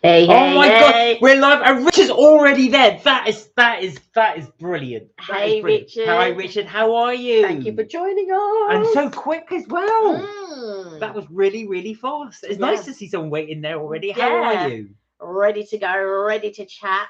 Hey, Oh my hey. God, we're live, and Richard's already there. That is brilliant. That is Hey, brilliant. Richard. Hi, Richard. How are you? Thank you for joining us. And so quick as well. That Mm. was really fast. It's nice to see someone waiting there already. How are you? Ready to go, ready to chat.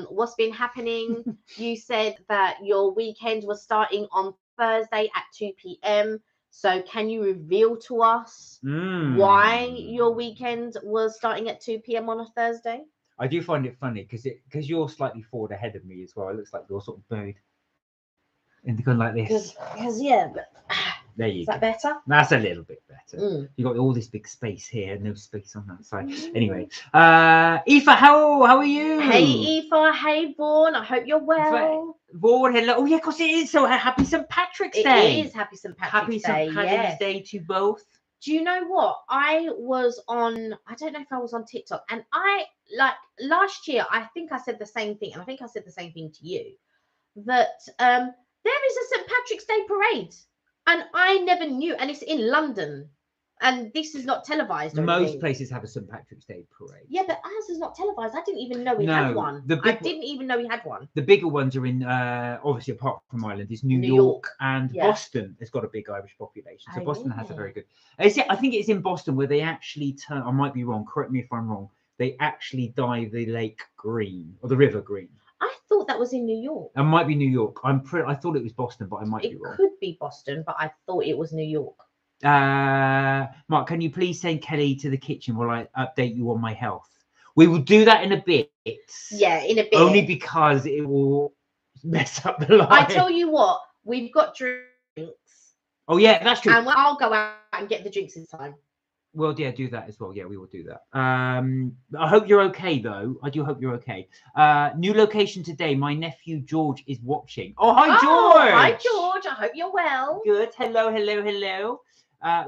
What's been happening? You said that your weekend was starting on Thursday at 2 p.m. So can you reveal to us why your weekend was starting at 2 p.m. on a Thursday? I do find it funny because you're slightly forward ahead of me as well. It looks like you're sort of buried in the gun like this. Because yeah, but There you is go. that better? That's a little bit better. You got all this big space here, no space on that side. Anyway, Aoife, how are you? Hey, Aoife. Hey, Vaughan. I hope you're well. Vaughan, hello. Oh yeah, because it is so happy St. Patrick's Day. It is happy St. Patrick's Day. Happy St. Patrick's Day to both. Do you know what? I don't know if I was on TikTok, and last year, I think I said the same thing, and I think I said the same thing to you, that there is a St. Patrick's Day parade, and I never knew, and it's in London, and this is not televised or Most anything. places have a St. Patrick's Day parade. Yeah, but ours is not televised. I didn't even know we had one. I didn't even know we had one. The bigger ones are in, obviously, apart from Ireland, is New York and Boston has got a big Irish population. So Boston has a very good. I think it's in Boston where they actually turn. I might be wrong. Correct me if I'm wrong. They actually dye the lake green or the river green. I thought that was in New York. It might be New York. I thought it was Boston, but I might be wrong. It could be Boston, but I thought it was New York. Mark, can you please send Kelly to the kitchen while I update you on my health? We will do that in a bit. Yeah, in a bit. Only because it will mess up the line. I tell you what, we've got drinks. Oh yeah, that's true. And I'll go out and get the drinks this time. Well, yeah, do that as well. Yeah, we will do that. I hope you're okay, though. I do hope you're okay. New location today. My nephew George is watching. Oh, hi, George. Hi, George. I hope you're well. Good. Hello.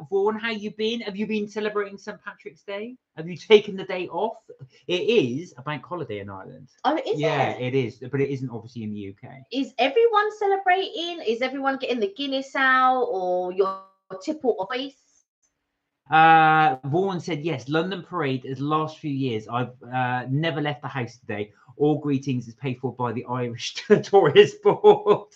Vaughan, how you been? Have you been celebrating St. Patrick's Day? Have you taken the day off? It is a bank holiday in Ireland. Oh, is it? Yeah, it is, but it isn't obviously in the UK. Is everyone celebrating? Is everyone getting the Guinness out or your tipple of ice? Vaughan said yes. London Parade is the last few years. I've never left the house today. All greetings is paid for by the Irish Tourist Board.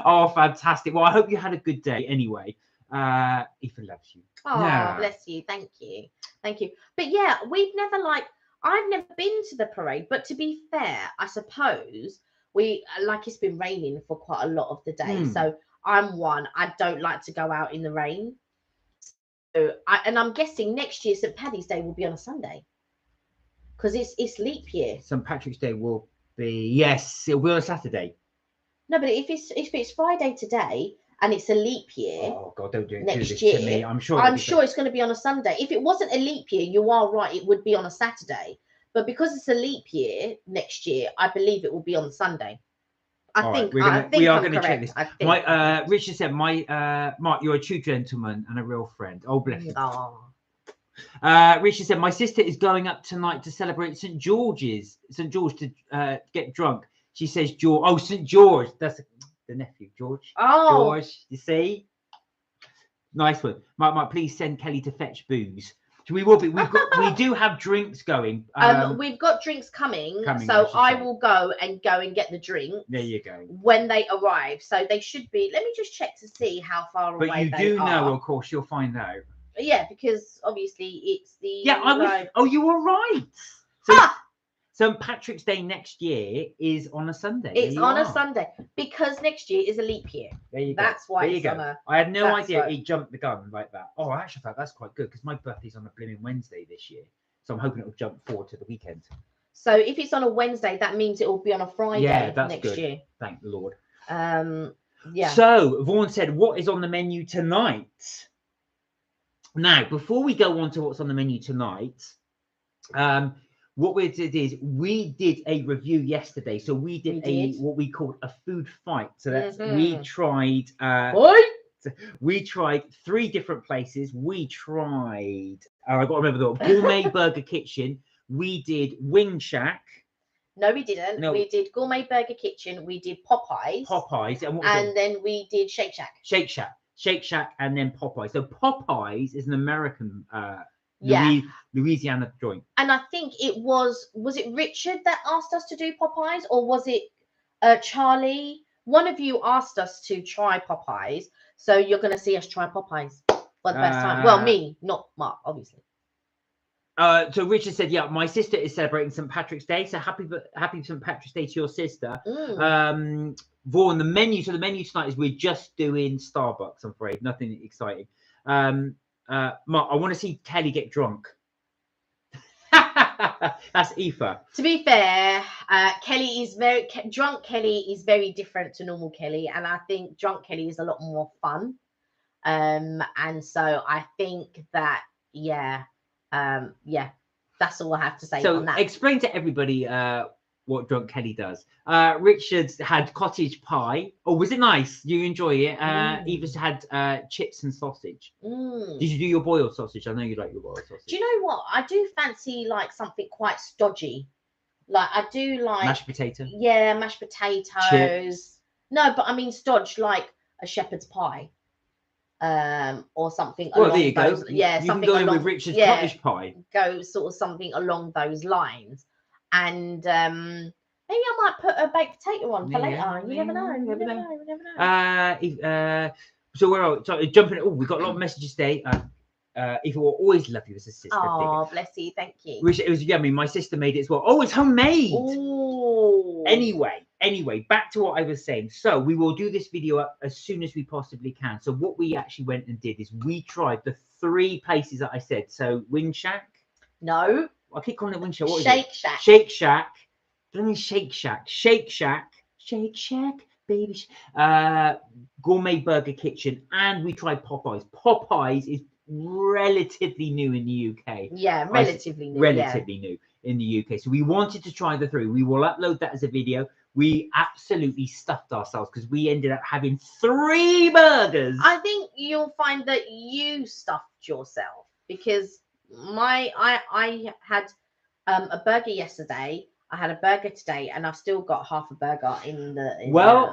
Oh, fantastic! Well, I hope you had a good day anyway. Aoife loves you. Oh, bless you. Thank you. But yeah, I've never been to the parade, but to be fair, I suppose it's been raining for quite a lot of the day. So I don't like to go out in the rain. So I'm guessing next year St. Paddy's Day will be on a Sunday. Because it's leap year. St. Patrick's Day will be it'll be on a Saturday. No, but if it's Friday today, and it's a leap year. Oh God, don't do next this year, to me. I'm sure it's going to be on a Sunday. If it wasn't a leap year, you are right, it would be on a Saturday. But because it's a leap year next year, I believe it will be on Sunday. We are going to check this. Richard said, Mark, you're a true gentleman and a real friend. Oh, bless you. Richard said, my sister is going up tonight to celebrate St. George to get drunk. She says, George. Oh, St. George. That's the nephew, George. Oh, George, you see? Nice one. Mark, please send Kelly to fetch booze. We will be. We do have drinks going. We've got drinks coming so I will go and get the drinks. There you go. When they arrive, so they should be. Let me just check to see how far away they are. But you do know, of course, you'll find out. Yeah, because obviously it's the. Yeah, Oh, you were right. So St. Patrick's Day next year is on a Sunday. It's on a Sunday because next year is a leap year. There you go. That's why it's on a. I had no idea he jumped the gun like that. Oh, I actually thought that's quite good because my birthday's on a blooming Wednesday this year, so I'm hoping it will jump forward to the weekend. So if it's on a Wednesday, that means it will be on a Friday next year. Thank the Lord. Yeah. So Vaughan said, "What is on the menu tonight?" Now, before we go on to what's on the menu tonight, what we did is we did a review yesterday. So we did what we called a food fight. So that's we tried we tried 3 different places. We tried I got to remember the Gourmet Burger Kitchen. We did Wing Shack. No, we didn't. No. We did Gourmet Burger Kitchen. We did Popeyes. And then we did Shake Shack. Shake Shack, and then Popeyes. So Popeyes is an American Yeah. Louisiana joint. And I think it was it Richard that asked us to do Popeyes, or was it Charlie? One of you asked us to try Popeyes, so you're going to see us try Popeyes for the first time. Well, me, not Mark, obviously. So Richard said, yeah, my sister is celebrating St. Patrick's Day, so happy St. Patrick's Day to your sister. Vaughan, the menu tonight is we're just doing Starbucks, I'm afraid, nothing exciting. Mark, I want to see Kelly get drunk. That's Aoife. To be fair, Kelly is drunk. Kelly is very different to normal Kelly, and I think drunk Kelly is a lot more fun. And so I think that that's all I have to say on that. Explain to everybody what drunk Kelly does. Richard's had cottage pie. Oh, was it nice? You enjoy it? Eva's had chips and sausage. Did you do your boiled sausage? I know you like your boiled sausage. Do you know what? I do fancy like something quite stodgy. Like I do like mashed potato. Yeah, mashed potatoes. Chips. No, but I mean stodge, like a shepherd's pie. Or something. Well, there you those, go. Yeah, you something can go along, with Richard's cottage pie. Go sort of something along those lines, and maybe I might put a baked potato on for later. You never know. You never know. So where are we? So jumping. Oh, we've got a lot of messages today. If will always love you as a sister. Oh, bless you. Thank you. Which it was yummy. My sister made it as well. Oh, it's homemade. Ooh. Anyway, back to what I was saying. So we will do this video up as soon as we possibly can. So what we actually went and did is we tried the 3 places that I said. So Wing Shack. No. I keep calling it Wing Shack. What is Shake it? Shack. Shake Shack. Let me Shake Shack. Shake Shack. Shake Shack. Baby. Gourmet Burger Kitchen. And we tried Popeyes. Popeyes is relatively new in the UK. Yeah, relatively new. Relatively new in the UK. So we wanted to try the 3. We will upload that as a video. We absolutely stuffed ourselves because we ended up having 3 burgers. I think you'll find that you stuffed yourself because I had a burger yesterday. I had a burger today, and I've still got half a burger in the.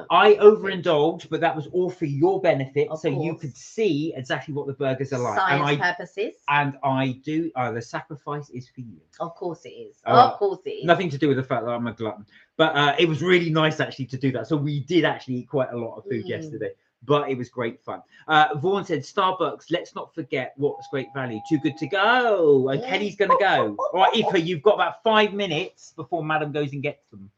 I overindulged, but that was all for your benefit, so you could see exactly what the burgers are like. Science purposes. And I do. The sacrifice is for you. Of course it is. Of course it is. Nothing to do with the fact that I'm a glutton, but it was really nice actually to do that. So we did actually eat quite a lot of food yesterday. But it was great fun. Vaughan said, Starbucks, let's not forget what's great value. Too good to go. And Kelly's going to go. All right, Aoife, you've got about 5 minutes before Madam goes and gets them.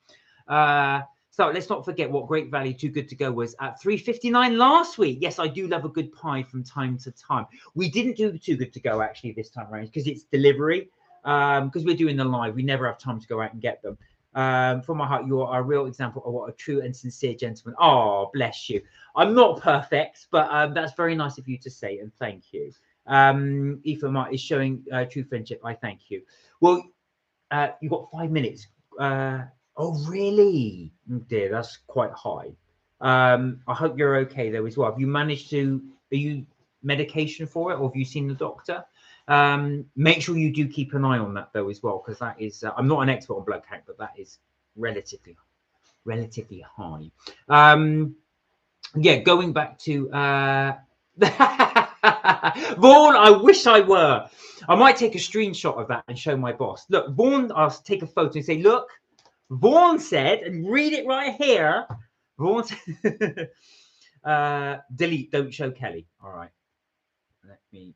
So let's not forget what great value Too Good to Go was at $3.59 last week. Yes, I do love a good pie from time to time. We didn't do Too Good to Go actually this time around because it's delivery. Because we're doing the live. We never have time to go out and get them. From my heart, you are a real example of what a true and sincere gentleman. Oh, bless you. I'm not perfect, but that's very nice of you to say, and thank you. Aoife Mark is showing true friendship. I thank you. Well, you've got 5 minutes. Oh, really? Oh, dear, that's quite high. I hope you're okay though as well. Have you managed to? Are you medication for it, or have you seen the doctor? Make sure you do keep an eye on that though as well, because that is I'm not an expert on blood count, but that is relatively high. Yeah, going back to Vaughan, I wish I were. I might take a screenshot of that and show my boss. Look, Vaughan, I'll take a photo and say, look, Vaughan said, and read it right here. Vaughan said, delete, don't show Kelly. All right, let me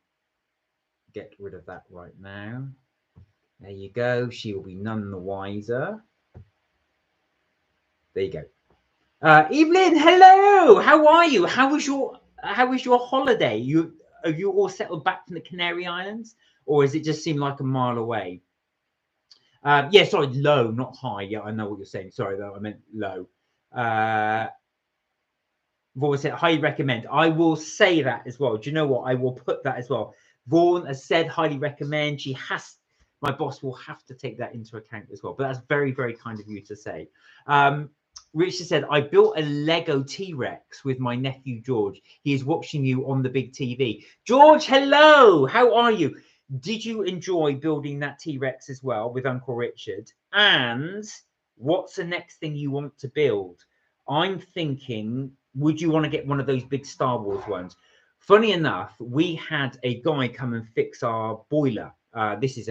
get rid of that right now. There you go. She will be none the wiser. There you go. Evelyn, hello. How are you? How was your holiday? Are you all settled back from the Canary Islands, or does it just seem like a mile away? Yeah, sorry, low, not high. Yeah, I know what you're saying. Sorry, though, I meant low. Vaughan said, highly recommend. I will say that as well. Do you know what? I will put that as well. Vaughan has said highly recommend. My boss will have to take that into account as well. But that's very, very kind of you to say. Richard said, I built a Lego T-Rex with my nephew George. He is watching you on the big TV. George, hello. How are you? Did you enjoy building that T-Rex as well with Uncle Richard? And what's the next thing you want to build? I'm thinking, would you want to get one of those big Star Wars ones? Funny enough, we had a guy come and fix our boiler This is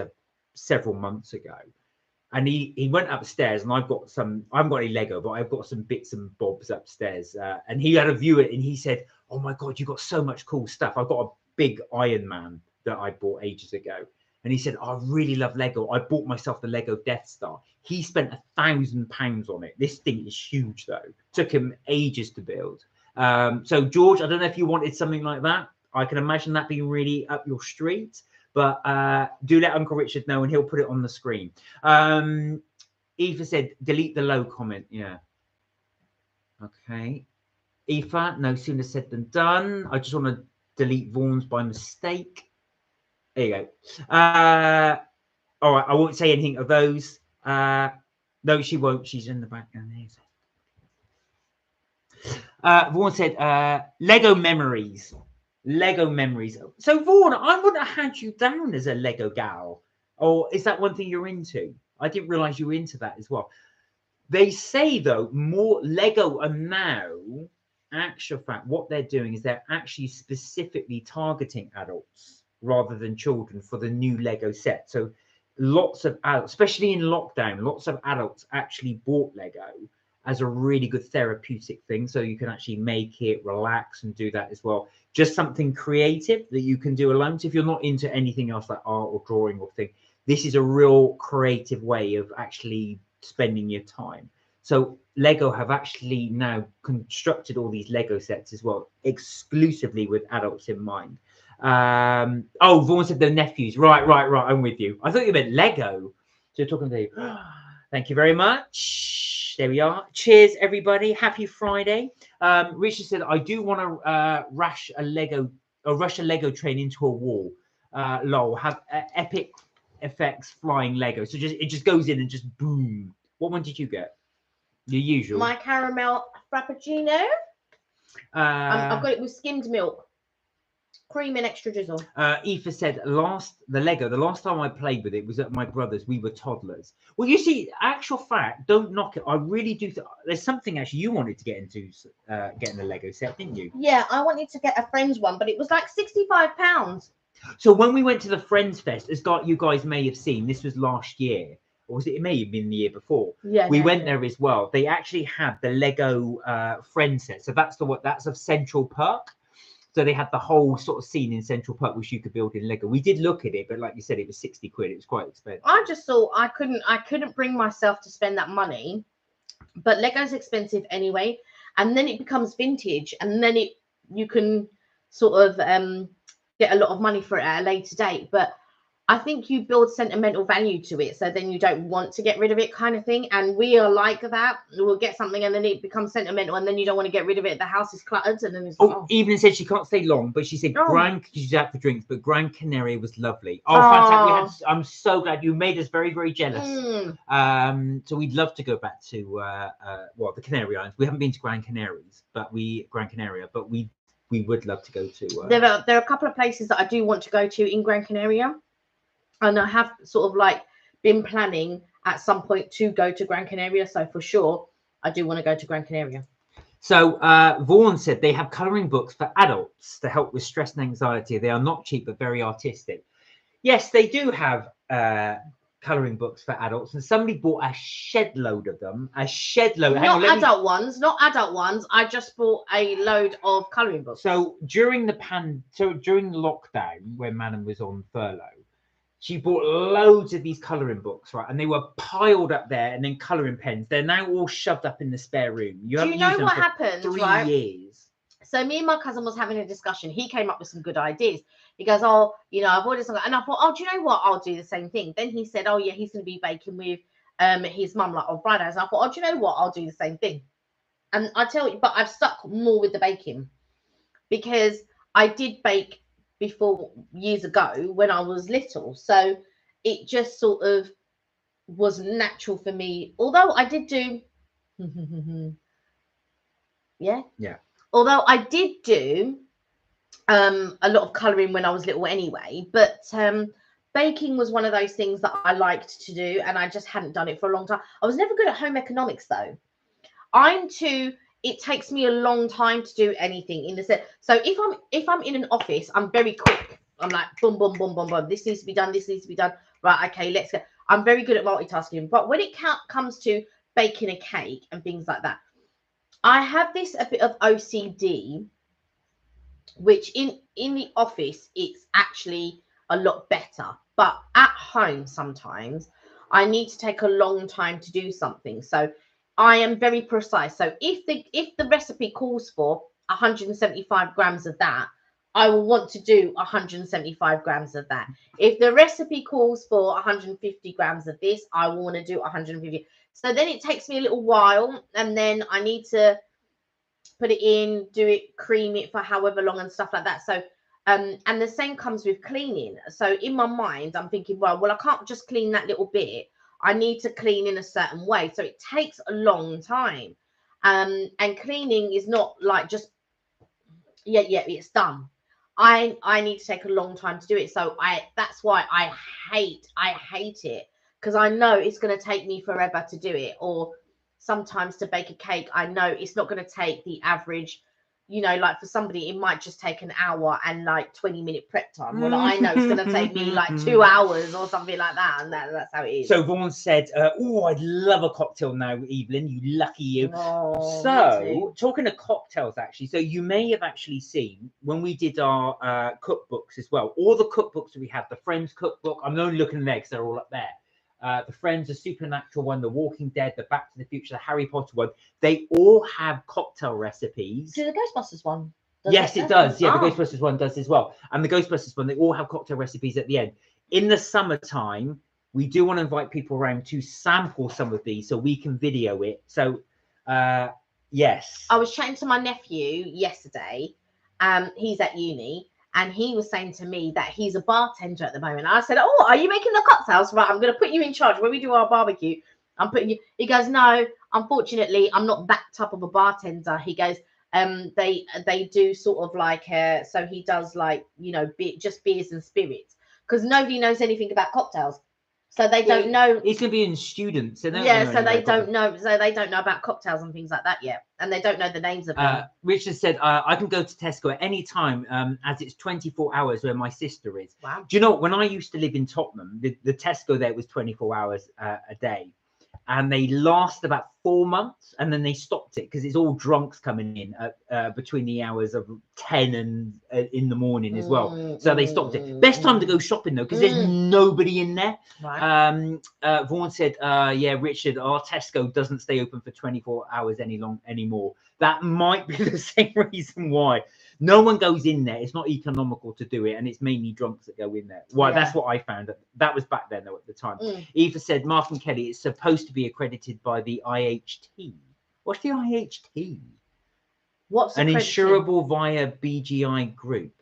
several months ago. And he went upstairs, and I haven't got any Lego, but I've got some bits and bobs upstairs. And he had a view of it, and he said, "Oh my God, you got so much cool stuff. I've got a big Iron Man that I bought ages ago." And he said, "I really love Lego. I bought myself the Lego Death Star." He spent £1,000 on it. This thing is huge, though. Took him ages to build. So George, I don't know if you wanted something like that. I can imagine that being really up your street. But do let Uncle Richard know, and he'll put it on the screen. Eva said, delete the low comment. Yeah. Okay. Eva, no sooner said than done. I just want to delete Vaughan's by mistake. There you go. All right. I won't say anything of those. No, she won't. She's in the background. Vaughan said, Lego memories. Lego memories. So Vaughan, I wouldn't have had you down as a Lego gal, or is that one thing you're into? I didn't realize you were into that as well. They say though, more Lego are now, actual fact, what they're doing is they're actually specifically targeting adults rather than children for the new Lego set. So lots of adults, especially in lockdown, lots of adults actually bought Lego as a really good therapeutic thing. So you can actually make it, relax, and do that as well. Just something creative that you can do alone. So if you're not into anything else like art or drawing or thing, this is a real creative way of actually spending your time. So Lego have actually now constructed all these Lego sets as well, exclusively with adults in mind. Oh, Vaughan said the nephews. Right. I'm with you. I thought you meant Lego. So you're talking to you. Thank you very much. There we are. Cheers, everybody. Happy Friday. Richard said, I do want to rush a Lego train into a wall. Lol, have epic effects flying Lego. So it just goes in and just boom. What one did you get? Your usual. My caramel frappuccino. I've got it with skimmed milk. Cream and extra drizzle. Aoife said, the last time I played with it was at my brother's. We were toddlers. Well, you see, actual fact, don't knock it. I really do. There's something actually you wanted to get into getting a Lego set, didn't you? Yeah, I wanted to get a Friends one, but it was like £65. So when we went to the Friends Fest, as you guys may have seen, this was last year. Or was it may have been the year before? Yeah. We went there as well. They actually had the Lego Friends set. So that's of Central Park. So they had the whole sort of scene in Central Park, which you could build in Lego. We did look at it, but like you said, it was 60 quid. It was quite expensive. I just thought I couldn't bring myself to spend that money. But Lego's expensive anyway. And then it becomes vintage. And then you can sort of get a lot of money for it at a later date. But I think you build sentimental value to it, so then you don't want to get rid of it, kind of thing. And we are like that. We'll get something and then it becomes sentimental, and then you don't want to get rid of it. The house is cluttered, and then it's Evelyn said she can't stay long, but she said she's out for drinks, but Gran Canaria was lovely. Fantastic! I'm so glad you made us very, very jealous. So we'd love to go back to the Canary Islands. We haven't been to Gran Canaria, but we would love to go to. There are a couple of places that I do want to go to in Gran Canaria. And I have sort of like been planning at some point to go to Gran Canaria. So for sure, I do want to go to Gran Canaria. So Vaughan said they have colouring books for adults to help with stress and anxiety. They are not cheap, but very artistic. Yes, they do have colouring books for adults. And somebody bought a shed load of them. A shed load. Not adult ones. I just bought a load of colouring books. So during during lockdown, when Madam was on furlough, she bought loads of these colouring books, right? And they were piled up there, and then colouring pens. They're now all shoved up in the spare room. Do you know what happened? 3 years. So me and my cousin was having a discussion. He came up with some good ideas. He goes, "Oh, I've ordered something," and I thought, "Oh, do you know what? I'll do the same thing." Then he said, "Oh yeah, he's going to be baking with his mum like on Fridays." And I thought, "Oh, do you know what? I'll do the same thing." And I tell you, but I've stuck more with the baking because I did bake before years ago when I was little, so it just sort of was natural for me. Although I did do although I did do a lot of colouring when I was little anyway, but baking was one of those things that I liked to do, and I just hadn't done it for a long time. I was never good at home economics though. It takes me a long time to do anything in the set. So if I'm in an office, I'm very quick. I'm like, boom, boom, boom, boom, boom. This needs to be done. This needs to be done. Right, okay, let's go. I'm very good at multitasking. But when it comes to baking a cake and things like that, I have this a bit of OCD, which in the office, it's actually a lot better. But at home, sometimes I need to take a long time to do something. So I am very precise. So if the recipe calls for 175 grams of that, I will want to do 175 grams of that. If the recipe calls for 150 grams of this, I will want to do 150. So then it takes me a little while, and then I need to put it in, do it, cream it for however long and stuff like that. So and the same comes with cleaning. So in my mind, I'm thinking, well, I can't just clean that little bit. I need to clean in a certain way. So it takes a long time. And cleaning is not like just, yeah, it's done. I need to take a long time to do it. So that's why I hate it, because I know it's going to take me forever to do it. Or sometimes to bake a cake, I know it's not going to take the average, like for somebody, it might just take an hour and like 20-minute prep time. Well, I know it's going to take me like 2 hours or something like that. And that's how it is. So Vaughan said, oh, I'd love a cocktail now, Evelyn. You lucky you. Oh, So talking of cocktails, actually, so you may have actually seen when we did our cookbooks as well, all the cookbooks that we had, the Friends cookbook, I'm only looking at them because they're all up there. The Friends, the Supernatural one, the Walking Dead, the Back to the Future, the Harry Potter one, they all have cocktail recipes. Do the Ghostbusters one? Yes, it does. Yeah, the Ghostbusters one does as well. And the Ghostbusters one, they all have cocktail recipes at the end. In the summertime, we do want to invite people around to sample some of these so we can video it. So, yes. I was chatting to my nephew yesterday. He's at uni. And he was saying to me that he's a bartender at the moment. I said, oh, are you making the cocktails? Right, I'm going to put you in charge. When we do our barbecue, I'm putting you. He goes, no, unfortunately, I'm not that type of a bartender. He goes, they do sort of like, so he does like, just beers and spirits. Because nobody knows anything about cocktails. So they don't know. It's going to be in students. So so they don't know. So they don't know about cocktails and things like that yet. And they don't know the names of them. Richard said, I can go to Tesco at any time as it's 24 hours where my sister is. Wow. Do you know, when I used to live in Tottenham, the Tesco there was 24 hours a day. And they last about 4 months, and then they stopped it because it's all drunks coming in between the hours of 10 and in the morning as well. So they stopped it. Best time to go shopping though, because there's nobody in there. Right. Vaughan said, yeah, Richard, our Tesco doesn't stay open for 24 hours anymore. That might be the same reason why. No one goes in there. It's not economical to do it, and it's mainly drunks that go in there. Well, that's what I found. That was back then, though, at the time. Eva said, Mark and Kelly, it's supposed to be accredited by the IHT. What's the IHT? What's an insurable via BGI Group?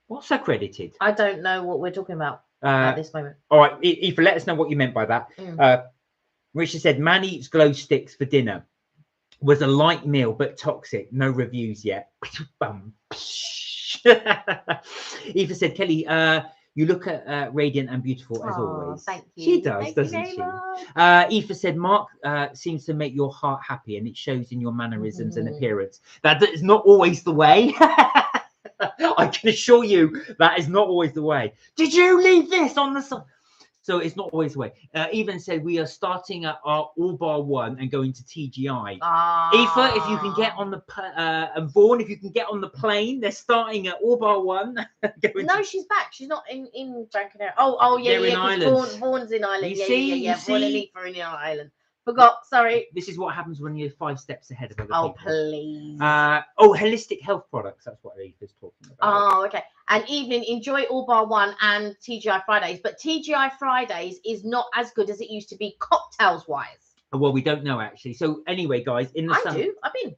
What's accredited? I don't know what we're talking about at this moment. All right, Eva, let us know what you meant by that. Richard said, man eats glow sticks for dinner. Was a light meal, but toxic. No reviews yet. Eva said, Kelly, you look radiant and beautiful as always. Thank you. She does, doesn't she? Eva said, Mark seems to make your heart happy, and it shows in your mannerisms and appearance. That is not always the way. I can assure you that is not always the way. Did you leave this on the side? So it's not always the way. Even said we are starting at our all bar one and going to TGI. Aoife, if you can get on the and Vaughan, if you can get on the plane, they're starting at all bar one. No, she's back. She's not in Gran Canaria. Oh yeah, they're in Ireland. Vaughan's in Ireland. You Yeah. Vaughan and Aoife are in Ireland. Forgot. Sorry. This is what happens when you're 5 steps ahead of other people. Please. Holistic health products. That's what Aoife's talking about. Oh, okay. And Evelyn, enjoy All Bar One and TGI Fridays, but TGI Fridays is not as good as it used to be cocktails wise. Well, we don't know actually. So anyway, guys, in the summer, I've been.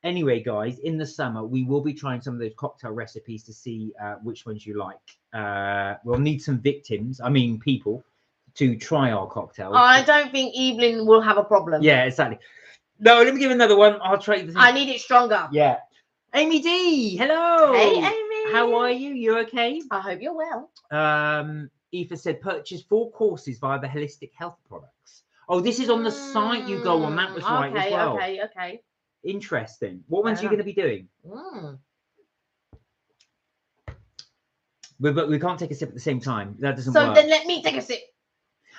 Anyway, guys, in the summer we will be trying some of those cocktail recipes to see which ones you like. We'll need some people to try our cocktails. I don't think Evelyn will have a problem. Yeah, exactly. No, let me give another one. I'll try the thing. I need it stronger. Yeah. Amy D, hello. Hey, Amy. How are you? You okay? I hope you're well. Aoife said purchase 4 courses via the Holistic Health Products. Oh, this is on the site you go on. That was right as well. Okay. Interesting. What ones are you going to be doing? But we can't take a sip at the same time. That doesn't So work. then let me take a sip.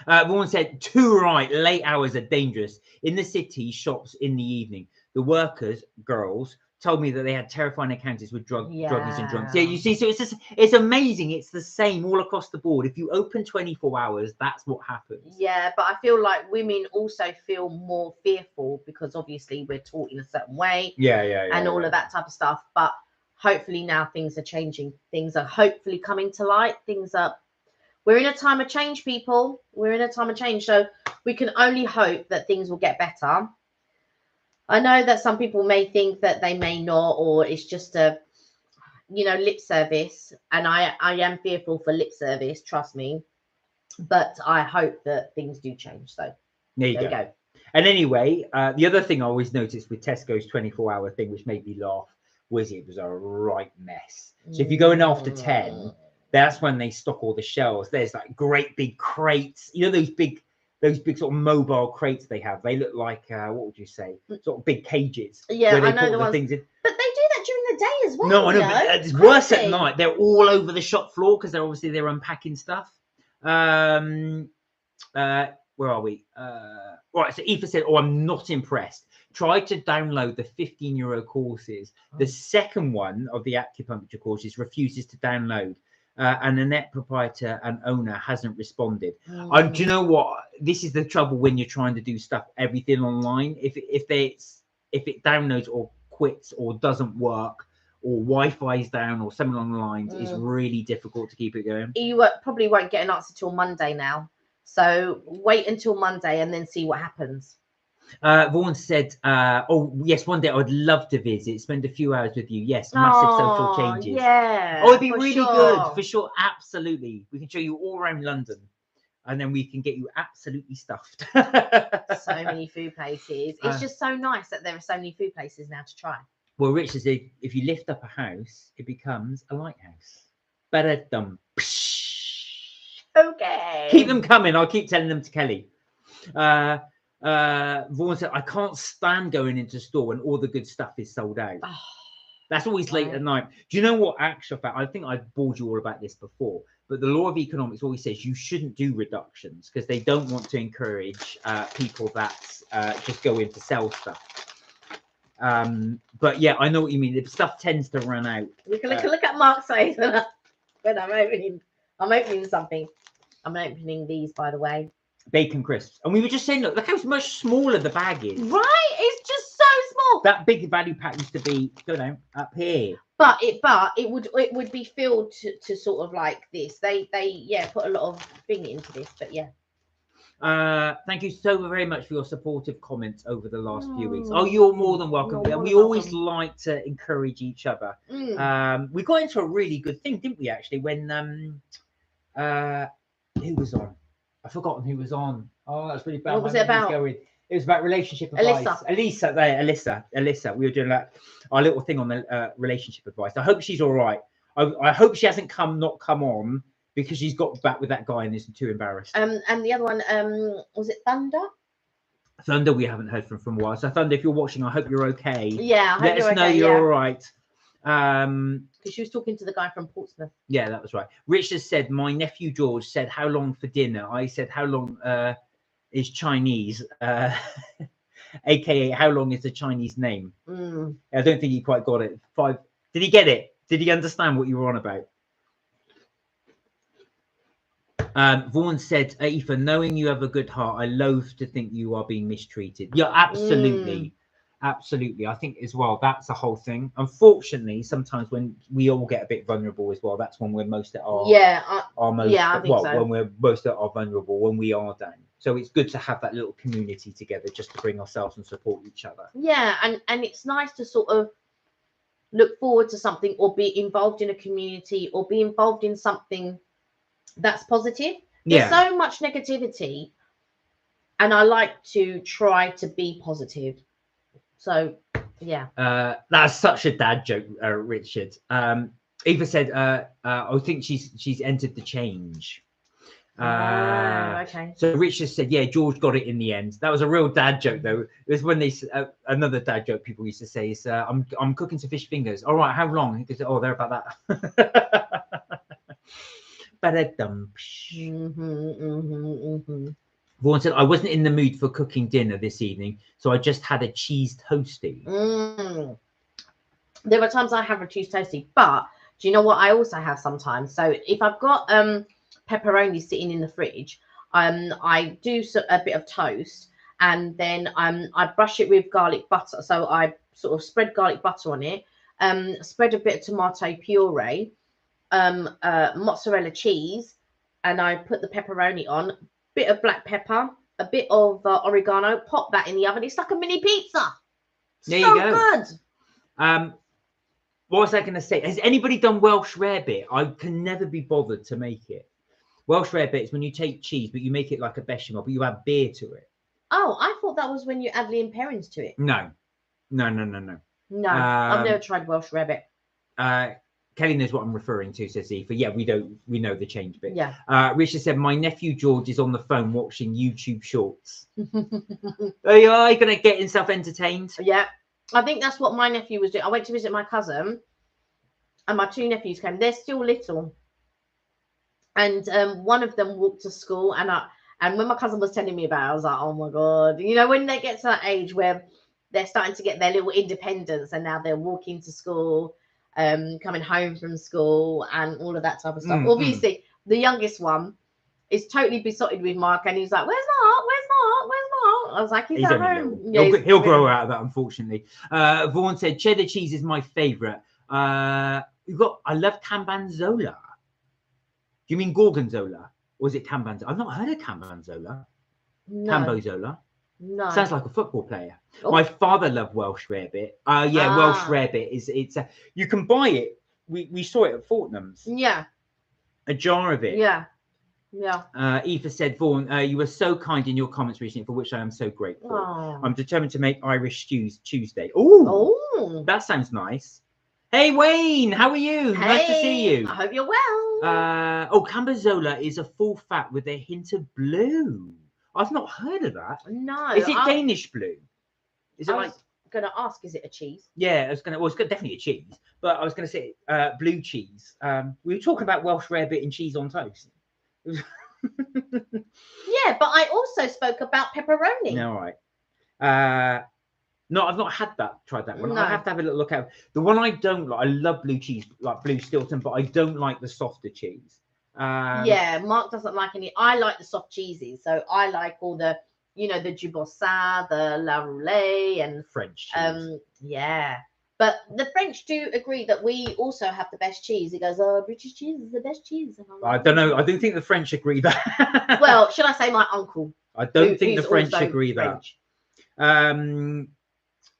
Vaughan said, too right. Late hours are dangerous. In the city, shops in the evening. The workers, girls, told me that they had terrifying encounters with druggies and drunks. Yeah, you see, so it's amazing. It's the same all across the board. If you open 24 hours, that's what happens. Yeah, but I feel like women also feel more fearful because obviously we're taught in a certain way. Yeah. And all of that type of stuff. But hopefully now things are changing. Things are hopefully coming to light. We're in a time of change, people. We're in a time of change. So we can only hope that things will get better. I know that some people may think that they may not, or it's just a, lip service. And I am fearful for lip service, trust me. But I hope that things do change. So there you go. And anyway, the other thing I always noticed with Tesco's 24-hour thing, which made me laugh, was it was a right mess. So if you're going after 10, that's when they stock all the shelves. There's like great big crates, those big sort of mobile crates they have. They look like what would you say, sort of big cages. Yeah, where they I know put the the ones. things in. But they do that during the day as well. No, I know, but it's worse at night. They're all over the shop floor because they're unpacking stuff. Where are we? Right, so Aoife said, I'm not impressed. Tried to download the €15 courses. The second one of the acupuncture courses refuses to download. And the net proprietor and owner hasn't responded. Do you know what? This is the trouble when you're trying to do everything online. If it downloads or quits or doesn't work, or Wi-Fi is down or something along the lines, it's really difficult to keep it going. You probably won't get an answer till Monday now. So wait until Monday and then see what happens. Vaughan said, oh, yes, one day I would love to visit, spend a few hours with you. Yes, massive social changes. Yeah. Oh, it'd be really good. For sure. Absolutely. We can show you all around London. And then we can get you absolutely stuffed. So many food places. It's just so nice that there are so many food places now to try. Well, Richard said, if you lift up a house, it becomes a lighthouse. Ba-da-dum. Okay. Keep them coming. I'll keep telling them to Kelly. Vaughan said, I can't stand going into a store when all the good stuff is sold out. That's always late at night. Do you know what actual fact? I think I've bored you all about this before, but the law of economics always says you shouldn't do reductions because they don't want to encourage people that just go in to sell stuff. But yeah, I know what you mean. The stuff tends to run out. Look at Mark's face when I'm opening something. I'm opening these, by the way. Bacon crisps. And we were just saying, look how much smaller the bag is. Right? It's just so small. That big value pack used to be, up here. But it would be filled to sort of like this. They put a lot of thing into this, but yeah. Thank you so very much for your supportive comments over the last few weeks. Oh, you're more than welcome. We always like to encourage each other. We got into a really good thing, didn't we, actually, when who was on? I've forgotten who was on. Oh, that's really bad. What was it about? It was about relationship advice. Alyssa. We were doing our little thing on the relationship advice. I hope she's all right. I hope she hasn't come on because she's got back with that guy and isn't too embarrassed. And the other one, was it Thunder? Thunder, we haven't heard from a while. So Thunder, if you're watching, I hope you're okay. Yeah, let us know you're all right. Because she was talking to the guy from Portsmouth. Yeah, that was right. Richard said, my nephew George said, how long for dinner? I said, how long is Chinese? AKA, how long is the Chinese name? I don't think he quite got it. 5. Did he get it? Did he understand what you were on about? Vaughan said, Aoife, knowing you have a good heart, I loathe to think you are being mistreated. Yeah, absolutely. Absolutely. I think as well, that's the whole thing. Unfortunately, sometimes when we all get a bit vulnerable as well, that's when we're most at our when we're most at our vulnerable, when we are down. So it's good to have that little community together just to bring ourselves and support each other. Yeah, and it's nice to sort of look forward to something or be involved in a community or be involved in something that's positive. There's so much negativity, and I like to try to be positive. So yeah, that's such a dad joke, Richard. Eva said, I think she's entered the change. Okay. So Richard said, yeah, George got it in the end. That was a real dad joke, though. It was when they another dad joke people used to say is, I'm cooking some fish fingers. All right, how long? He goes, oh, they're about that. Ba-da-dum. Mm-hmm. Vaughan said, I wasn't in the mood for cooking dinner this evening, so I just had a cheese toasty. There are times I have a cheese toasty, but do you know what I also have sometimes? So if I've got pepperoni sitting in the fridge, I do a bit of toast, and then I brush it with garlic butter. So I sort of spread garlic butter on it, spread a bit of tomato puree, mozzarella cheese, and I put the pepperoni on, bit of black pepper, a bit of oregano, pop that in the oven. It's like a mini pizza. There So you go. good. What was I going to say? Has anybody done Welsh rarebit? I can never be bothered to make it. Welsh rarebit is when you take cheese, but you make it like a bechamel, but you add beer to it. Oh, I thought that was when you add Liam Perrins to it. No. No, I've never tried Welsh rarebit. Kelly knows what I'm referring to, says Eve. But yeah, we know the change bit. Yeah. Richard said, my nephew George is on the phone watching YouTube shorts. Are you going to get himself entertained? Yeah. I think that's what my nephew was doing. I went to visit my cousin, and my two nephews came. They're still little. And one of them walked to school, and when my cousin was telling me about it, I was like, oh my God. You know, when they get to that age where they're starting to get their little independence, and now they're walking to school, coming home from school, and all of that type of stuff. Obviously, the youngest one is totally besotted with Mark, and he's like, where's Mark? Where's Mark? Where's Mark? I was like, he's at home. Yeah, he'll grow out of that, unfortunately. Vaughan said, cheddar cheese is my favourite. I love Cambanzola. Do you mean Gorgonzola? Or is it Cambanzola? I've not heard of Cambanzola. No. Cambozola. No. Sounds like a football player. Oh. My father loved Welsh rarebit. Welsh rarebit it's you can buy it. We saw it at Fortnum's. Yeah. A jar of it. Yeah. Eva said, Vaughan, you were so kind in your comments recently, for which I am so grateful. Oh. I'm determined to make Irish stews Tuesday. Oh, that sounds nice. Hey Wayne, how are you? Hey, nice to see you. I hope you're well. Cambozola is a full fat with a hint of blue. I've not heard of that. No. Is it Danish blue? Is it like? Gonna ask, is it a cheese? Yeah, I was gonna. Well, it's definitely a cheese, but I was gonna say blue cheese. We were talking about Welsh rarebit and cheese on toast. Yeah, but I also spoke about pepperoni. All right. No, I've not tried that one. No. I have to have a little look at the one I don't like. I love blue cheese, like blue Stilton, but I don't like the softer cheese. Yeah, Mark doesn't like any. I like the soft cheeses, so I like all the, the Dubossin, the La Roulette, and French cheese. Yeah, but the French do agree that we also have the best cheese. He goes, "Oh, British cheese is the best cheese." I don't know. I don't think the French agree that. Well, should I say my uncle? I don't think the French agree French. That.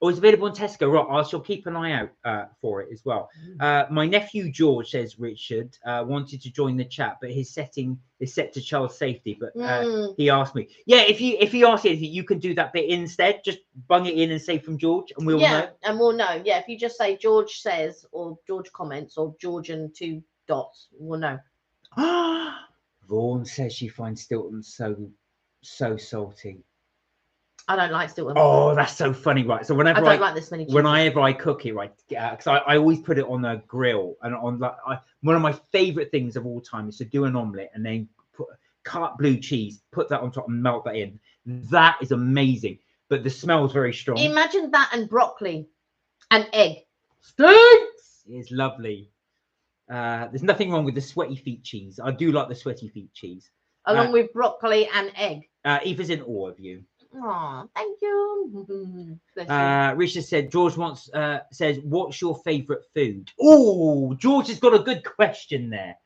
It's available on Tesco. Right, I shall keep an eye out for it as well. My nephew George, says Richard, wanted to join the chat, but his setting is set to child safety. But he asked me, if you ask anything, you can do that bit instead. Just bung it in and say from George, and we'll know. And we'll know. Yeah, if you just say George says, or George comments, or George and 2 dots, we'll know. Vaughan says she finds Stilton so salty. I don't like Stilton. Oh, that's so funny, right? So whenever I don't like this many cheeses. Whenever I cook it, right, because I always put it on a grill, and one of my favorite things of all time is to do an omelette and then cut blue cheese, put that on top, and melt that in. That is amazing, but the smell is very strong. Imagine that and broccoli and egg. Stinks. It's lovely. There's nothing wrong with the sweaty feet cheese. I do like the sweaty feet cheese, along with broccoli and egg. Eva's in awe of you. Oh, thank you. Richard said, George says, what's your favourite food? Oh, George has got a good question there.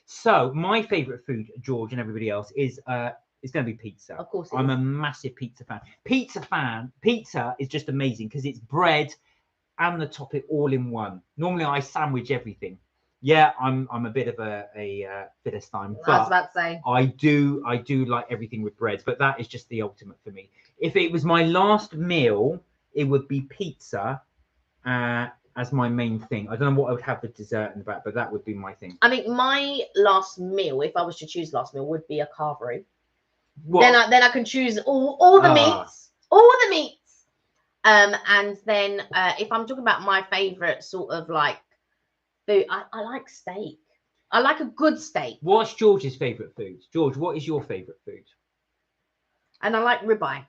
So my favourite food, George and everybody else, is going to be pizza. Of course, I'm a massive pizza fan. Pizza is just amazing because it's bread and the topping all in one. Normally I sandwich everything. Yeah, I'm a bit of a Philistine, but I was about to say. I do like everything with breads, but that is just the ultimate for me. If it was my last meal, it would be pizza as my main thing. I don't know what I would have for dessert in the back, but that would be my thing. I mean, my last meal, if I was to choose last meal, would be a carvery. Then I can choose all the meats, and then if I'm talking about my favorite sort of like food, I like steak. I like a good steak. What's George's favourite food? George, what is your favourite food? And I like ribeye.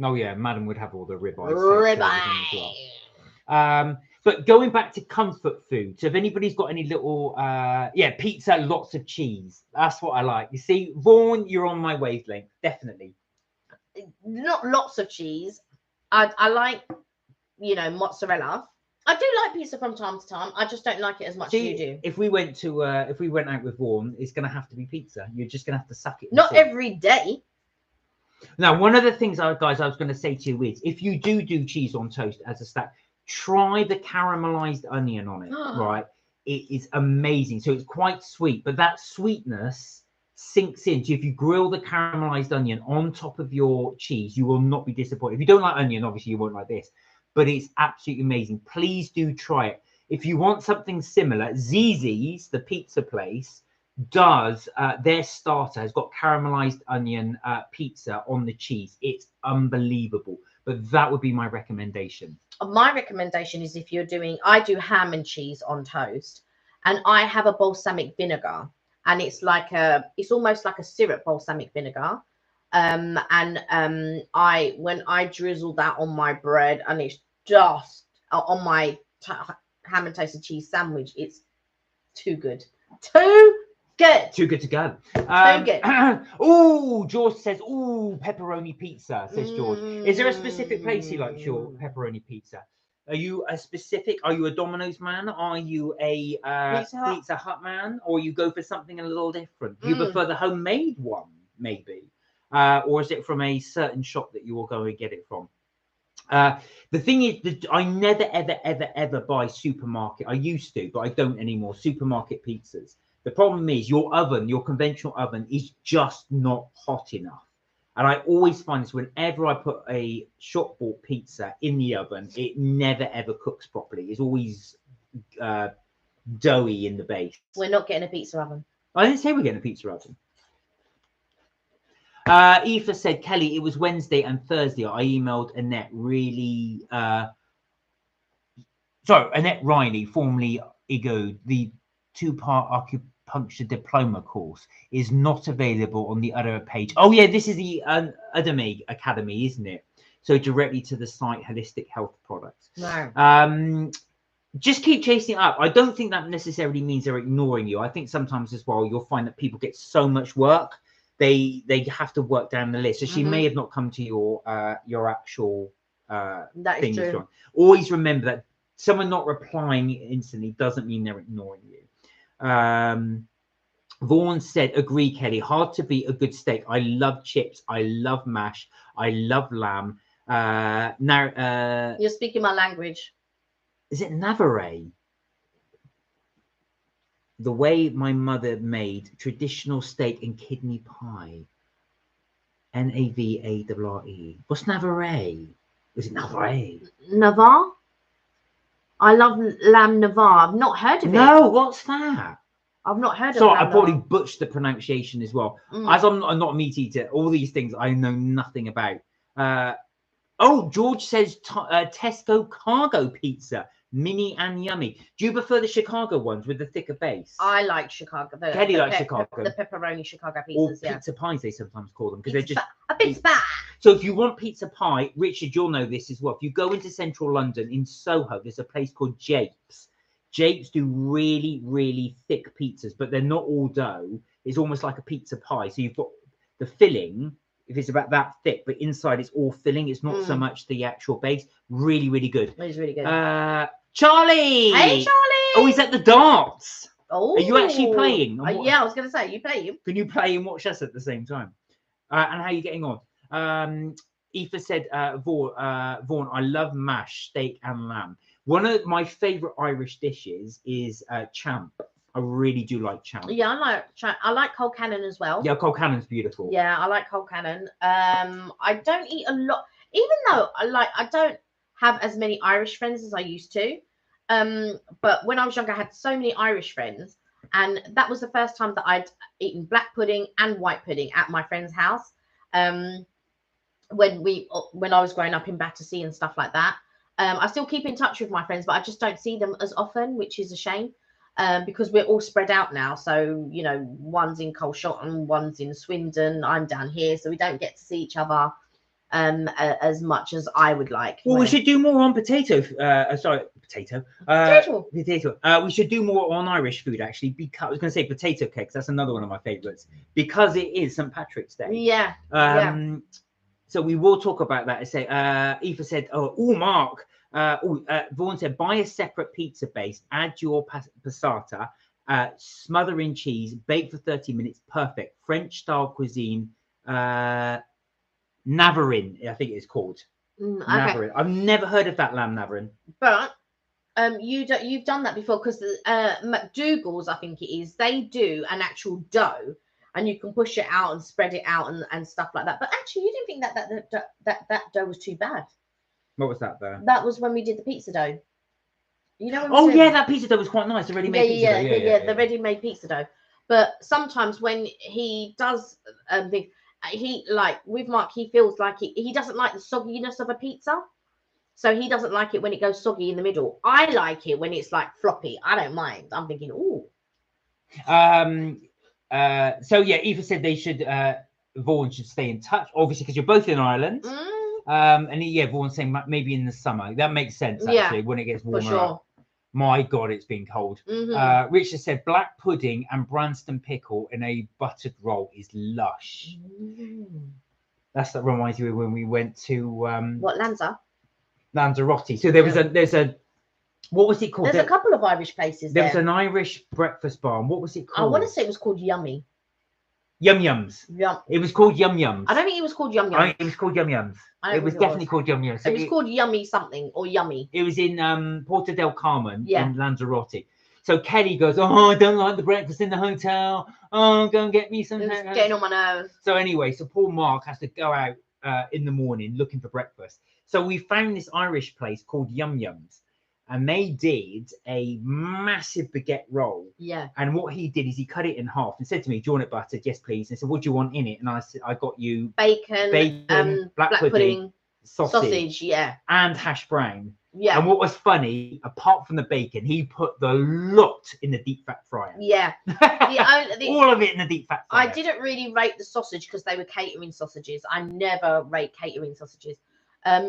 Oh yeah, Madam would have all the ribeye steaks and everything as well. Ribeye. But going back to comfort food, so if anybody's got any little, yeah, pizza, lots of cheese. That's what I like. You see, Vaughan, you're on my wavelength, definitely. Not lots of cheese. I like, you know, mozzarella. I do like pizza from time to time. I just don't like it as much as you do. If we went out with Vaughan, it's going to have to be pizza. You're just going to have to suck it. And Not see. every day. Now, one of the things, guys, I was going to say to you is, if you do cheese on toast as a snack, try the caramelized onion on it. Right, it is amazing. So it's quite sweet, but that sweetness sinks in. So if you grill the caramelized onion on top of your cheese, you will not be disappointed. If you don't like onion, obviously you won't like this, but it's absolutely amazing. Please do try it. If you want something similar, Zzz's, the pizza place, does their starter has got caramelized onion pizza on the cheese. It's unbelievable. But that would be my recommendation. My recommendation is if you're doing, I do ham and cheese on toast, and I have a balsamic vinegar, and it's like it's almost like a syrup balsamic vinegar. When I drizzle that on my bread, and it's just on my ham and toasted cheese sandwich, it's too good. Too good to go. Too good. Oh, George says, oh, pepperoni pizza, says George. Is there a specific place you like your pepperoni pizza? Are you a Domino's man? Are you a Pizza Hut man? Or you go for something a little different? Do you prefer the homemade one, maybe? Or is it from a certain shop that you will go and get it from? The thing is that I never, ever buy supermarket. I used to, but I don't anymore. Supermarket pizzas. The problem is your oven, your conventional oven, is just not hot enough. And I always find this whenever I put a shop bought pizza in the oven, it never ever cooks properly. It's always doughy in the base. We're not getting a pizza oven. I didn't say we're getting a pizza oven. Aoife said, Kelly, it was Wednesday and Thursday. I emailed Annette Annette Riley, formerly IGO, the 2-part acupuncture diploma course is not available on the other page. Oh yeah, this is the Udemy Academy, isn't it? So directly to the site, Holistic Health Products. No. Just keep chasing it up. I don't think that necessarily means they're ignoring you. I think sometimes as well, you'll find that people get so much work, they have to work down the list. So she may have not come to your actual that thing. is true. Always remember that someone not replying instantly doesn't mean they're ignoring you. Vaughan said, agree, Kelly. Hard to beat a good steak. I love chips. I love mash. I love lamb. Now, you're speaking my language. Is it Navarre? The way my mother made traditional steak and kidney pie. Navare. What's Navarre? Is it Navarre? Navarre? I love lamb Navarre. I've not heard of it. No, what's that? I've not heard of it. So I probably butchered the pronunciation as well. Mm. As I'm not a meat eater, all these things I know nothing about. Oh, George says Tesco cargo pizza, mini and yummy. Do you prefer the Chicago ones with the thicker base? I like Chicago. Kelly likes Chicago. The pepperoni Chicago pizzas, or pizza pies, they sometimes call them, because they're just a pizza pie. So if you want pizza pie, Richard, you'll know this as well. If you go into central London in Soho, there's a place called Japes. Japes do really, really thick pizzas, but they're not all dough. It's almost like a pizza pie. So you've got the filling, if it's about that thick, but inside it's all filling. It's not so much the actual base. Really, really good. It's really good. Charlie! Hey, Charlie! Oh, he's at the darts. Oh, are you actually playing? Yeah, I was going to say, you play. Can you play and watch us at the same time? And how are you getting on? Aoife said, Vaughan, I love mash, steak and lamb. One of my favourite Irish dishes is champ. I really do like champ. Yeah, I like cold cannon as well. Yeah, cold cannon's beautiful. Yeah, I like cold cannon. I don't eat a lot, even though I don't have as many Irish friends as I used to. But when I was younger, I had so many Irish friends, and that was the first time that I'd eaten black pudding and white pudding at my friend's house. When I was growing up in Battersea and stuff like that. I still keep in touch with my friends, but I just don't see them as often, which is a shame. because we're all spread out now. So, you know, one's in Colshotton, one's in Swindon, I'm down here, so we don't get to see each other as much as I would like. Well, we should do more on potato. Potato. We should do more on Irish food, actually, because I was going to say potato cakes. That's another one of my favourites, because it is St. Patrick's Day. Yeah. So we will talk about that. I say, Aoife said, Mark. Vaughan said, buy a separate pizza base, add your passata, smother in cheese, bake for 30 minutes. Perfect. French style cuisine. Navarin, I think it's called. Okay. Navarin. I've never heard of that lamb navarin. But you've done that before, because McDougall's, I think it is, they do an actual dough, and you can push it out and spread it out and stuff like that. But actually, you didn't think that dough was too bad. What was that though? That was when we did the pizza dough. You know. That pizza dough was quite nice. The ready-made pizza dough. Yeah, the ready-made pizza dough. But sometimes when he does he, like with Mark, he feels like he doesn't like the sogginess of a pizza. So he doesn't like it when it goes soggy in the middle. I like it when it's like floppy. I don't mind. I'm thinking, ooh. So yeah, Aoife said they should Vaughan should stay in touch, obviously, because you're both in Ireland. And Vaughan's saying maybe in the summer. That makes sense, actually, when it gets warmer. For sure. My God, it's been cold. Richard said black pudding and Branston pickle in a buttered roll is lush. That reminds me of when we went to Lanzarote. So there's a what was it called? There's a couple of Irish places. There was an Irish breakfast bar. And what was it called? I want to say it was called Yummy. Yum Yums. It was called Yum Yums. I don't think it was called Yum Yums. It was called Yum Yums. It was definitely called Yum Yums. So it was called Yummy something or Yummy. It was in Porta del Carmen in Lanzarote. So Kelly goes, I don't like the breakfast in the hotel. Oh, go and get me some. It's getting on my nerves. So anyway, poor Mark has to go out in the morning looking for breakfast. So we found this Irish place called Yum Yums. And they did a massive baguette roll. Yeah. And what he did is he cut it in half and said to me, do you want it buttered? Yes, please. And I said, what do you want in it? And I said, I got you bacon, black pudding, sausage, and hash brown. Yeah. And what was funny, apart from the bacon, he put the lot in the deep fat fryer. Yeah. All of it in the deep fat fryer. I didn't really rate the sausage because they were catering sausages. I never rate catering sausages.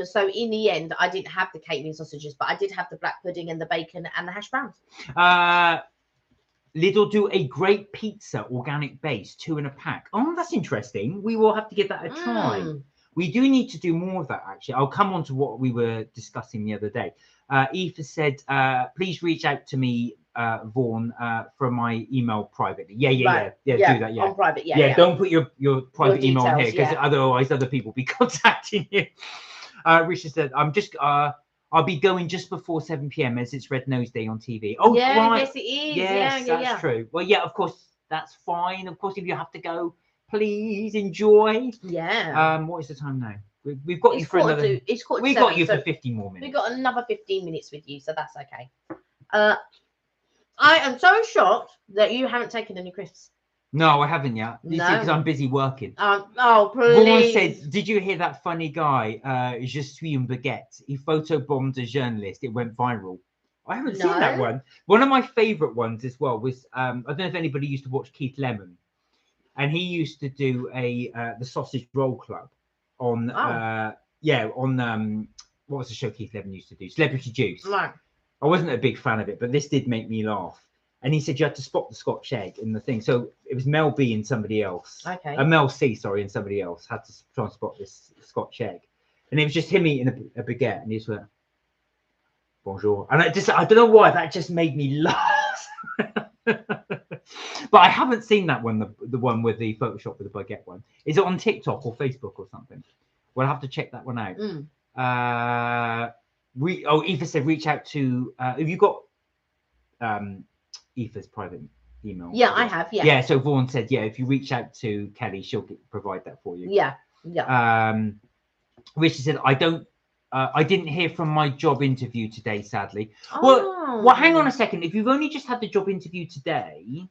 So in the end, I didn't have the catering sausages, but I did have the black pudding and the bacon and the hash browns. Lidl do a great pizza, organic base, 2 in a pack. Oh, that's interesting. We will have to give that a try. We do need to do more of that, actually. I'll come on to what we were discussing the other day. Aoife said, please reach out to me, Vaughan, from my email privately. Do that. On private, don't put your private email on here, because otherwise other people will be contacting you. Richard said, I'll be going just before 7 p.m. as it's Red Nose Day on TV. Oh, right. Yes, it is. Yes, that's true. Well, of course, that's fine. Of course, if you have to go, please enjoy. Yeah. What is the time now? We've got you for another. We've got you for 15 more minutes. We've got another 15 minutes with you, so that's okay. I am so shocked that you haven't taken any crisps. No, I haven't yet. You see, because I'm busy working. Oh, please. Vaughan said, did you hear that funny guy, Je suis un baguette? He photobombed a journalist. It went viral. I haven't seen that one. One of my favourite ones as well was, I don't know if anybody used to watch Keith Lemon. And he used to do the Sausage Roll Club on, what was the show Keith Lemon used to do? Celebrity Juice. Right. I wasn't a big fan of it, but this did make me laugh. And he said you had to spot the Scotch egg in the thing. So it was Mel B and somebody else. Okay. Mel C, sorry, and somebody else had to try and spot this Scotch egg. And it was just him eating a baguette. And he just went, bonjour. And I don't know why, that just made me laugh. But I haven't seen that one, the one with the Photoshop with the baguette one. Is it on TikTok or Facebook or something? We'll have to check that one out. Aoife said reach out to, have you got... Aoife's private email. Yeah, I have. Yeah. So Vaughan said, if you reach out to Kelly, she'll provide that for you. Yeah. Richard said, I didn't hear from my job interview today, sadly. Well, hang on a second. If you've only just had the job interview today,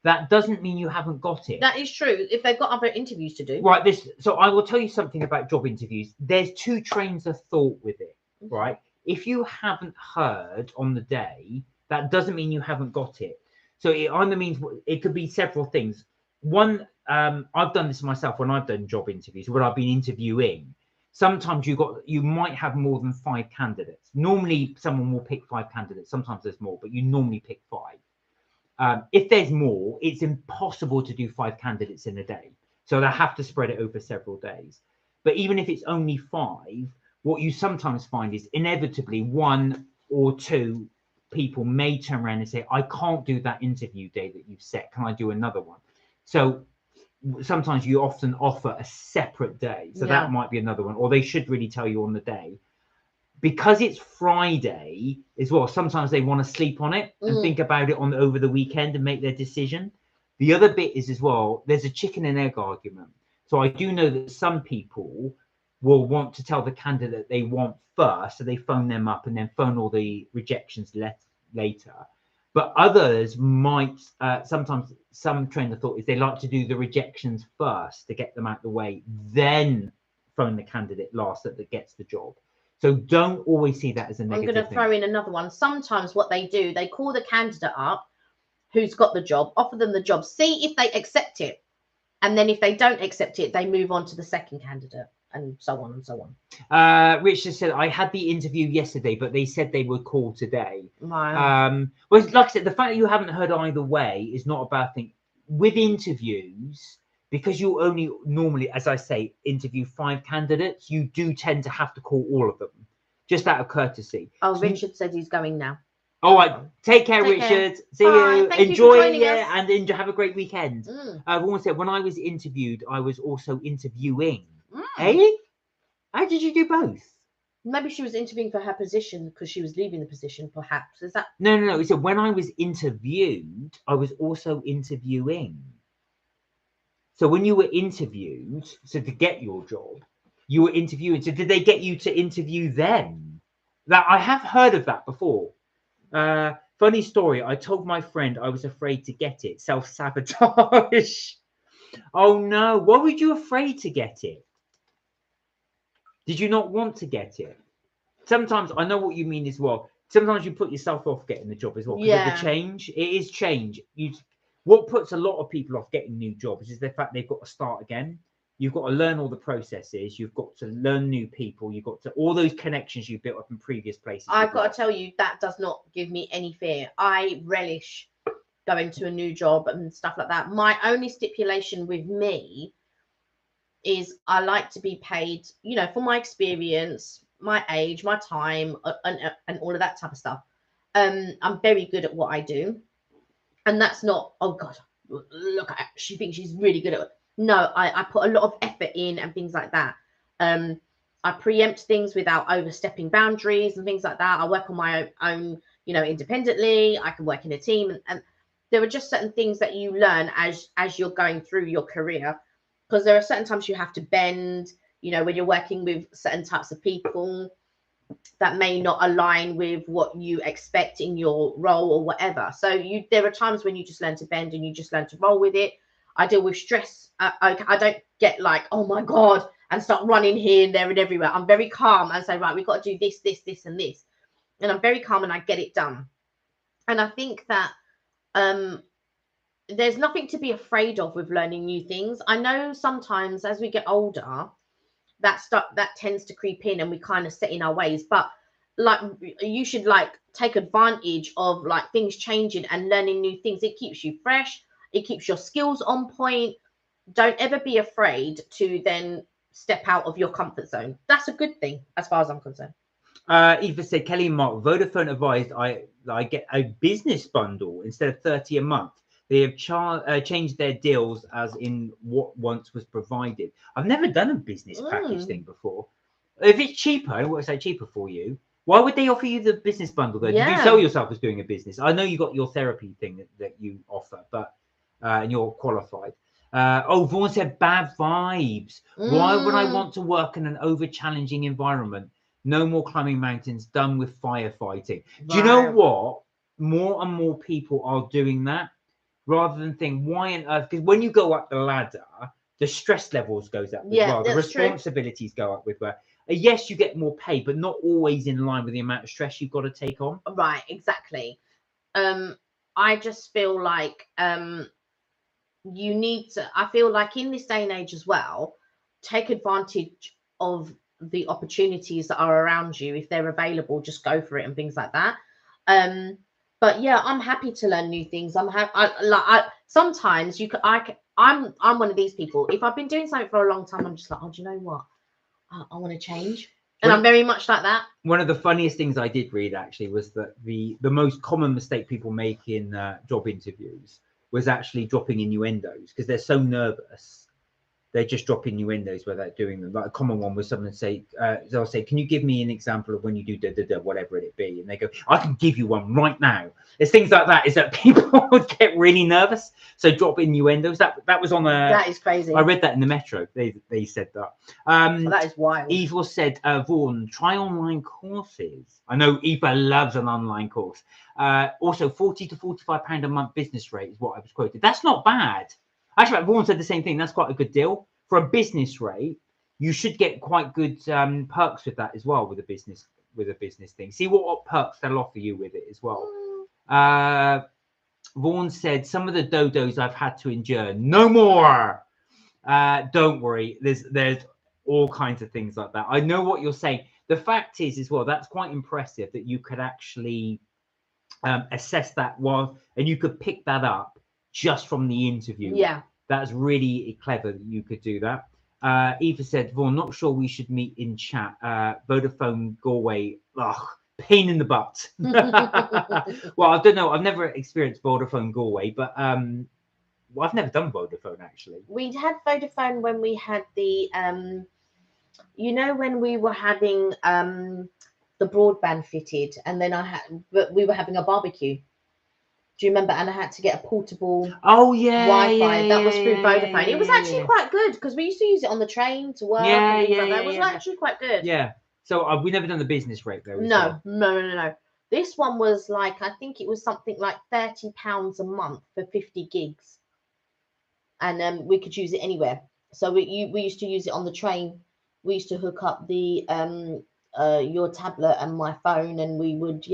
that doesn't mean you haven't got it. That is true. If they've got other interviews to do. Right. So I will tell you something about job interviews. There's 2 trains of thought with it. Right. If you haven't heard on the day, that doesn't mean you haven't got it. So it either means it could be several things. One, I've done this myself when I've done job interviews, when I've been interviewing. Sometimes you might have more than 5 candidates. Normally, someone will pick 5 candidates. Sometimes there's more, but you normally pick 5. If there's more, it's impossible to do 5 candidates in a day. So they have to spread it over several days. But even if it's only 5, what you sometimes find is inevitably 1 or 2 people may turn around and say, I can't do that interview day that you've set. Can I do another one? So sometimes you often offer a separate day. So that might be another one. Or they should really tell you on the day. Because it's Friday as well, sometimes they want to sleep on it and think about it over the weekend and make their decision. The other bit is as well, there's a chicken and egg argument. So I do know that some people will want to tell the candidate they want first, so they phone them up and then phone all the rejections later. But others might, sometimes some train of thought is they like to do the rejections first to get them out of the way, then phone the candidate last that gets the job. So don't always see that as a negative I'm going to throw in another one. Sometimes what they do, they call the candidate up who's got the job, offer them the job, see if they accept it. And then if they don't accept it, they move on to the second candidate and so on and so on. Richard said, I had the interview yesterday, but they said they would call today. Wow. Well, like I said, the fact that you haven't heard either way is not a bad thing. With interviews, because you only normally, as I say, interview 5 candidates, you do tend to have to call all of them, just out of courtesy. Oh, so Richard said he's going now. All right, take care, Richard. See you. Enjoy, and have a great weekend. I've always said, when I was interviewed, I was also interviewing. Eh? How did you do both? Maybe she was interviewing for her position because she was leaving the position, perhaps. Is that? No. So when I was interviewed, I was also interviewing. So when you were interviewed, so to get your job, you were interviewing. So did they get you to interview them? That I have heard of that before. Funny story. I told my friend I was afraid to get it. Self-sabotage. Oh no. Why were you afraid to get it? Did you not want to get it? Sometimes I know what you mean as well. Sometimes you put yourself off getting the job as well because of the change. It is change. What puts a lot of people off getting new jobs is the fact they've got to start again. You've got to learn all the processes. You've got to learn new people. You've got to all those connections you've built up in previous places. I've got to tell you, that does not give me any fear. I relish going to a new job and stuff like that. My only stipulation with me is I like to be paid, for my experience, my age, my time, and all of that type of stuff. I'm very good at what I do. And that's not, oh God, look at her. She thinks she's really good at it. No, I put a lot of effort in and things like that. I preempt things without overstepping boundaries and things like that. I work on my own, independently. I can work in a team. And there are just certain things that you learn as you're going through your career. Because there are certain times you have to bend, when you're working with certain types of people that may not align with what you expect in your role or whatever. So there are times when you just learn to bend and you just learn to roll with it. I deal with stress. I don't get like, oh my God, and start running here and there and everywhere. I'm very calm and say, right, we've got to do this, this, this, and this. And I'm very calm and I get it done. And I think that there's nothing to be afraid of with learning new things. I know sometimes as we get older, that stuff that tends to creep in and we kind of set in our ways. But like, you should take advantage of things changing and learning new things. It keeps you fresh. It keeps your skills on point. Don't ever be afraid to then step out of your comfort zone. That's a good thing as far as I'm concerned. Eva said, Kelly and Mark, Vodafone advised I get a business bundle instead of 30 a month. They have changed their deals as in what once was provided. I've never done a business package thing before. If it's cheaper, I would say cheaper for you. Why would they offer you the business bundle though? Did you sell yourself as doing a business? I know you got your therapy thing that you offer, but and you're qualified. Vaughan said bad vibes. Why would I want to work in an over-challenging environment? No more climbing mountains, done with firefighting. Do you know what? More and more people are doing that rather than think, why on earth? Because when you go up the ladder, the stress levels goes up as well. The responsibilities go up with where, yes, you get more pay, but not always in line with the amount of stress you've got to take on. Right, exactly. I just feel like you need to, I feel like in this day and age as well, take advantage of the opportunities that are around you. If they're available, just go for it and things like that. But yeah, I'm happy to learn new things. Sometimes I'm one of these people. If I've been doing something for a long time, I'm just like, oh, do you know what? I want to change. And I'm very much like that. One of the funniest things I did read actually was that the most common mistake people make in job interviews was actually dropping innuendos, because they're so nervous. They just drop innuendos without doing them. Like a common one was someone say, they'll say, "Can you give me an example of when you do da da da, whatever it be?" And they go, "I can give you one right now." It's things like that. Is that people would get really nervous, so drop innuendos. That was on a. That is crazy. I read that in the Metro. They said that. Well, that is wild. Eva said, "Vaughan, try online courses." I know Eva loves an online course. Also, £40 to £45 a month business rate is what I was quoted. That's not bad. Actually, Vaughan said the same thing. That's quite a good deal for a business rate. You should get quite good perks with that as well, with a business thing. See what perks they'll offer you with it as well. Vaughan said, "Some of the dodos I've had to endure. No more." Don't worry. There's all kinds of things like that. I know what you're saying. The fact is as well, that's quite impressive that you could actually assess that and you could pick that up just from the interview. Yeah, that's really clever that you could do that. Eva said, "Vaughan, not sure we should meet in chat. Vodafone Galway, pain in the butt." Well, I don't know. I've never experienced Vodafone Galway, but well, I've never done Vodafone actually. We had Vodafone when we had the when we were having the broadband fitted, and then we were having a barbecue. Do you remember? And I had to get a portable Wi-Fi. That was through Vodafone. It was actually quite good, because we used to use it on the train to work. It was actually quite good. Yeah. So we've never done the business rate though. No. This one was like, I think it was something like £30 a month for 50 gigs, and we could use it anywhere. So we used to use it on the train. We used to hook up the your tablet and my phone, and we would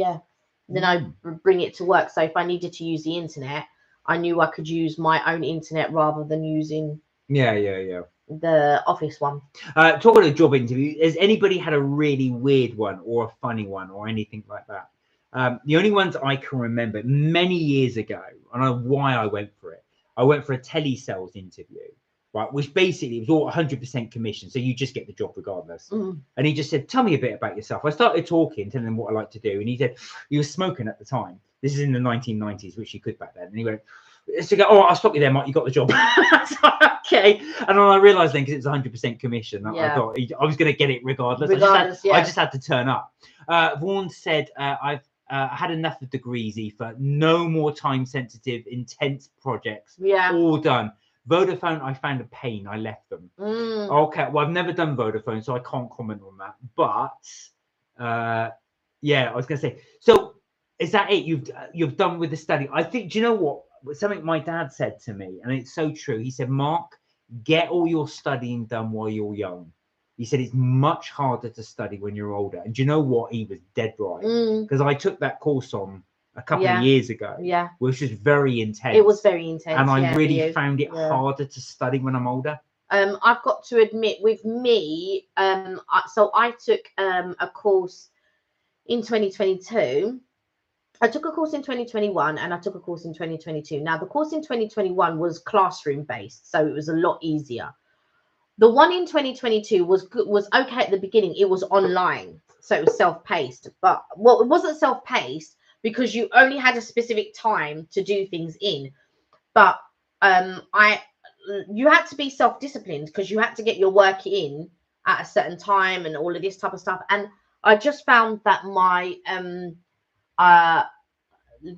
then I bring it to work. So if I needed to use the internet, I knew I could use my own internet rather than using the office one. Talking of job interview, has anybody had a really weird one or a funny one or anything like that? The only ones I can remember many years ago, I don't know why I went for it. I went for a telesales interview, right? Which basically was all 100% commission, so you just get the job regardless. And he just said, "Tell me a bit about yourself." I started talking, telling him what I like to do, and he said he was smoking at the time. This is in the 1990s, which he could back then. And he went, so go, "Oh, I'll stop you there, Mike. You got the job." Okay. And then I realised then, because it's 100% commission, I thought I was going to get it regardless. I just had to turn up. Vaughan said, "I've had enough of degrees, Aoife. No more time-sensitive, intense projects. All done. Vodafone, I found a pain. I left them." Okay. Well, I've never done Vodafone, so I can't comment on that. But I was going to say. So is that it? You've done with the study? I think. Do you know what? Something my dad said to me, and it's so true. He said, "Mark, get all your studying done while you're young." He said it's much harder to study when you're older. And do you know what? He was dead right. Because I took that course on a couple of years ago, which was very intense. It was very intense. And I really found it harder to study when I'm older. I've got to admit, with me, so I took a course in 2022. I took a course in 2021 and I took a course in 2022. Now, the course in 2021 was classroom based, so it was a lot easier. The one in 2022 was okay at the beginning. It was online, so it was self-paced. But it wasn't self-paced because you only had a specific time to do things in. But you had to be self-disciplined, because you had to get your work in at a certain time and all of this type of stuff. And I just found that my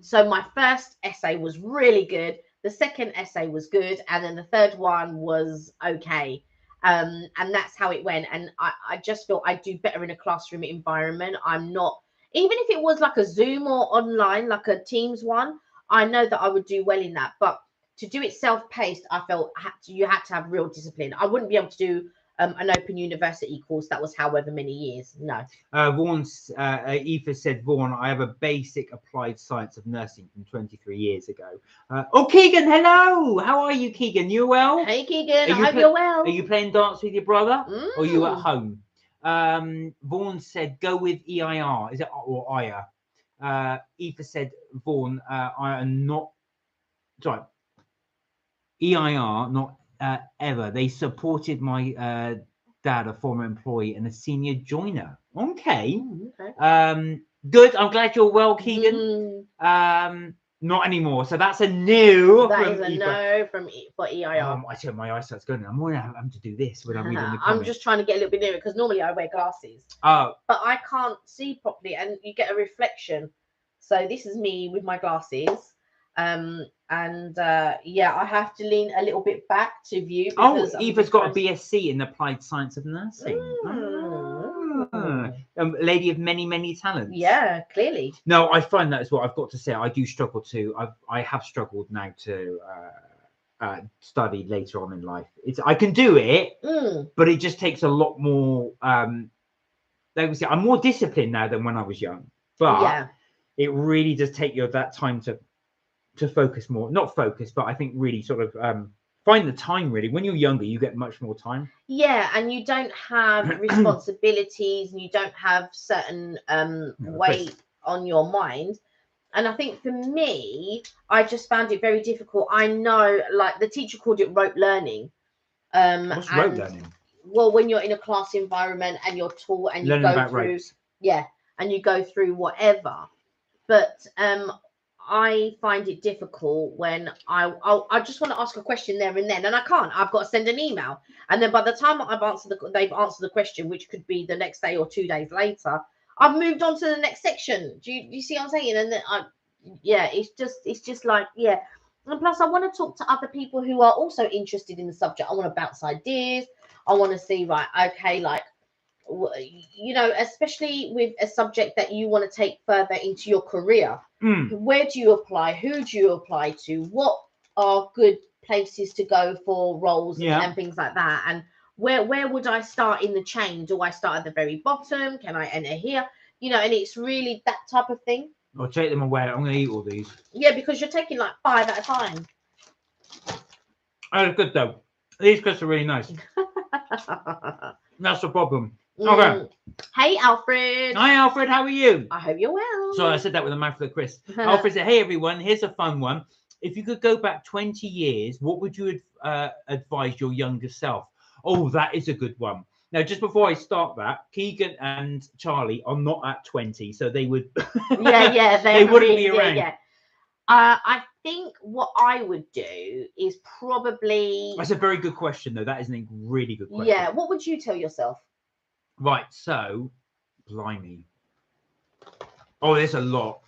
so my first essay was really good. The second essay was good, and then the third one was okay. And that's how it went. And I just feel I do better in a classroom environment. I'm not, even if it was like a Zoom or online, like a Teams one, I know that I would do well in that. But to do it self-paced, I felt you had to have real discipline. I wouldn't be able to do an open university course that was however many years. No. Vaughn's Aoife said, Vaughan, I have a basic applied science of nursing from 23 years ago. Oh, Keegan, hello. How are you, Keegan? You well? Hey, Keegan. I hope you're well. Are you playing dance with your brother, or are you at home? Vaughan said, go with EIR. Is it or IR? Aoife said, Vaughan, I am not. Sorry. EIR, not ever. They supported my dad, a former employee and a senior joiner. Okay. Good. I'm glad you're well, Keegan. Not anymore. So that's a no. That is a no for EIR. I tell my eyesight's going. I'm going to have to do this when I'm reading the comments. I'm just trying to get a little bit nearer because normally I wear glasses. Oh. But I can't see properly, and you get a reflection. So this is me with my glasses. Yeah, I have to lean a little bit back to view. Oh, Eva's got a BSc in applied science of nursing. Lady of many talents. Yeah, clearly. No, I find that as well. I've got to say, I do struggle to. I have struggled now to study later on in life. I can do it, but it just takes a lot more. Like we say, I'm more disciplined now than when I was young. But it really does take you that time to focus more. Not focus, but I think really sort of find the time. Really, when you're younger, you get much more time. Yeah, and you don't have responsibilities, and you don't have certain weight on your mind. And I think for me, I just found it very difficult. I know, like the teacher called it rote learning. What's rote learning? Well, when you're in a class environment and you're taught and you learning go through, ropes. and you go through whatever. But I find it difficult when I just want to ask a question there and then, and I can't. I've got to send an email, and then by the time they've answered the question, which could be the next day or 2 days later, I've moved on to the next section. Do you see what I'm saying? And then it's just like And plus, I want to talk to other people who are also interested in the subject. I want to bounce ideas. I want to see, right, okay, like, you know, especially with a subject that you want to take further into your career. Where do you apply? Who do you apply to? What are good places to go for roles and things like that? And where would I start in the chain? Do I start at the very bottom? Can I enter here? You know, and it's really that type of thing. I'll take them away. I'm going to eat all these. Yeah, because you're taking like 5 at a time. Oh, good though. These crisps are really nice. That's the problem. Okay. Hey, Alfred. Hi, Alfred. How are you? I hope you're well. Sorry, I said that with a mouthful of crisps. Alfred said, hey, everyone. Here's a fun one. If you could go back 20 years, what would you advise your younger self? Oh, that is a good one. Now, just before I start that, Keegan and Charlie are not at 20, so they would... they wouldn't be around. I think what I would do is probably... That's a very good question, though. That is a really good question. Yeah, what would you tell yourself? Right, so, blimey. Oh, there's a lot.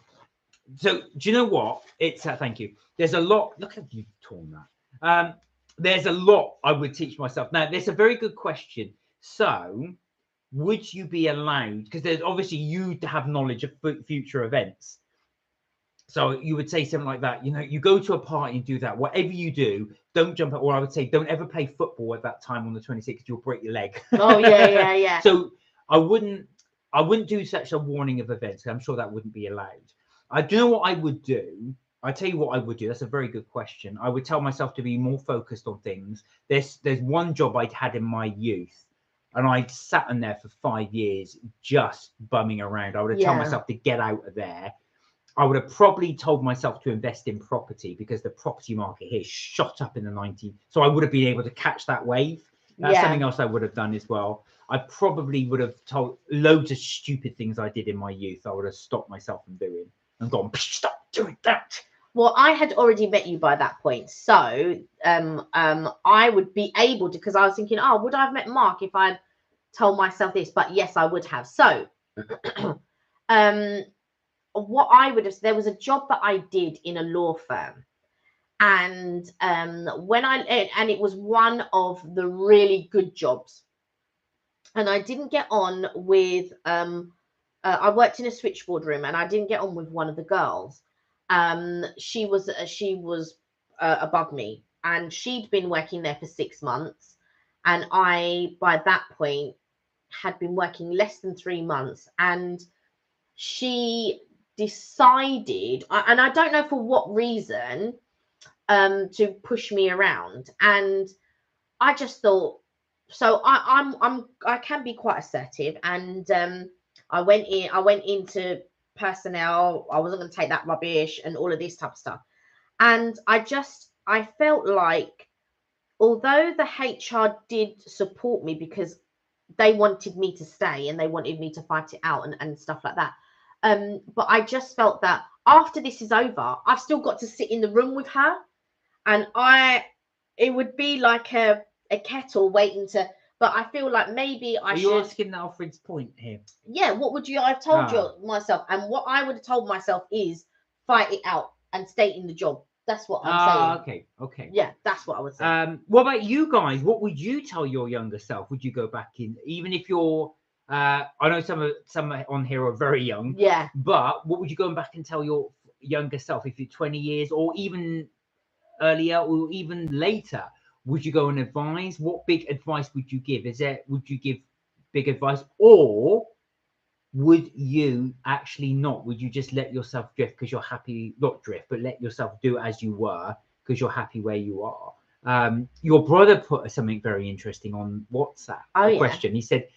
So, do you know what? It's thank you. There's a lot. Look how you've torn that. There's a lot I would teach myself. Now, there's a very good question. So, would you be allowed? Because there's obviously you to have knowledge of future events. So you would say something like that. You know, you go to a party and do that. Whatever you do, don't jump out. Or I would say, don't ever play football at that time on the 26th. You'll break your leg. Oh yeah. So I wouldn't do such a warning of events. I'm sure that wouldn't be allowed. I do know what I would do. I tell you what I would do. That's a very good question. I would tell myself to be more focused on things. There's one job I'd had in my youth, and I'd sat in there for 5 years just bumming around. I would have told myself to get out of there. I would have probably told myself to invest in property because the property market here shot up in the 90s. So I would have been able to catch that wave. That's something else I would have done as well. I probably would have told loads of stupid things I did in my youth. I would have stopped myself from doing and gone, stop doing that. Well, I had already met you by that point. So I would be able to, because I was thinking, oh, would I have met Mark if I'd told myself this? But yes, I would have. So what I would have, there was a job that I did in a law firm, and it was one of the really good jobs, and I didn't get on with I worked in a switchboard room, and I didn't get on with one of the girls. She was above me, and she'd been working there for 6 months, and I, by that point, had been working less than 3 months, and she decided, and I don't know for what reason, to push me around. And I just thought, so I can be quite assertive, and I went into personnel. I wasn't going to take that rubbish and all of this type of stuff. And I felt like, although the HR did support me because they wanted me to stay and they wanted me to fight it out and stuff like that, but I just felt that after this is over, I've still got to sit in the room with her, and it would be like a kettle waiting to. But I feel like maybe I should. You're asking Alfred's point here. Yeah, what would you? I've told you myself, and what I would have told myself is fight it out and stay in the job. That's what I'm saying. Okay. Yeah, that's what I would say. What about you guys? What would you tell your younger self? Would you go back in, even if you're? I know some on here are very young. Yeah. But what would you go back and tell your younger self if you're 20 years or even earlier or even later? Would you go and advise? What big advice would you give? Would you give big advice, or would you actually not? Would you just let yourself drift because you're happy? Not drift, but let yourself do as you were because you're happy where you are. Your brother put something very interesting on WhatsApp. Question. He said,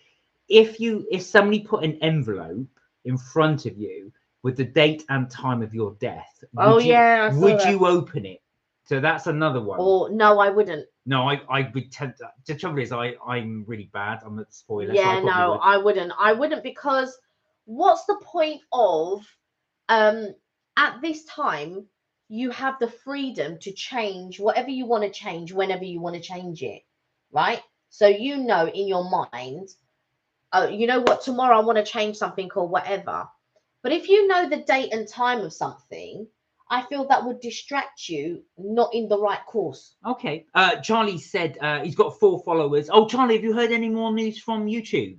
if somebody put an envelope in front of you with the date and time of your death, would you open it? So that's another one. Or no, I wouldn't. No, I would tend to. The trouble is, I'm really bad. I'm a spoiler. Yeah, so no, I wouldn't. I wouldn't, because what's the point of at this time you have the freedom to change whatever you want to change whenever you want to change it, right? So you know in your mind, oh, you know what, tomorrow I want to change something or whatever. But if you know the date and time of something, I feel that would distract you, not in the right course. Okay. Charlie said he's got 4 followers. Oh, Charlie, have you heard any more news from YouTube?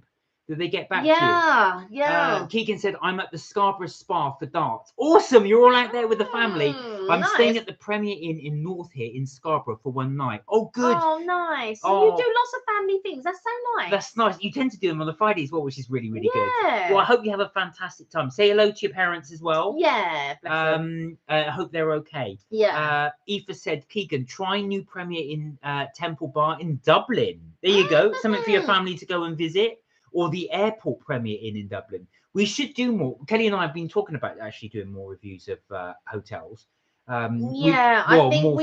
Did they get back to you? Yeah. Keegan said, I'm at the Scarborough Spa for darts. Awesome. You're all out there with the family. I'm staying at the Premier Inn in North here in Scarborough for one night. Oh, good. Oh, nice. So you do lots of family things. That's so nice. That's nice. You tend to do them on the Friday as well, which is really, really good. Well, I hope you have a fantastic time. Say hello to your parents as well. Yeah. I hope they're okay. Yeah. Aoife said, Keegan, try new Premier in Temple Bar in Dublin. There you go. Something for your family to go and visit. Or the Airport Premier Inn in Dublin. We should do more. Kelly and I have been talking about actually doing more reviews of hotels. I think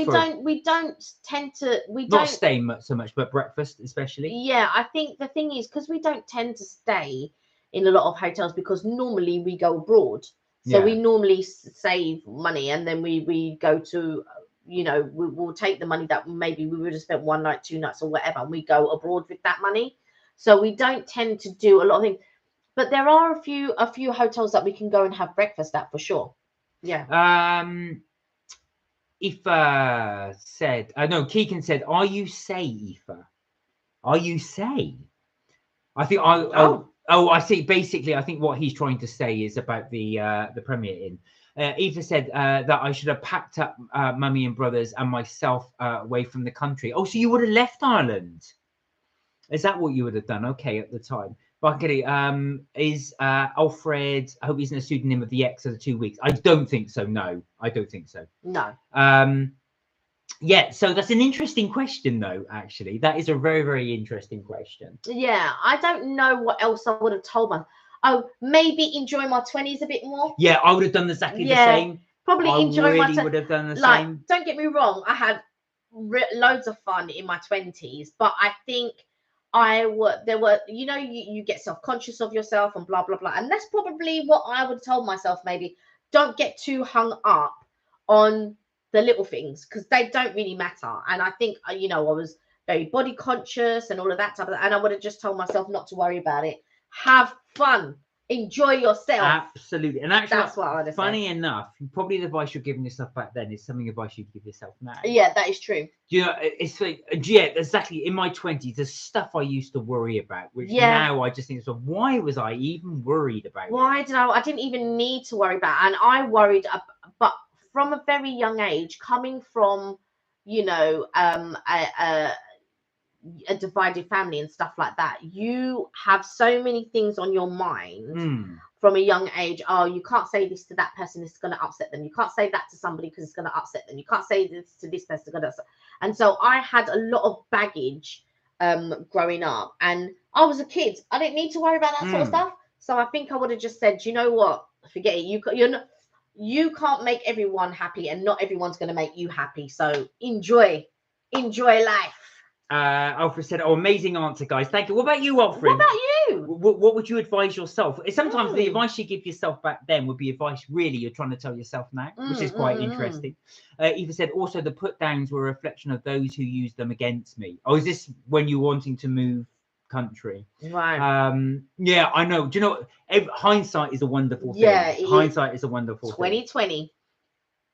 we don't tend to. We not don't stay so much, but breakfast especially. Yeah, I think the thing is, because we don't tend to stay in a lot of hotels, because normally we go abroad, so we normally save money, and then we go to, we'll take the money that maybe we would have spent 1 night, 2 nights, or whatever, and we go abroad with that money. So we don't tend to do a lot of things, but there are a few hotels that we can go and have breakfast at for sure. Yeah. Aoife said, no, Keegan said, are you say, Aoife? Are you say? I think I see. Basically, I think what he's trying to say is about the Premier Inn. Aoife said that I should have packed up mummy and brothers and myself away from the country. Oh, so you would have left Ireland? Is that what you would have done? Okay, at the time. But is Alfred, I hope he's in a pseudonym of the X of the 2 weeks. I don't think so. No, I don't think so. No. Yeah, so that's an interesting question, though, actually. That is a very, very interesting question. Yeah, I don't know what else I would have told myself. Oh, maybe enjoy my 20s a bit more. Yeah, I would have done exactly the same. Probably enjoy my 20s. Would have done the same. Don't get me wrong, I had loads of fun in my 20s, but I think you get self-conscious of yourself and blah blah blah, and that's probably what I would have told myself. Maybe don't get too hung up on the little things, because they don't really matter. And I think I was very body conscious and all of that type of, and I would have just told myself not to worry about it. Have fun, enjoy yourself. Absolutely. And actually, that's what I would have funny enough, probably the advice you're giving yourself back then is something advice you'd give yourself now. Yeah, that is true. It's like, yeah, exactly. In my 20s, there's stuff I used to worry about, which now I just think, so why was I even worried about? Why did I didn't even need to worry about it. And I worried, but from a very young age, coming from a divided family and stuff like that, you have so many things on your mind from a young age. Oh, you can't say this to that person, it's going to upset them. You can't say that to somebody because it's going to upset them. You can't say this to this person. And so I had a lot of baggage growing up, and I was a kid. I didn't need to worry about that sort of stuff. So I think I would have just said, you know what, forget it. You can't make everyone happy, and not everyone's going to make you happy. So enjoy life. Alfred said, "Oh, amazing answer, guys. Thank you." What about you, Alfred? What about you? What would you advise yourself? Sometimes the advice you give yourself back then would be advice really you're trying to tell yourself now, which is quite interesting. Eva said, also the put downs were a reflection of those who used them against me. Oh, is this when you're wanting to move country? Right. Yeah, I know. Do you know, hindsight is a wonderful thing. Yeah, hindsight is a wonderful 2020. thing.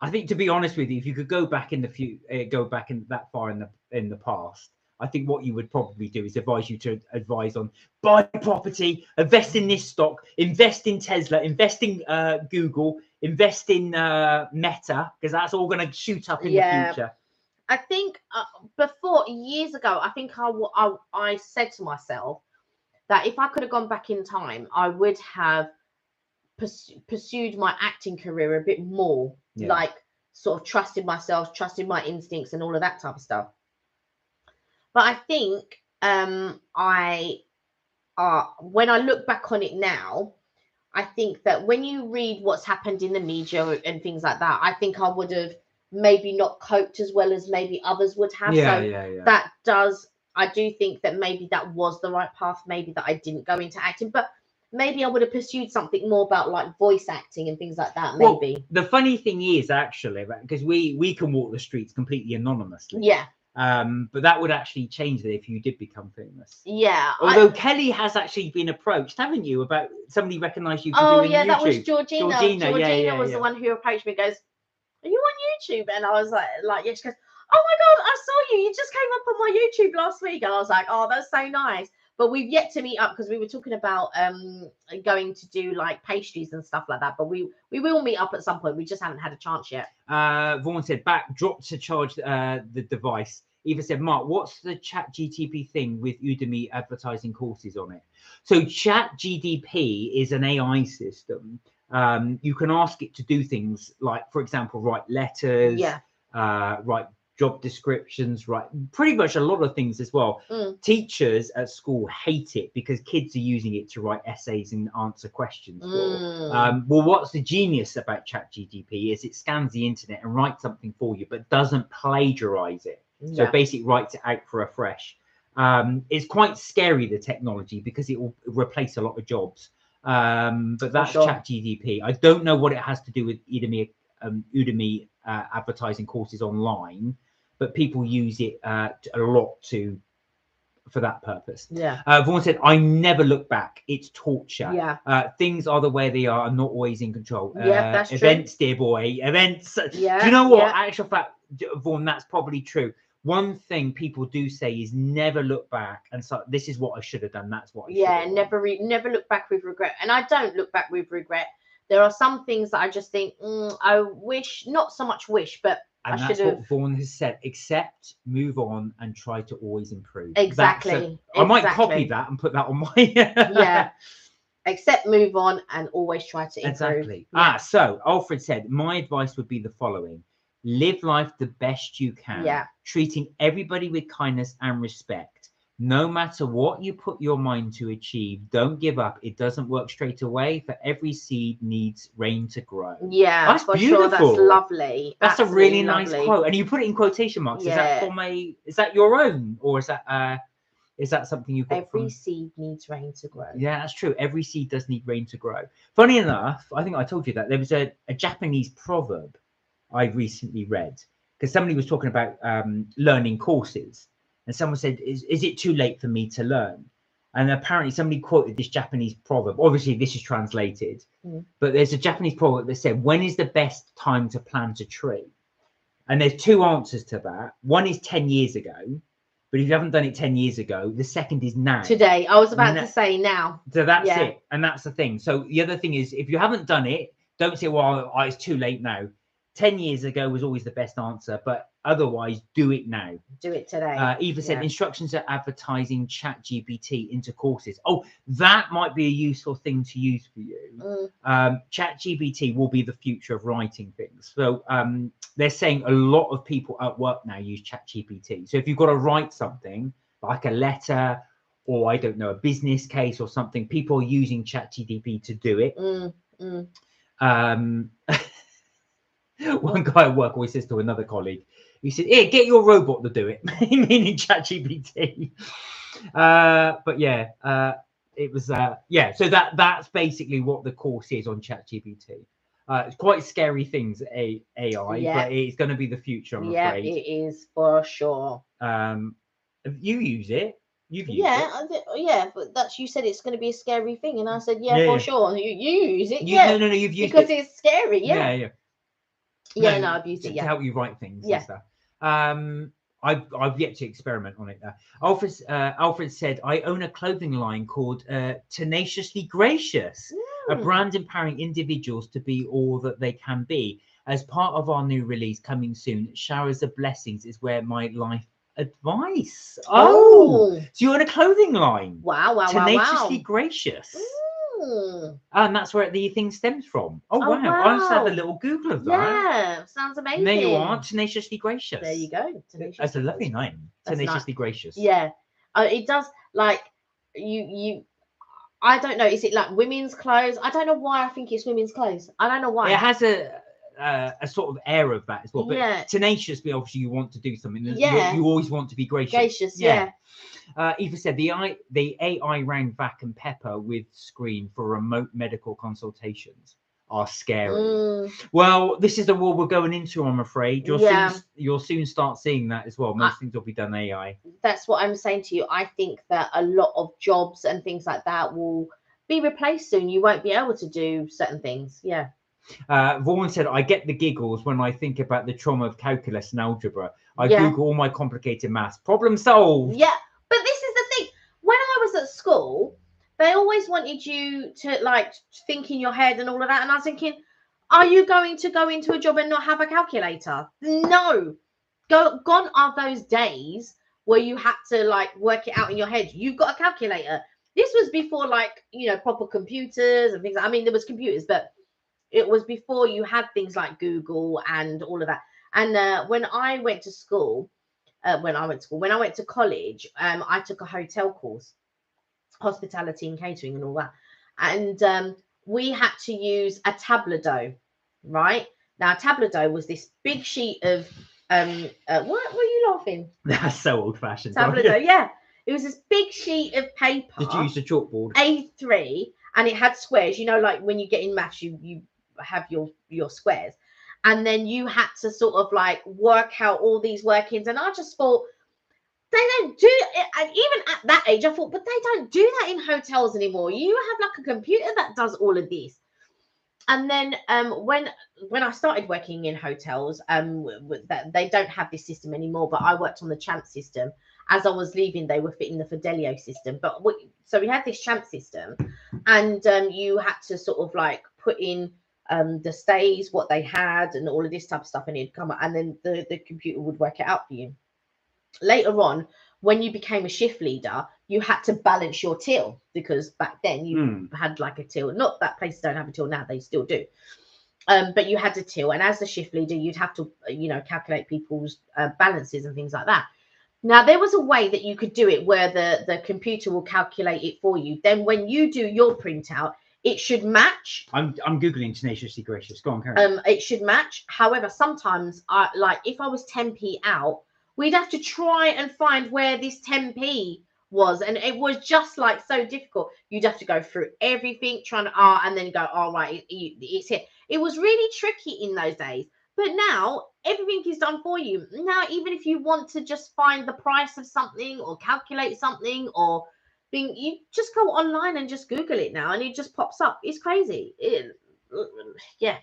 I think, to be honest with you, if you could go back in that far in the past, I think what you would probably do is advise you to advise on buy property, invest in this stock, invest in Tesla, invest in Google, invest in Meta, because that's all going to shoot up in the future. I think before, years ago, I think I said to myself that if I could have gone back in time, I would have pursued my acting career a bit more, like sort of trusted myself, trusted my instincts and all of that type of stuff. But I think when I look back on it now, I think that when you read what's happened in the media and things like that, I think I would have maybe not coped as well as maybe others would have. I do think that maybe that was the right path, maybe that I didn't go into acting, but maybe I would have pursued something more about like voice acting and things like that. Maybe. Well, the funny thing is actually, because we can walk the streets completely anonymously. Yeah. But that would actually change that if you did become famous. Yeah. Although Kelly has actually been approached, haven't you, about somebody recognised you for doing YouTube? That was Georgina. Georgina was the one who approached me. Goes, "Are you on YouTube?" And I was like, yeah. She goes, "Oh my God, I saw you. You just came up on my YouTube last week." And I was like, "Oh, that's so nice." But we've yet to meet up because we were talking about going to do like pastries and stuff like that. But we will meet up at some point. We just haven't had a chance yet. Vaughan said, drop to charge the device. Eva said, Mark, what's the ChatGTP thing with Udemy advertising courses on it? So ChatGTP is an AI system. You can ask it to do things like, for example, write letters, write job descriptions, right? Pretty much a lot of things as well. Teachers at school hate it because kids are using it to write essays and answer questions. Well, what's the genius about ChatGTP is it scans the internet and writes something for you, but doesn't plagiarize it. So it basically writes it out for a fresh. It's quite scary, the technology, because it will replace a lot of jobs. But that's ChatGTP. I don't know what it has to do with Udemy advertising courses online, but people use it a lot for that purpose. Vaughan said, I never look back. It's torture. Things are the way they are. I'm not always in control. That's events, true. Dear boy. Events. Do you know what? Actual fact, Vaughan, that's probably true. One thing people do say is never look back and so this is what I should have done. That's what I should have done. Never look back with regret. And I don't look back with regret. There are some things that I just think, I wish, not so much wish, but and I that's what Vaughan has said. Accept, move on, and try to always improve. Exactly. I might copy that and put that on my. Accept, move on, and always try to improve. Exactly. So Alfred said, my advice would be the following: live life the best you can. Treating everybody with kindness and respect. No matter what you put your mind to achieve, don't give up. It doesn't work straight away. For every seed needs rain to grow. That's beautiful. Sure. That's lovely. That's absolutely a really nice quote, and you put it in quotation marks. Is that from is that your own, or is that something you've got? Every seed needs rain to grow. Yeah, that's true. Every seed does need rain to grow. Funny enough, I think I told you that there was a Japanese proverb I recently read, because somebody was talking about learning courses. And someone said, is it too late for me to learn? And apparently somebody quoted this Japanese proverb. Obviously, this is translated. But there's a Japanese proverb that said, when is the best time to plant a tree? And there's two answers to that. One is 10 years ago. But if you haven't done it 10 years ago, the second is now. Today. I was about to say now. So that's it. And that's the thing. So the other thing is, if you haven't done it, don't say, well, it's too late now. 10 years ago was always the best answer, but otherwise, do it now. Do it today. Eva said, instructions are advertising ChatGPT into courses. Oh, that might be a useful thing to use for you. ChatGPT will be the future of writing things. So they're saying a lot of people at work now use ChatGPT. So if you've got to write something like a letter or, I don't know, a business case or something, people are using ChatGPT to do it. One guy at work always says to another colleague, he said, "Here, get your robot to do it," meaning ChatGPT. But yeah, it was so that's basically what the course is on ChatGPT. It's quite scary things, AI, but it's going to be the future, I'm afraid. It is for sure. You use it. You've used it. But that's, you said it's going to be a scary thing, and I said, for sure. You use it, No, you've used because it. It's scary, No, I've used it, to help you write things and stuff. I've yet to experiment on it. Alfred said, I own a clothing line called Tenaciously Gracious, a brand empowering individuals to be all that they can be. As part of our new release coming soon, Showers of Blessings is where my life advice. So you own a clothing line. Wow. Tenaciously Gracious. And that's where the thing stems from. Wow. I'll just have a little Google of that. Yeah, sounds amazing. There you are, Tenaciously Gracious. There you go. That's a lovely name. Tenaciously Gracious. Yeah. It does, like, you I don't know, is it like women's clothes? I don't know why I think it's women's clothes. I don't know why. It has a sort of air of that as well. But tenaciously, obviously, you want to do something. You always want to be gracious. Eva said the AI rang Vac and Pepper with screen for remote medical consultations are scary. Well, this is the world we're going into, I'm afraid. You'll soon start seeing that as well. Most things will be done AI. That's what I'm saying to you. I think that a lot of jobs and things like that will be replaced soon. You won't be able to do certain things. Vaughan said, I get the giggles when I think about the trauma of calculus and algebra. I Google all my complicated maths. Problem solved. But this is the thing. When I was at school, they always wanted you to, like, think in your head and all of that. And I was thinking, are you going to go into a job and not have a calculator? No. Gone are those days where you had to, like, work it out in your head. You've got a calculator. This was before, like, proper computers and things. I mean, there was computers, but it was before you had things like Google and all of that. And when I went to school, when I went to college, I took a hotel course, hospitality and catering and all that. And we had to use a tableau, right? Now, tableau was this big sheet of, what were you laughing? That's so old-fashioned. Tableau, yeah. It was this big sheet of paper. Did you use a chalkboard? A3, and it had squares. Like when you get in maths, you have your squares. And then you had to sort of like work out all these workings. And I just thought, they don't do it. And even at that age, I thought, but they don't do that in hotels anymore. You have like a computer that does all of this. And then when I started working in hotels, they don't have this system anymore, but I worked on the Champ system. As I was leaving, they were fitting the Fidelio system. But so we had this Champ system, and you had to sort of like put in the stays, what they had, and all of this type of stuff, and it'd come up, and then the computer would work it out for you. Later on, when you became a shift leader, you had to balance your till, because back then you had like a till. Not that places don't have a till now, they still do. But you had a till, and as the shift leader, you'd have to, calculate people's balances and things like that. Now, there was a way that you could do it where the computer will calculate it for you. Then when you do your printout, it should match. I'm Googling Tenaciously Gracious. Go on, Karen. It should match. However, sometimes, if I was 10p out, we'd have to try and find where this 10p was. And it was just like so difficult. You'd have to go through everything, trying to, and then go, right, it's here. It was really tricky in those days. But now everything is done for you. Now, even if you want to just find the price of something or calculate something or thing, you just go online and just Google it now, and it just pops up. It's crazy. Yeah.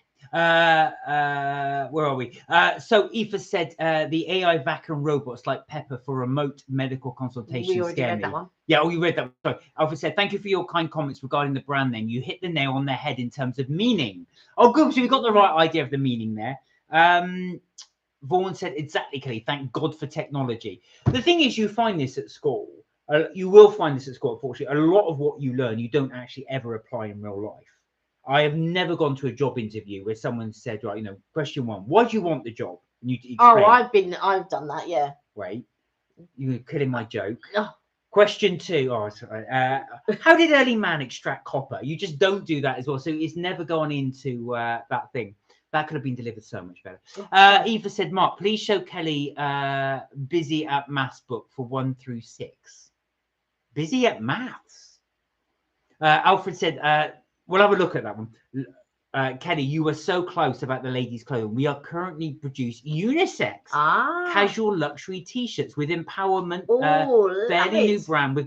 Where are we? So Aoife said the AI vac and robots like Pepper for remote medical consultation. We already read that one. Yeah, you read that one. Sorry. Aoife said, thank you for your kind comments regarding the brand name. You hit the nail on the head in terms of meaning. Oh, good. So we got the right idea of the meaning there. Vaughan said, exactly, Kelly. Thank God for technology. The thing is, you find this at school. You will find this at school, unfortunately. A lot of what you learn, you don't actually ever apply in real life. I have never gone to a job interview where someone said, right, question 1, why do you want the job? And you explain. I've done that, yeah. Wait, you're killing my joke. Oh. Question 2, sorry. How did early man extract copper? You just don't do that as well. So it's never gone into that thing. That could have been delivered so much better. Eva said, Mark, please show Kelly busy at maths book for 1 through 6. Busy at maths. Alfred said, we'll have a look at that one. Kelly, you were so close about the ladies' clothing. We are currently produced unisex casual luxury t-shirts with empowerment. Fairly new brand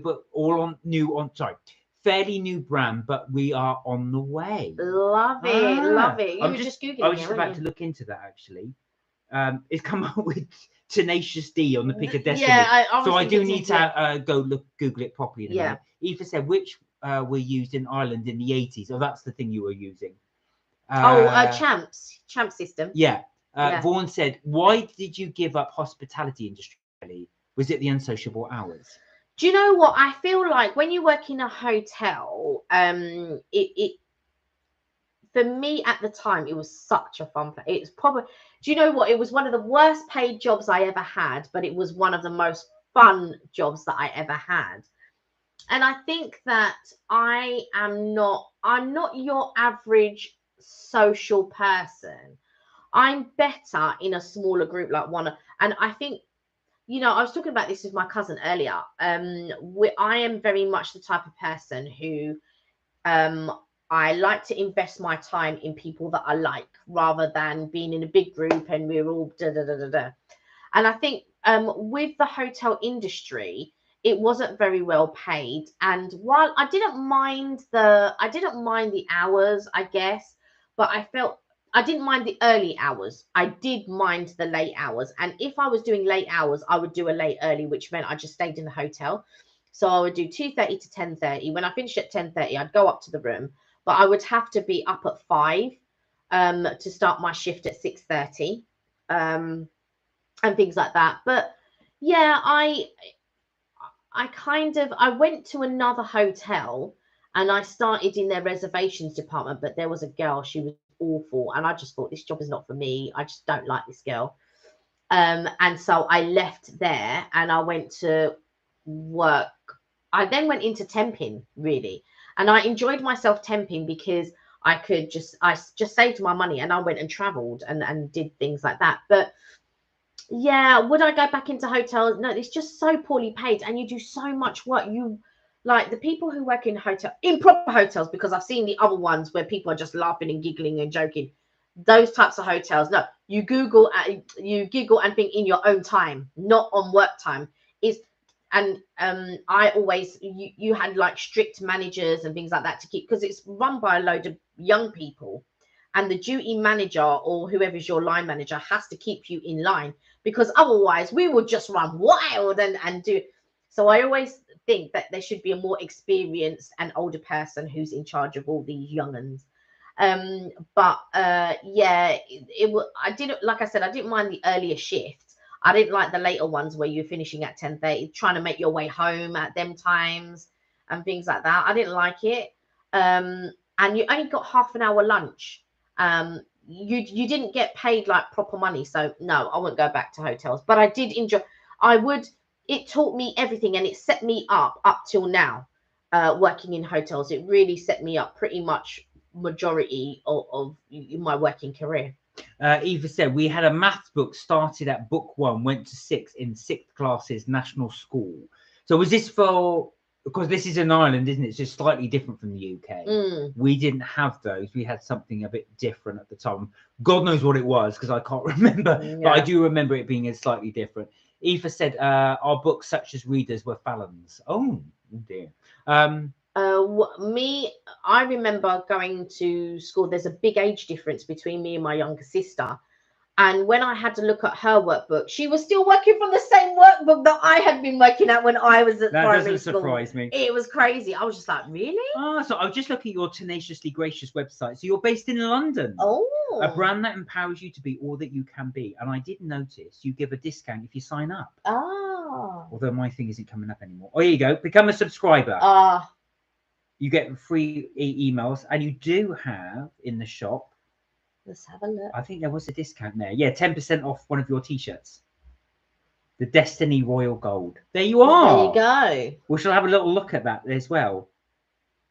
fairly new brand, but we are on the way. Love it. You were just Googling I was just about to look into that actually. It's come up with Tenacious D on the pick of destiny. Yeah, so I do need to Google it properly. Yeah. Eva said, which were used in Ireland in the 80s. Oh, that's the thing you were using. Champ system. Yeah. Vaughan said, why did you give up hospitality industry? Was it the unsociable hours? Do you know what? I feel like when you work in a hotel, it for me at the time, it was such a fun place. It's probably, do you know what? It was one of the worst paid jobs I ever had, but it was one of the most fun jobs that I ever had. And I think that I'm not your average social person. I'm better in a smaller group like one. And I think, I was talking about this with my cousin earlier. I am very much the type of person who I like to invest my time in people that I like rather than being in a big group and we're all da-da-da-da-da. And I think with the hotel industry, it wasn't very well paid. And while I didn't mind the hours, I guess, but I didn't mind the early hours. I did mind the late hours. And if I was doing late hours, I would do a late early, which meant I just stayed in the hotel. So I would do 2:30 to 10:30. When I finished at 10:30, I'd go up to the room, but I would have to be up at 5 to start my shift at 6:30 and things like that. But yeah, I went to another hotel and I started in their reservations department, but there was a girl, she was awful. And I just thought, this job is not for me. I just don't like this girl. And so I left there and I went to work. I then went into temping, really. And I enjoyed myself temping because I just saved my money and I went and traveled and did things like that. But yeah, would I go back into hotels? No, it's just so poorly paid and you do so much work. You like the people who work in proper hotels, because I've seen the other ones where people are just laughing and giggling and joking. Those types of hotels, no, you giggle and think in your own time, not on work time. I always, you had like strict managers and things like that to keep, because it's run by a load of young people, and the duty manager or whoever's your line manager has to keep you in line, because otherwise we would just run wild and do. So I always think that there should be a more experienced and older person who's in charge of all these young'uns. Yeah, I didn't, like I said, I didn't mind the earlier shifts. I didn't like the later ones where you're finishing at 10:30, trying to make your way home at them times and things like that. I didn't like it. And you only got half an hour lunch. You didn't get paid like proper money. So no, I wouldn't go back to hotels, but I did enjoy, it taught me everything and it set me up till now, working in hotels. It really set me up pretty much majority of my working career. Eva said, we had a maths book, started at book 1, went to 6 in 6th classes, national school. So was this for, because this is in Ireland, isn't it? It's just slightly different from the UK. We didn't have those. We had something a bit different at the time. God knows what it was, because I can't remember, but I do remember it being slightly different. Eva said, our books such as readers were Fallon's. Oh dear. I remember going to school. There's a big age difference between me and my younger sister. And when I had to look at her workbook, she was still working from the same workbook that I had been working at when I was at primary school. That doesn't surprise me. It was crazy. I was just like, really? So I'll just look at your Tenaciously Gracious website. So you're based in London. Oh, Oh. A brand that empowers you to be all that you can be. And I did notice you give a discount if you sign up. Ah. Although my thing isn't coming up anymore. Oh, here you go. Become a subscriber. Ah. You get free emails, and you do have in the shop. Let's have a look. I think there was a discount there. Yeah, 10% off one of your t-shirts. The Destiny Royal Gold. There you are. There you go. We shall have a little look at that as well.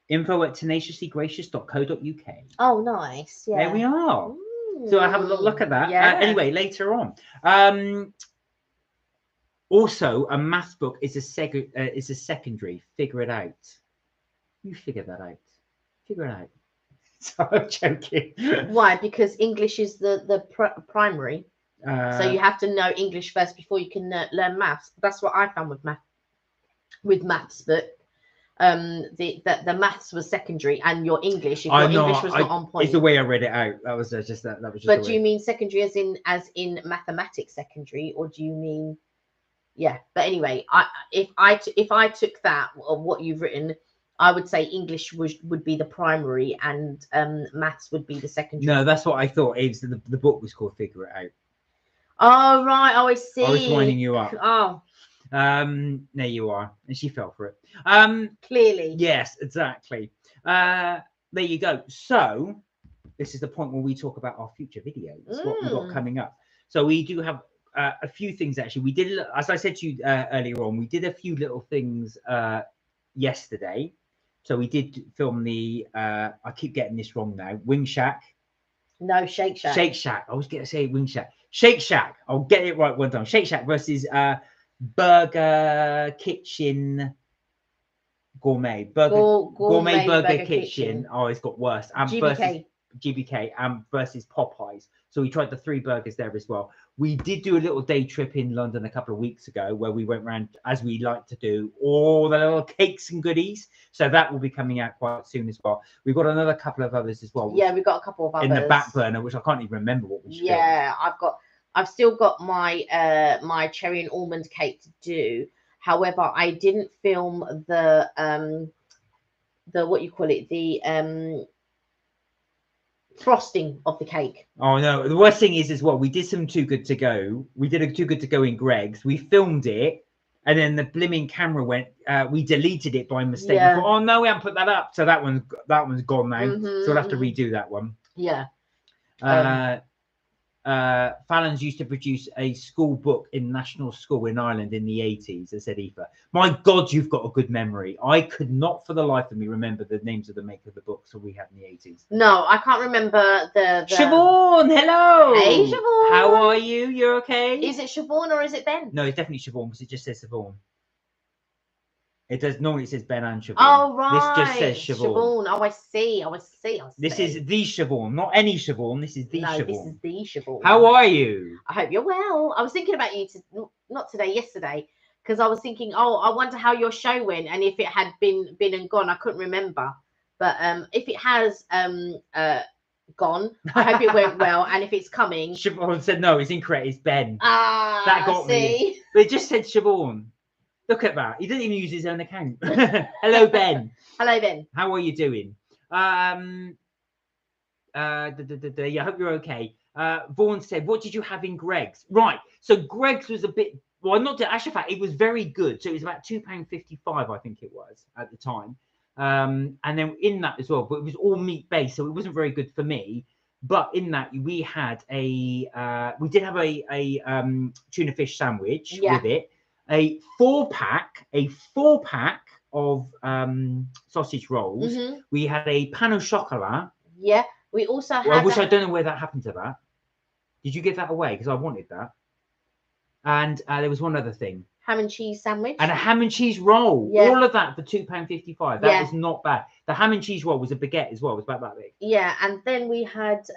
info@tenaciouslygracious.co.uk. Oh, nice. Yeah. There we are. So I have a little look at that. Yeah. Anyway, later on. Also, a maths book is a secondary. Figure it out. You figure that out. Figure it out. So I'm joking. Why? Because English is the primary. So you have to know English first before you can learn maths. That's what I found with maths. But the maths was secondary, and your English, if your English was not on point. It's the way I read it out. That was just that. That was just. But do you mean secondary as in mathematics secondary, or do you mean? Yeah. But anyway, if I took that or what you've written, I would say English would be the primary, and maths would be the secondary. No, that's what I thought. It was the book was called Figure It Out. Oh right, I see. I was winding you up. Oh. There you are, and she fell for it. Clearly. Yes, exactly. There you go. So this is the point where we talk about our future videos, what we've got coming up. So we do have a few things actually. We did, as I said to you earlier on, we did a few little things yesterday. So we did film the I keep getting this wrong now. Wing Shack. No, Shake Shack. Shake Shack. I was going to say Wing Shack. Shake Shack. I'll get it right one time. Shake Shack versus Burger Kitchen Gourmet. Gourmet Burger Kitchen. Oh, it's got worse. And GBK versus Popeyes. So we tried the 3 burgers there as well. We did do a little day trip in London a couple of weeks ago where we went around, as we like to do, all the little cakes and goodies. So that will be coming out quite soon as well. We've got another couple of others as well. Yeah, we've got a couple of others in the back burner, which I can't even remember what we filmed. Yeah, I've still got my my cherry and almond cake to do. However, I didn't film the what you call it, the frosting of the cake. Oh no, the worst thing is as well, we did some Too Good To Go. We did a Too Good To Go in Greg's. We filmed it, and then the blimmin' camera went, we deleted it by mistake. Yeah. We thought, oh no, we haven't put that up. So that one's gone now. So we'll have to redo that one. Yeah. Fallon's used to produce a school book in National School in Ireland in the 80s, as said Aoife. My God, you've got a good memory. I could not for the life of me remember the names of the maker of the books that we had in the 80s. No, I can't remember the... Siobhan, hello! Hey, Siobhan! How are you? You're okay? Is it Siobhan or is it Ben? No, it's definitely Siobhan because it just says Siobhan. It does. Normally it says Ben and Siobhan. Oh, right. This just says Siobhan. Oh, I see. This is the Siobhan, not any Siobhan. This is the Siobhan. This is the Siobhan. How are you? I hope you're well. I was thinking about you, not today, yesterday, because I was thinking, oh, I wonder how your show went and if it had been and gone. I couldn't remember. But if it has gone, I hope it went well. And if it's coming. Siobhan said, no, it's incorrect. It's Ben. Ah, that got me. But it just said Siobhan. Look at that. He didn't even use his own account. Hello, Ben. Hello, Ben. How are you doing? Yeah, I hope you're okay. Vaughan said, what did you have in Greg's? Right. So Greg's was a bit, well, not to actually fact, it was very good. So it was about £2.55, I think it was at the time. And then in that as well, but it was all meat based, so it wasn't very good for me. But in that we had we did have a tuna fish sandwich with it. A four pack of sausage rolls. We had a pan au chocolat. Yeah, we also had. Well, which I don't know where that happened to that. Did you give that away? Because I wanted that. And there was one other thing. Ham and cheese sandwich. And a ham and cheese roll. Yeah. All of that for £2.55. That was not bad. The ham and cheese roll was a baguette as well. It was about that big. Yeah, and then we had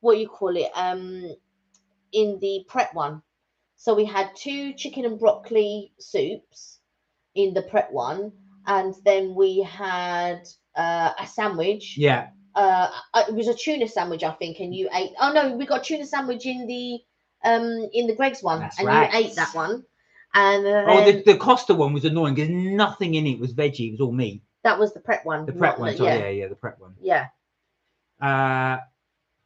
what you call it in the prep one. So we had 2 chicken and broccoli soups in the prep one, and then we had a sandwich. Yeah. It was a tuna sandwich, I think, and you ate. Oh no, we got tuna sandwich in the Greg's one. That's and right. You ate that one. And the Costa one was annoying because nothing in it was veggie. It was all meat. That was the prep one. The prep one. Yeah, the prep one. Yeah.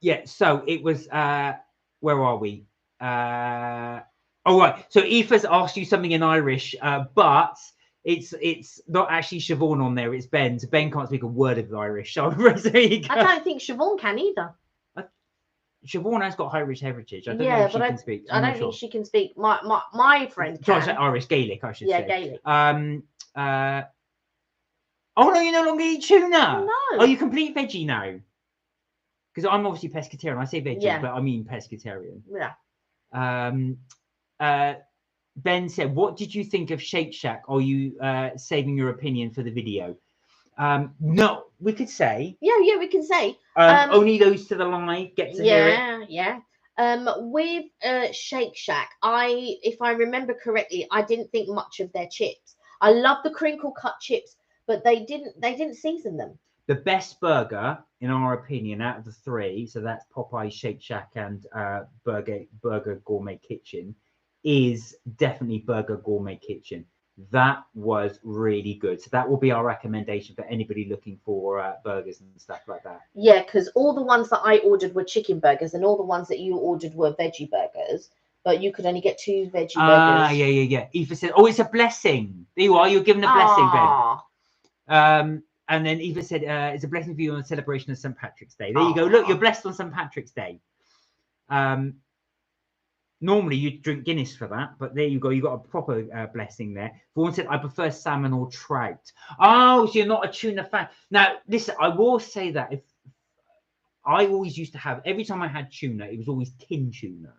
Yeah, so it was where are we? Oh right. So Aoife's asked you something in Irish, but it's not actually Siobhan on there, it's Ben. So Ben can't speak a word of Irish. So there you go. I don't think Siobhan can either. Siobhan has got Irish heritage. I don't know Yeah, if she but can speak. I I'm don't not think sure. she can speak. My friend Sorry, I said can. Irish, Gaelic, I should Yeah, say. Gaelic. Oh no, you no longer eat tuna. No. Are you complete veggie now? Because I'm obviously pescatarian. I say veggie, Yeah. but I mean pescatarian. Yeah. Ben said, "What did you think of Shake Shack? Are you saving your opinion for the video?" No, we could say. Yeah, we can say. Only those to the live get to hear it. Yeah. With Shake Shack, if I remember correctly, I didn't think much of their chips. I love the crinkle cut chips, but they didn't season them. The best burger, in our opinion, out of the three, so that's Popeye, Shake Shack, and Burger Gourmet Kitchen, is definitely Burger Gourmet Kitchen. That was really good. So that will be our recommendation for anybody looking for burgers and stuff like that. Yeah, because all the ones that I ordered were chicken burgers, and all the ones that you ordered were veggie burgers. But you could only get 2 veggie burgers. Yeah. Aoife said, "Oh, it's a blessing." There you are. You're given a blessing, Ben. And then Eva said, it's a blessing for you on the celebration of St. Patrick's Day. There you go. Look, you're blessed on St. Patrick's Day. Normally you'd drink Guinness for that, but there you go. You got a proper blessing there. Vaughan said, I prefer salmon or trout. Oh, so you're not a tuna fan. Now, listen, I will say that if I always used to have, every time I had tuna, it was always tin tuna.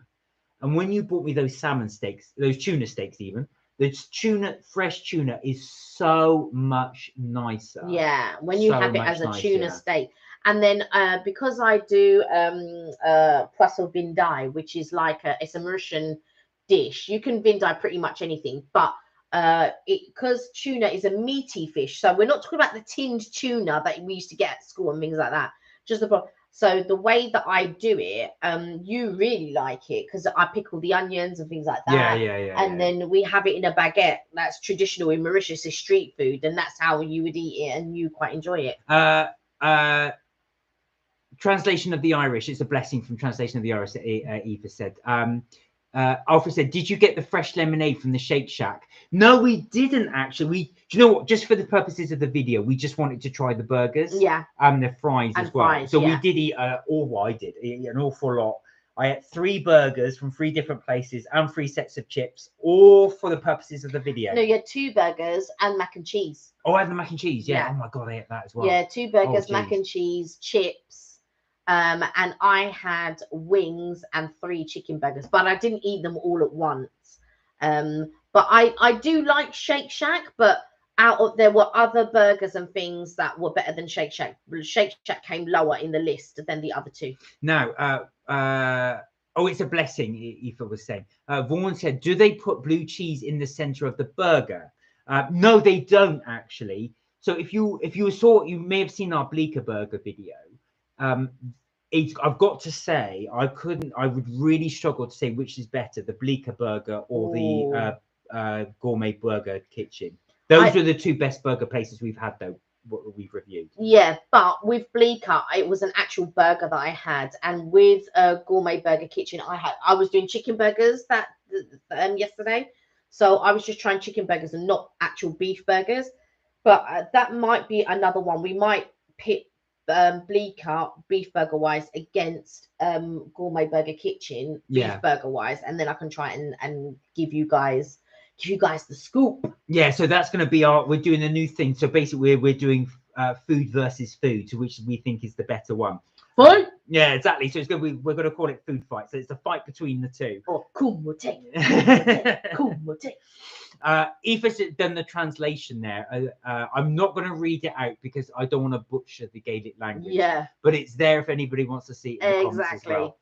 And when you bought me those salmon steaks, those tuna steaks even, the tuna, fresh tuna is so much nicer. Yeah, when you have it as a tuna steak. And then because I do poisson vindai, which is like it's a Mauritian dish, you can vindai pretty much anything, but because tuna is a meaty fish, so we're not talking about the tinned tuna that we used to get at school and things like that. Just so the way that I do it, you really like it because I pickle the onions and things like that. Yeah. And then we have it in a baguette. That's traditional in Mauritius, is street food, and that's how you would eat it, and you quite enjoy it. Translation of the Irish. It's a blessing from Translation of the Irish. Eva said. Alfred said, "Did you get the fresh lemonade from the Shake Shack?" No, we didn't actually. Do you know what? Just for the purposes of the video, we just wanted to try the burgers. Yeah. And the fries as well. So we did eat, I did eat an awful lot. I ate 3 burgers from 3 different places and 3 sets of chips, all for the purposes of the video. No, you had 2 burgers and mac and cheese. Oh, I had the mac and cheese. Yeah. Oh my God, I ate that as well. Yeah, 2 burgers, mac and cheese, chips. And I had wings and 3 chicken burgers, but I didn't eat them all at once. But I do like Shake Shack, but there were other burgers and things that were better than Shake Shack. Shake Shack came lower in the list than the other 2. Now, it's a blessing, Aoife was saying. Vaughan said, do they put blue cheese in the center of the burger? No, they don't actually. So if you you may have seen our Bleecker Burger video. I've got to say, I would really struggle to say which is better, the Bleecker Burger or the Gourmet Burger Kitchen. Those are the 2 best burger places we've had, though, what we've reviewed. Yeah, but with Bleecker, it was an actual burger that I had, and with Gourmet Burger Kitchen, I was doing chicken burgers yesterday, so I was just trying chicken burgers and not actual beef burgers. But that might be another one. We might pit Bleecker beef burger wise against Gourmet Burger Kitchen beef burger wise, and then I can try and give you guys the scoop. Yeah, so that's going to be we're doing a new thing. So basically we're doing food versus food, to which we think is the better one. Fight? Yeah, exactly. So we're going to call it food fight. So it's a fight between the 2. Or kumute. Aoife's done the translation there. I'm not going to read it out because I don't want to butcher the Gaelic language. Yeah. But it's there if anybody wants to see it in the comments as well.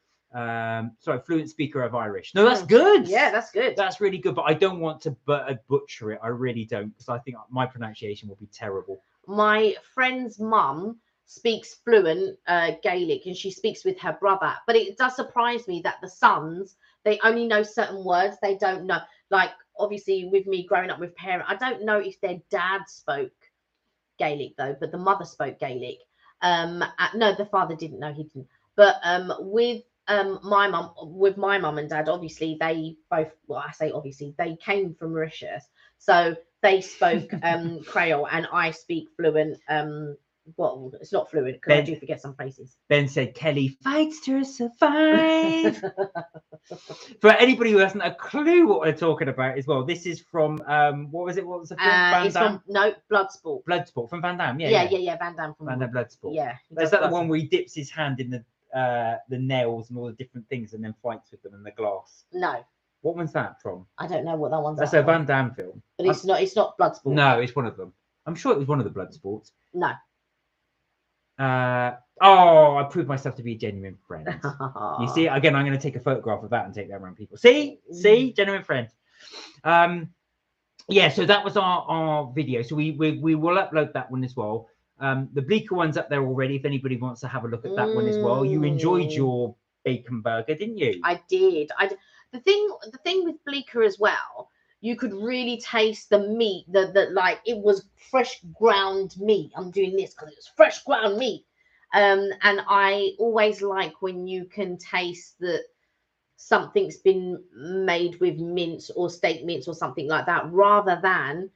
Sorry, fluent speaker of Irish. No, that's good. Yeah, that's good. That's really good. But I don't want to butcher it. I really don't, because I think my pronunciation will be terrible. My friend's mum speaks fluent Gaelic, and she speaks with her brother. But it does surprise me that the sons, they only know certain words. They don't know. Like, obviously, with me growing up with parents, I don't know if their dad spoke Gaelic, though, but the mother spoke Gaelic. No, the father didn't know. He didn't. But with my mum and dad, obviously they both, well, I say obviously, they came from Mauritius, so they spoke Creole, and I speak fluent. Well, it's not fluent because I do forget some places. Ben said Kelly fights to survive. For anybody who hasn't a clue what we're talking about as well, this is from what was it? What was the film? Van Damme? No, Bloodsport. Bloodsport from Van Damme. Yeah. Van Damme from Van Damme Bloodsport. Yeah. Is that the one where he dips his hand in the nails and all the different things and then fights with them in the glass? No. What one's that from? I don't know what that one's. That's a Van Damme film. But it's not. It's not Bloodsport. No, it's one of them. I'm sure it was one of the Bloodsports. No. I proved myself to be a genuine friend. You see, again, I'm going to take a photograph of that and take that around people. See, genuine friend. Yeah, so that was our video. So we will upload that one as well. The bleaker one's up there already. If anybody wants to have a look at that one as well. You enjoyed your bacon burger, didn't you? I did. The thing with bleaker as well, you could really taste the meat, the like it was fresh ground meat. I'm doing this because it's fresh ground meat. And I always like when you can taste that something's been made with mince or steak mince or something like that, rather than,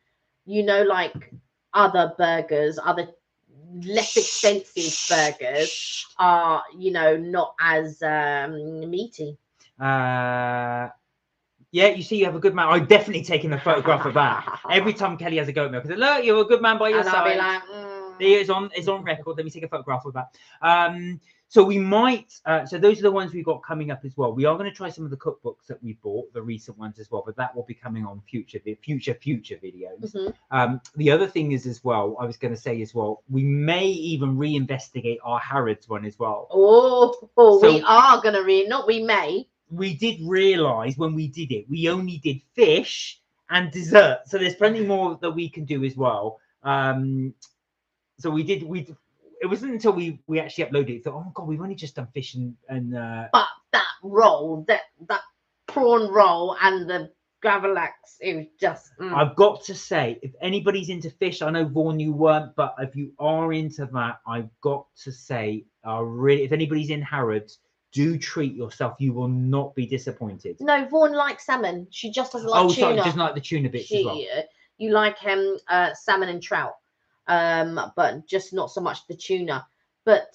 like other burgers, other less expensive burgers are, not as meaty. Yeah, you see, you have a good man. I've definitely taken a photograph of that. Every time Kelly has a go at me, because look, you're a good man by your side. I'll be like, It's on record. Let me take a photograph of that. So we might. So those are the ones we've got coming up as well. We are going to try some of the cookbooks that we bought, the recent ones as well, but that will be coming on future videos. Mm-hmm. The other thing is as well, I was going to say as well, we may even reinvestigate our Harrods one as well. So we are going to we may. We did realise when we did it, we only did fish and dessert. So there's plenty more that we can do as well. So it wasn't until we actually uploaded it, thought, oh God, we've only just done fish and but that roll, that prawn roll and the gravlax, it was just I've got to say, if anybody's into fish, I know Vaughan you weren't, but if you are into that, I've got to say, if anybody's in Harrods, do treat yourself. You will not be disappointed. No, Vaughan likes salmon. She just doesn't like tuna. Sorry, just like the tuna bits as well. You like salmon and trout, but just not so much the tuna. But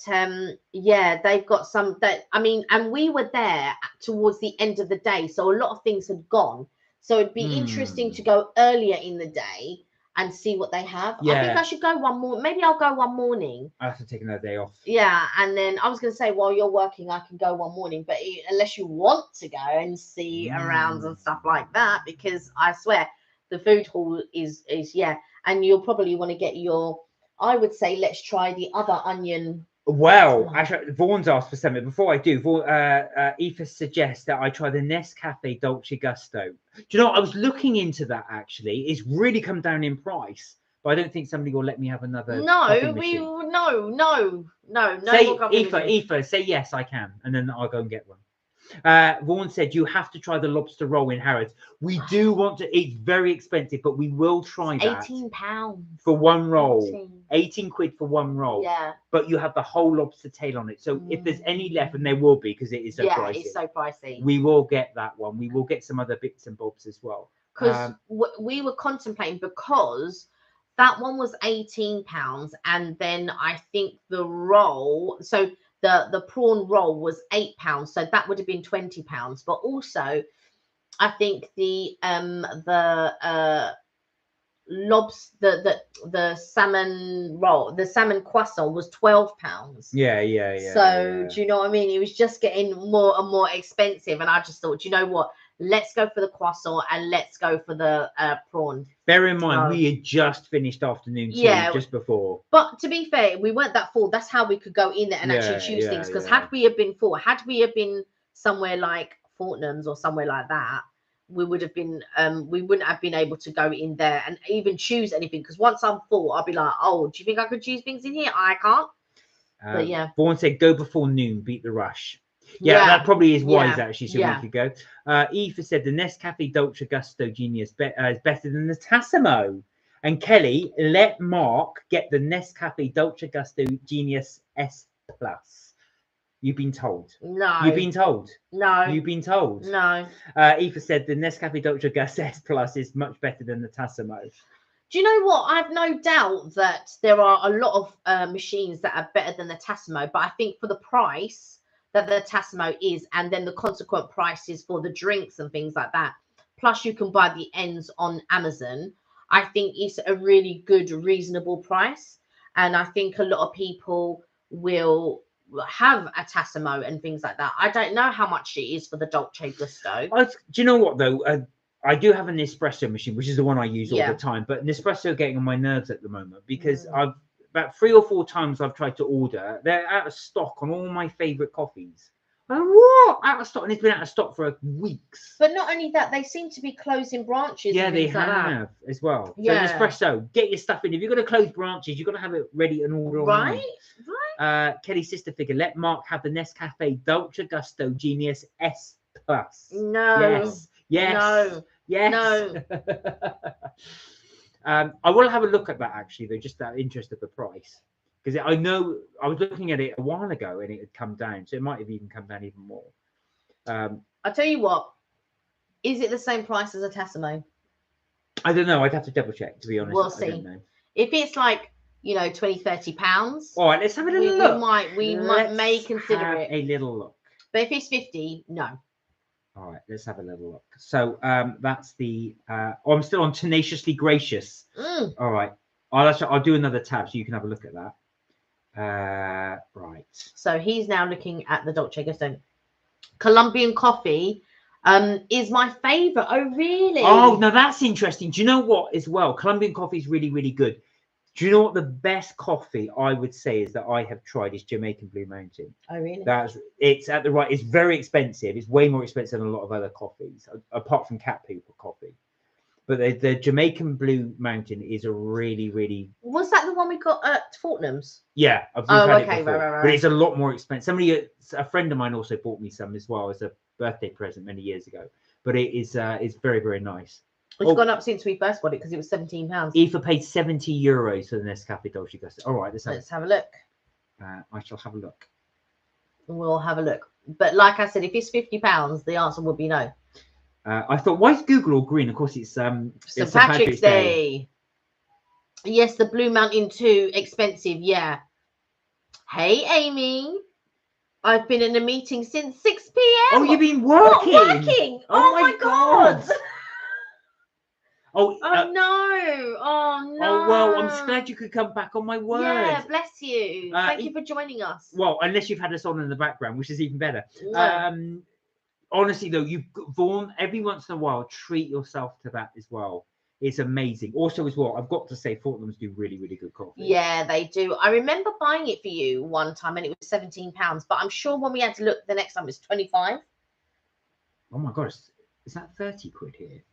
yeah, they've got some that, I mean, and we were there towards the end of the day, so a lot of things had gone. So it'd be interesting to go earlier in the day and see what they have. Yeah. I think I should go one more. Maybe I'll go one morning. I have to take another day off. Yeah, and then I was going to say, while you're working, I can go one morning. But unless you want to go and see around and stuff like that, because I swear the food hall is yeah. And you'll probably want to get I would say, let's try the other onion. Well, actually, Vaughan's asked for something. Before I do, Aoife suggests that I try the Nescafe Dolce Gusto. Do you know, I was looking into that, actually. It's really come down in price, but I don't think somebody will let me have another. No. Say, Aoife, say yes, I can, and then I'll go and get one. Vaughan said you have to try the lobster roll in Harrods. We do want to. It's very expensive, but we will try that. £18 for one roll. 18 quid for one roll. Yeah. But you have the whole lobster tail on it. So if there's any left, and there will be because it is so pricey. Yeah, it's so pricey. We will get that one. We will get some other bits and bobs as well. Because we were contemplating, because that one was £18, and then I think the roll. So the prawn roll was £8, so that would have been £20. But also, I think the the salmon roll, the salmon croissant was £12. Yeah. So do you know what I mean? It was just getting more and more expensive, and I just thought, you know what? Let's go for the croissant and let's go for the prawn. Bear in mind, we had just finished afternoon tea just before. But to be fair, we weren't that full. That's how we could go in there and actually choose things. Because had we have been full, had we have been somewhere like Fortnum's or somewhere like that, we would have been we wouldn't have been able to go in there and even choose anything. Because once I'm full, I'll be like, oh, do you think I could choose things in here? I can't. But yeah. Vaughan said go before noon, beat the rush. Yeah, that probably is wise actually. So we could go. Aoife said the Nescafe Dolce Gusto Genius is better than the Tassimo. And Kelly, let Mark get the Nescafe Dolce Gusto Genius S Plus. You've been told. No. You've been told. No. You've been told. No. Aoife said the Nescafe Dolce Gusto S Plus is much better than the Tassimo. Do you know what? I've no doubt that there are a lot of machines that are better than the Tassimo, but I think for the price that the Tassimo is, and then the consequent prices for the drinks and things like that, plus you can buy the ends on Amazon, I think it's a really good, reasonable price. And I think a lot of people will have a Tassimo and things like that. I don't know how much it is for the Dolce Gusto. Do you know what though? I do have an espresso machine, which is the one I use all Yeah. the time. But Nespresso are getting on my nerves at the moment because I've about 3 or 4 times I've tried to order. They're out of stock on all my favorite coffees. What? Out of stock, and it's been out of stock for weeks. But not only that, they seem to be closing branches. Yeah, and they things like that. have as well. Yeah. So Nespresso, get your stuff in. If you're going to close branches, you've got to have it ready and order online. Right. Kelly's sister figure. Let Mark have the Nescafe Dolce Gusto Genius S Plus. No. Yes. Yes. No. Yes. No. I will have a look at that actually, though, just out of interest of the price. Because I know I was looking at it a while ago and it had come down. So it might have even come down even more. I'll tell you what. Is it the same price as a Tassimo? I don't know. I'd have to double check, to be honest. We'll see. I don't know. If it's like, you know, 20, 30 pounds. All right, let's have a little look. We may consider it. A little look. But if it's 50, no. All right, let's have a little look. So that's the. I'm still on Tenaciously Gracious. All right, I'll do another tab so you can have a look at that. Right. So he's now looking at the Dolce Gusto. Colombian coffee is my favorite. Oh, really? Oh, now that's interesting. Do you know what as well? Colombian coffee is really, really good. Do you know what the best coffee I would say is that I have tried is Jamaican Blue Mountain. Oh, really? It's at the right. It's very expensive. It's way more expensive than a lot of other coffees, apart from cat people coffee. But the Jamaican Blue Mountain is a really, really. Was that the one we got at Fortnam's? Yeah, I've Oh, had okay, it before, right. but it's a lot more expensive. A friend of mine also bought me some as well as a birthday present many years ago. But it's very, very nice. It's gone up since we first bought it because it was £17. Aoife paid €70 for the Nescafe Dolce Gusto. All right, let's have a look. I shall have a look. We'll have a look. But like I said, if it's £50, the answer would be no. I thought, why is Google all green? Of course, it's St. Patrick's Day. Yes, the Blue Mountain too expensive. Yeah. Hey, Amy. I've been in a meeting since 6 p.m. Oh, you've been working? What, working? Oh my God. Oh no. Oh no. Oh well, I'm glad you could come back on my word. Yeah, bless you. Thank you for joining us. Well, unless you've had us on in the background, which is even better. No. Honestly though, Vaughan, every once in a while, treat yourself to that as well. It's amazing. Also as well, I've got to say, Fortnum's do really, really good coffee. Yeah, they do. I remember buying it for you one time and it was £17, but I'm sure when we had to look the next time it was 25. Oh my gosh, is that 30 quid here?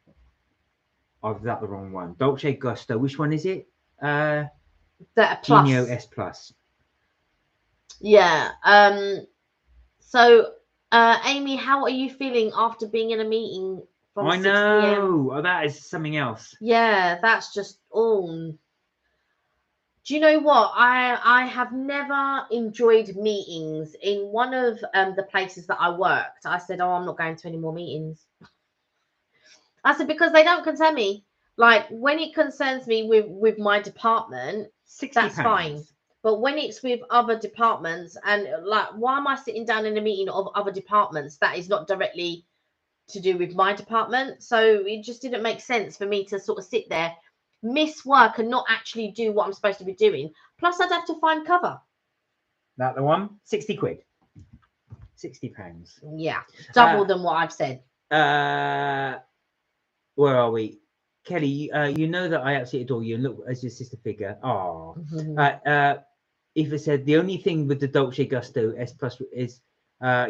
I've got the wrong one. Dolce Gusto. Which one is it? The plus. Genio S Plus. Yeah. So, Amy, how are you feeling after being in a meeting from 6 p.m.? Oh, that is something else. Yeah, that's just all. Do you know what? I have never enjoyed meetings. In one of the places that I worked, I said, "Oh, I'm not going to any more meetings." I said, because they don't concern me. Like when it concerns me with my department, that's fine. But when it's with other departments and like, why am I sitting down in a meeting of other departments that is not directly to do with my department? So it just didn't make sense for me to sort of sit there, miss work and not actually do what I'm supposed to be doing. Plus I'd have to find cover. That the one? 60 quid. £60. Yeah. Double than what I've said. Where are we? Kelly, you know that I absolutely adore you and look as your sister figure. Oh. Aoife said the only thing with the Dolce Gusto S Plus is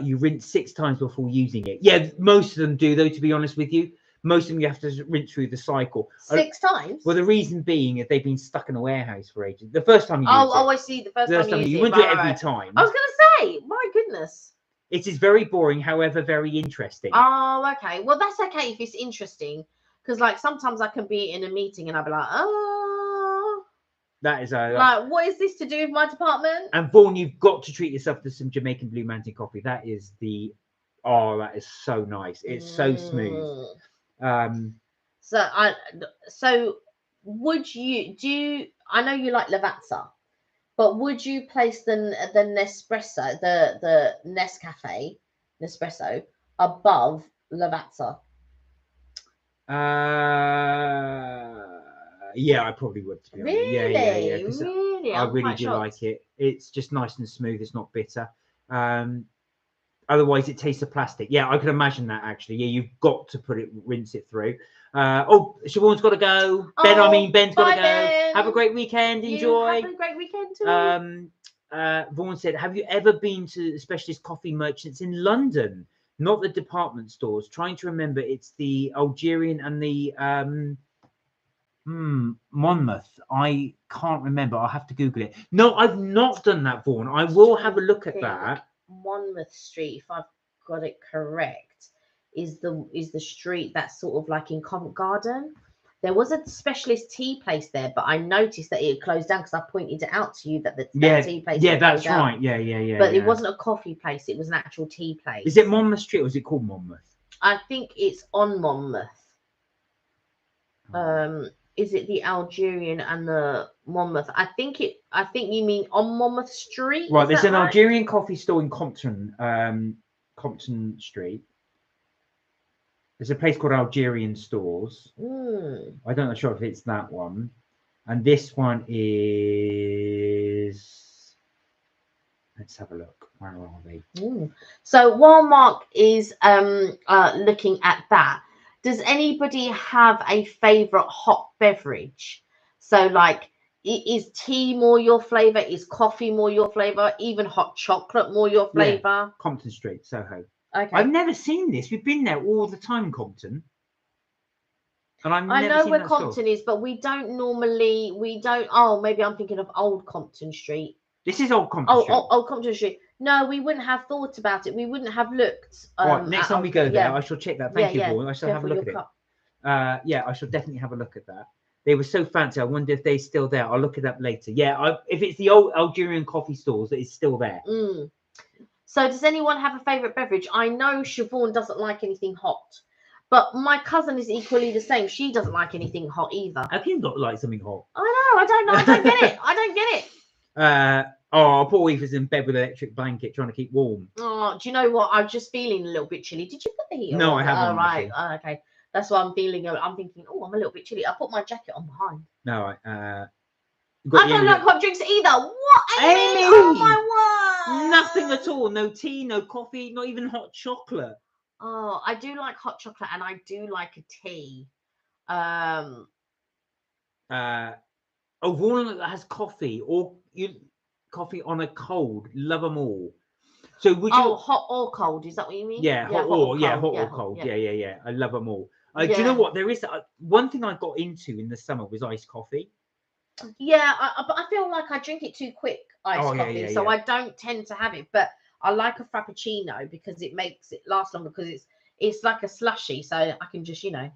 you rinse 6 times before using it. Yeah, most of them do though, to be honest with you. Most of them you have to rinse through the cycle. 6 times? Well, the reason being is they've been stuck in a warehouse for ages. The first time you use it. Oh, I see. The first time you use it. You wouldn't do it every time. I was going to say, my goodness. It is very boring, however, very interesting. Oh, okay. Well, that's okay if it's interesting. Because, like, sometimes I can be in a meeting and I'll be like, oh. That is a like, what is this to do with my department? And Vaughan, you've got to treat yourself to some Jamaican Blue Mountain coffee. That is that is so nice. It's so smooth. So would you I know you like Lavazza, but would you place the Nespresso, the Nespresso above Lavazza? Yeah, I probably would, to be honest. Yeah, because Really? I really do like it. It's just nice and smooth. It's not bitter. Otherwise, it tastes of plastic. Yeah, I can imagine that, actually. Yeah, you've got to rinse it through. Siobhan's got to go. Ben's got to go. Ben. Have a great weekend. Enjoy. Have a great weekend too. Vaughan said, have you ever been to specialist coffee merchants in London? Not the department stores. Trying to remember, it's the Algerian and the Monmouth. I can't remember. I'll have to Google it. No, I've not done that, Vaughan. I will have a look at that. Monmouth Street, if I've got it correct, is the street that's sort of like in Covent Garden. There was a specialist tea place there, but I noticed that it closed down because I pointed it out to you that the tea place. Yeah, that's right. Yeah. But it wasn't a coffee place; it was an actual tea place. Is it Monmouth Street or is it called Monmouth? I think it's on Monmouth. Is it the Algerian and the Monmouth? I think you mean on Monmouth Street. Right, there's an Algerian coffee store in Compton Street. There's a place called Algerian Stores. I don't know sure if it's that one. And this one is, let's have a look. Where are they? So while Mark is looking at that, does anybody have a favorite hot beverage? So like, is tea more your flavor? Is coffee more your flavor? Even hot chocolate more your flavor? Yeah. Compton Street, Soho. Okay. I've never seen this. We've been there all the time, Compton. And I know where Compton is, but we don't. Oh, maybe I'm thinking of Old Compton Street. This is Old Compton Street. Old Compton Street. No, we wouldn't have thought about it. We wouldn't have looked. Right, next time we go there, I shall check that. Thank you, Vaughan. I shall have a look at it. I shall definitely have a look at that. They were so fancy. I wonder if they're still there. I'll look it up later. Yeah, if it's the old Algerian coffee stores, it's still there. So does anyone have a favourite beverage? I know Siobhan doesn't like anything hot, but my cousin is equally the same. She doesn't like anything hot either. How can you not like something hot? I know. I don't know. I don't get it. I don't get it. Poor Eve is in bed with an electric blanket trying to keep warm. Oh, do you know what? I'm just feeling a little bit chilly. Did you put the heat on? No, I haven't. Oh, right. Okay. That's why I'm feeling. I'm thinking, I'm a little bit chilly. I put my jacket on behind. No, I don't like hot drinks either. What, Amy? Oh my word! Nothing at all. No tea, no coffee, not even hot chocolate. Oh, I do like hot chocolate, and I do like a tea. Vaughan has coffee coffee on a cold. Love them all. So would you? Hot or cold? Is that what you mean? Yeah, hot or cold. Yeah. I love them all. Do you know what? There is one thing I got into in the summer was iced coffee. Yeah, but I feel like I drink it too quick, iced coffee, so I don't tend to have it. But I like a frappuccino because it makes it last longer because it's like a slushy, so I can just Yeah,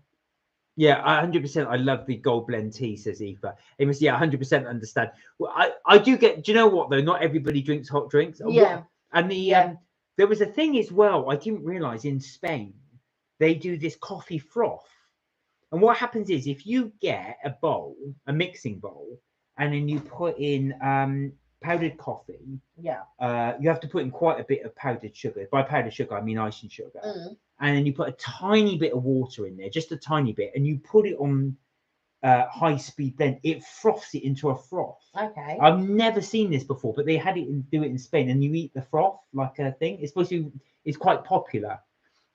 100%. I love the gold blend tea, says Aoife. Amos, 100% understand. Well, I do get. Do you know what though? Not everybody drinks hot drinks. Yeah. And there was a thing as well. I didn't realize in Spain they do this coffee froth. And what happens is if you get a mixing bowl, and then you put in powdered coffee, you have to put in quite a bit of powdered sugar. By powdered sugar, I mean icing sugar. And then you put a tiny bit of water in there, just a tiny bit, and you put it on high-speed blend. It froths it into a froth. Okay. I've never seen this before, but they had it do it in Spain, and you eat the froth like a thing. It's quite popular.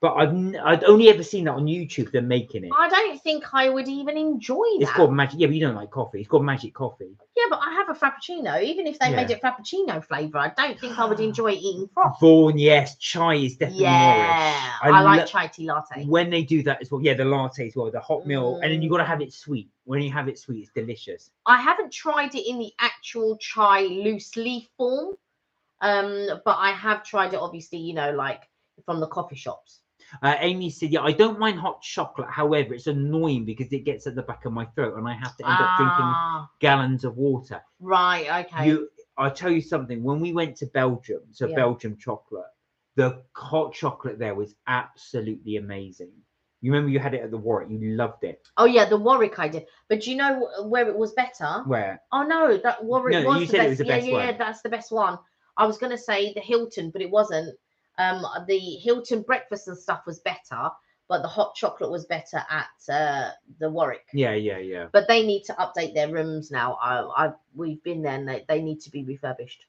But I'd only ever seen that on YouTube, them making it. I don't think I would even enjoy that. It's called magic. Yeah, but you don't like coffee. It's called magic coffee. Yeah, but I have a frappuccino. Even if they made it frappuccino flavour, I don't think I would enjoy eating froth. Vaughan, yes. Chai is definitely Moorish. I like chai tea latte. When they do that as well. Yeah, the latte as well, the hot milk. And then you've got to have it sweet. When you have it sweet, it's delicious. I haven't tried it in the actual chai loose leaf form. But I have tried it, obviously, like from the coffee shops. Amy said, yeah, I don't mind hot chocolate. However, it's annoying because it gets at the back of my throat and I have to end up drinking gallons of water. Right, okay. I'll tell you something. When we went to Belgium, so Belgium chocolate, the hot chocolate there was absolutely amazing. You remember you had it at the Warwick, you loved it. Oh yeah, the Warwick I did. But do you know where it was better? Where? Oh no, that Warwick No, was you the said best. it was the best one. Yeah, that's the best one. I was gonna say the Hilton, but it wasn't. The Hilton breakfast and stuff was better, but the hot chocolate was better at the Warwick. Yeah. But they need to update their rooms now. We've been there and they need to be refurbished.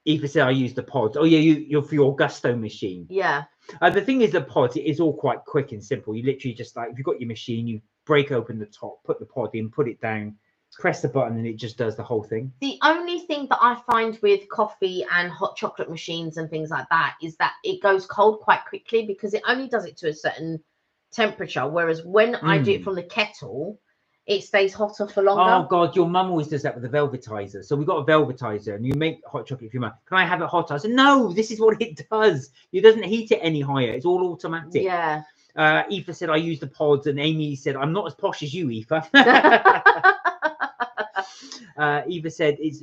Eva said I use the pods. Oh yeah, you're for your Gusto machine. Yeah. The thing is, the pods, it is all quite quick and simple. You literally just if you've got your machine, you break open the top, put the pod in, put it down, press the button, and it just does the whole thing. The only thing that I find with coffee and hot chocolate machines and things like that is that it goes cold quite quickly because it only does it to a certain temperature. Whereas when I do it from the kettle, it stays hotter for longer. Oh God, your mum always does that with the velvetizer. So we've got a velvetizer and you make hot chocolate for your mum. Can I have it hot? I said, no, this is what it does. It doesn't heat it any higher. It's all automatic. Yeah. Aoife said, I use the pods. And Amy said, I'm not as posh as you, Aoife. Eva said, it's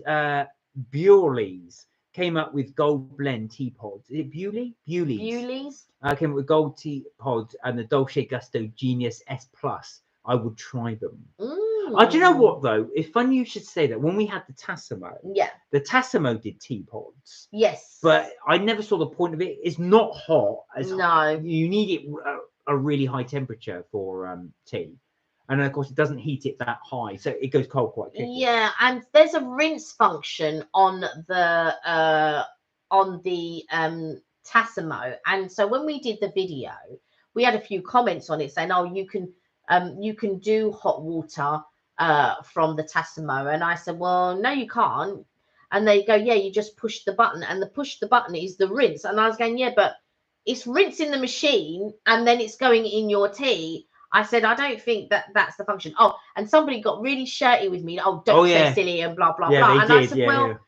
Bewley's came up with gold blend tea pods. Is it Bewley? Bewley's. Came up with gold tea pods and the Dolce Gusto Genius S Plus. I would try them. Do you know what though? It's funny you should say that. When we had the Tassimo, the Tassimo did tea pods. Yes, but I never saw the point of it. It's not hot. No, you need it a really high temperature for tea, and of course it doesn't heat it that high, so it goes cold quite quickly. Yeah, and there's a rinse function on the Tassimo, and so when we did the video, we had a few comments on it saying, "Oh, you can do hot water from the Tassimo," and I said, "Well, no, you can't." And they go, "Yeah, you just push the button, and the push the button is the rinse." And I was going, "Yeah, but it's rinsing the machine, and then it's going in your tea." I said, "I don't think that's the function." Oh, and somebody got really shirty with me. "Oh, don't say silly and blah blah blah." And I said, "Well."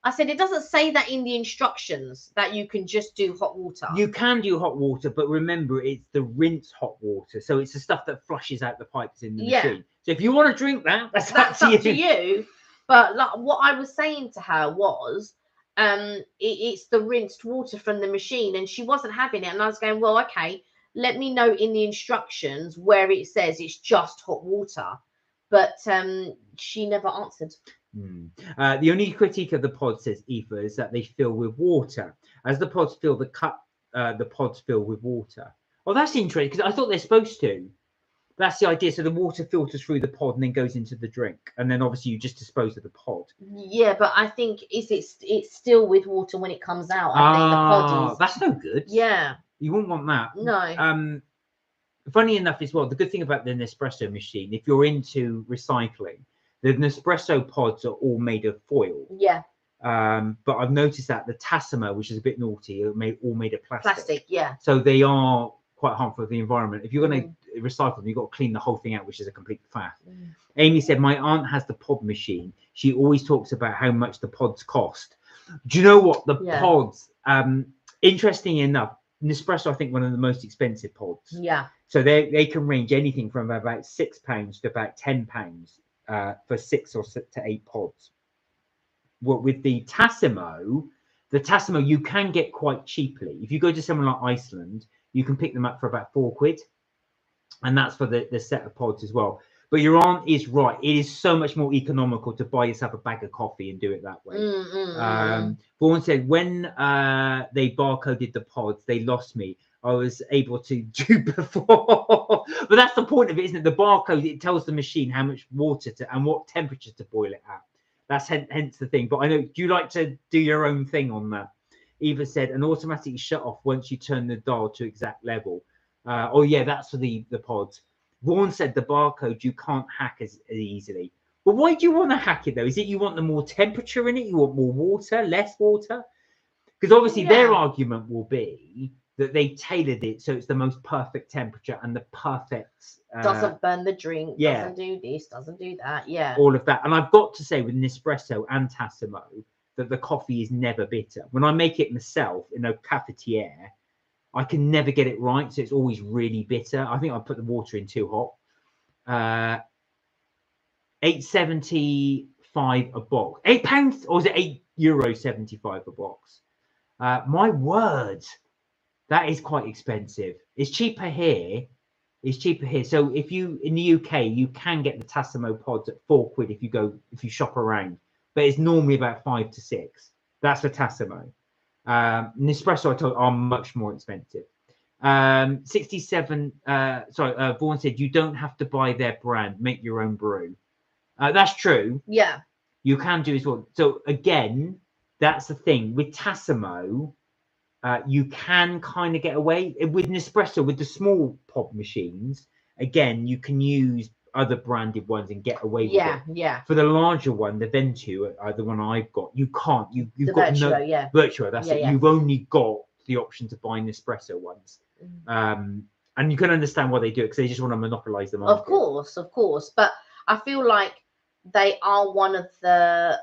I said, it doesn't say that in the instructions that you can just do hot water. You can do hot water, but remember, it's the rinse hot water. So it's the stuff that flushes out the pipes in the machine. So if you want to drink that, that's up to you. But like, what I was saying to her was, it's the rinsed water from the machine, and she wasn't having it. And I was going, well, okay, let me know in the instructions where it says it's just hot water. But she never answered. The only critique of the pod, says Aoife, is that they fill with water. As the pods fill, the pods fill with water. Oh, that's interesting, because I thought they're supposed to. That's the idea. So the water filters through the pod and then goes into the drink, and then obviously you just dispose of the pod. Yeah, but I think it's still with water when it comes out. I think the pod is. That's no good. Yeah, you wouldn't want that. No. Funny enough, as well, the good thing about the Nespresso machine, if you're into recycling, the Nespresso pods are all made of foil. Yeah. But I've noticed that the Tassimo, which is a bit naughty, are all made of plastic. Yeah. So they are quite harmful for the environment. If you're going to recycle them, you've got to clean the whole thing out, which is a complete faff. Amy said, my aunt has the pod machine. She always talks about how much the pods cost. Do you know what? The pods, interesting enough, Nespresso, I think, one of the most expensive pods. Yeah. So they can range anything from about £6 to about £10 for 6 or 6 to 8 pods. Well, with the Tassimo you can get quite cheaply. If you go to somewhere like Iceland, you can pick them up for about £4, and that's for the set of pods as well. But your aunt is right. It is so much more economical to buy yourself a bag of coffee and do it that way. Vaughan said, when they barcoded the pods, they lost me. I was able to do before. But that's the point of it, isn't it? The barcode, it tells the machine how much water and what temperature to boil it at. That's hence the thing. But I know, do you like to do your own thing on that? Eva said, an automatic shut off once you turn the dial to exact level. Oh yeah, that's for the pods. Vaughan said the barcode you can't hack as easily. But why do you want to hack it though? Is it you want the more temperature in it? You want more water, less water? Because obviously their argument will be that they tailored it so it's the most perfect temperature and the perfect doesn't burn the drink, doesn't do this, doesn't do that, all of that. And I've got to say, with Nespresso and Tassimo, that the coffee is never bitter. When I make it myself in a cafetiere, I can never get it right, so it's always really bitter. I think I put the water in too hot. £8.75 a box. £8, or is it €8.75 a box? My word, that is quite expensive. It's cheaper here. It's cheaper here. So if you in the UK, you can get the Tassimo pods at £4 if you shop around, but it's normally about 5 to 6. That's for Tassimo. Nespresso, I told, are much more expensive. 67. Vaughan said you don't have to buy their brand. Make your own brew. That's true. Yeah. You can do as well. So again, that's the thing with Tassimo. You can kind of get away with Nespresso with the small pod machines. Again, you can use other branded ones and get away with it. Yeah. For the larger one, the Ventu, the one I've got, you can't. You've got Virtuo, no Virtuo. That's it. Yeah. You've only got the option to buy Nespresso ones. And you can understand why they do it, because they just want to monopolize the market. Of course. But I feel like they are one of the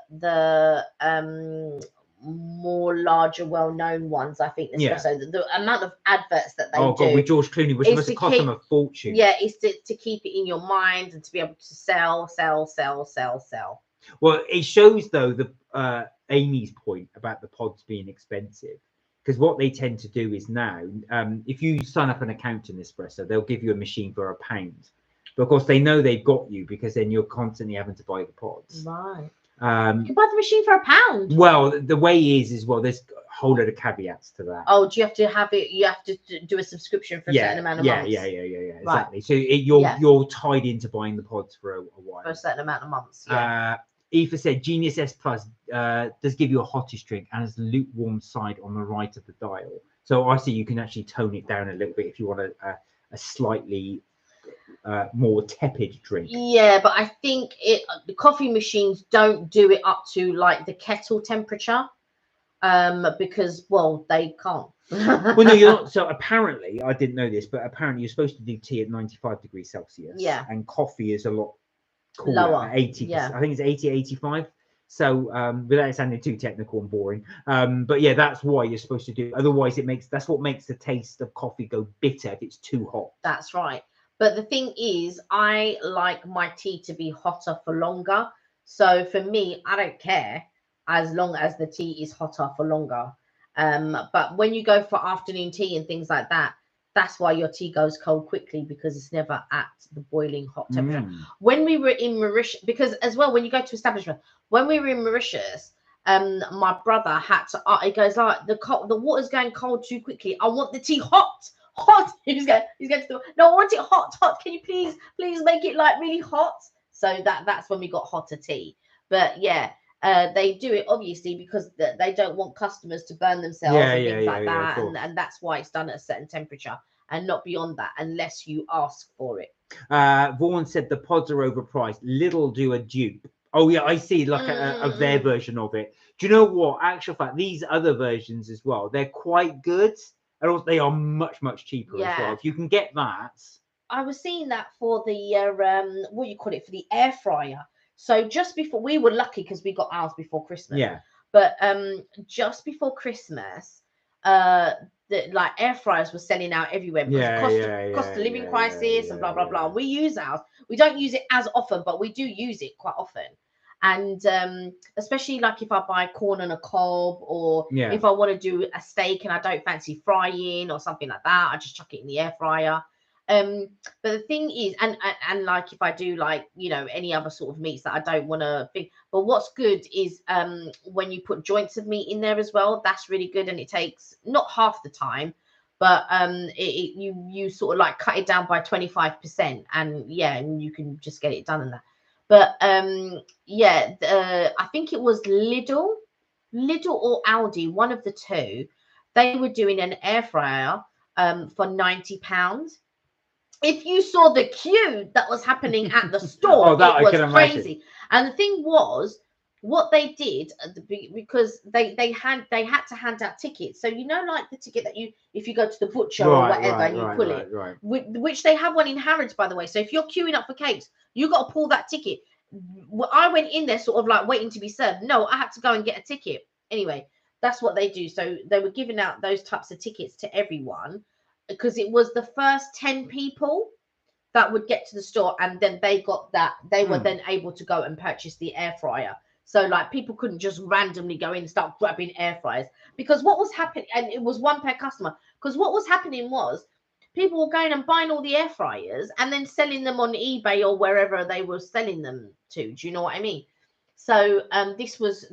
more larger, well-known ones. I think Nespresso. The amount of adverts that they do. God, with George Clooney, which must cost them a fortune. Yeah, it's to keep it in your mind and to be able to sell. Well, it shows though the Amy's point about the pods being expensive. Because what they tend to do is now, if you sign up an account in Nespresso, they'll give you a machine for £1. But of course, they know they've got you, because then you're constantly having to buy the pods. Right. You can buy the machine for £1. Well, the way is well, there's a whole load of caveats to that. Oh, do you have to have it? You have to do a subscription for a certain amount of months? Yeah. Exactly. Right. So you're tied into buying the pods for a while. For a certain amount of months. Yeah. Aoife said Genius S Plus does give you a hottish drink and has the lukewarm side on the right of the dial. So I see you can actually tone it down a little bit if you want a slightly more tepid drink. Yeah, but I think the coffee machines don't do it up to like the kettle temperature, because they can't. Well, no, you're not. So apparently, I didn't know this, but apparently you're supposed to do tea at 95 degrees Celsius. Yeah. And coffee is a lot lower. 80. Yeah. I think it's 80, 85. So without sounding too technical and boring, but yeah, that's why you're supposed to do. Otherwise, that's what makes the taste of coffee go bitter if it's too hot. That's right. But the thing is, I like my tea to be hotter for longer. So for me, I don't care as long as the tea is hotter for longer. But when you go for afternoon tea and things like that, that's why your tea goes cold quickly, because it's never at the boiling hot temperature. When we were in Mauritius, because as well, when you go to establishment, when we were in Mauritius, my brother had to, he goes, the water's going cold too quickly. I want the tea hot. He's going to no, I want it hot. Can you please make it like really hot? So that's when we got hotter tea. But yeah, they do it obviously because they don't want customers to burn themselves and things like that, and that's why it's done at a certain temperature and not beyond that unless you ask for it. Vaughan said the pods are overpriced. Lidl do a dupe. Oh yeah, I see, like of their version of it. Do you know what? Actual fact, these other versions as well, they're quite good. And also they are much cheaper as well. If you can get that. I was seeing that for the what do you call it, for the air fryer. So just before, we were lucky because we got ours before Christmas. Yeah. But just before Christmas, the air fryers were selling out everywhere because cost of living crisis and blah blah blah. We use ours. We don't use it as often, but we do use it quite often. And especially like if I buy corn on a cob, or if I want to do a steak and I don't fancy frying or something like that, I just chuck it in the air fryer. But the thing is, and like if I do any other sort of meats that I don't want to think, but what's good is when you put joints of meat in there as well, that's really good, and it takes not half the time, but you sort of like cut it down by 25%, and you can just get it done in that. But I think it was Lidl or Aldi, one of the two. They were doing an air fryer for £90. If you saw the queue that was happening at the store, it was crazy. And the thing was, what they did, because they had to hand out tickets. So like the ticket that if you go to the butcher or whatever and you pull it, which they have one in Harrods, by the way. So if you're queuing up for cakes, you got to pull that ticket. I went in there sort of like waiting to be served. No, I had to go and get a ticket anyway. That's what they do. So they were giving out those types of tickets to everyone because it was the first 10 people that would get to the store, and then they got that. They were then able to go and purchase the air fryer. So like people couldn't just randomly go in and start grabbing air fryers, because what was happening, and it was one per customer, because what was happening was people were going and buying all the air fryers and then selling them on eBay or wherever they were selling them to. Do you know what I mean? So this was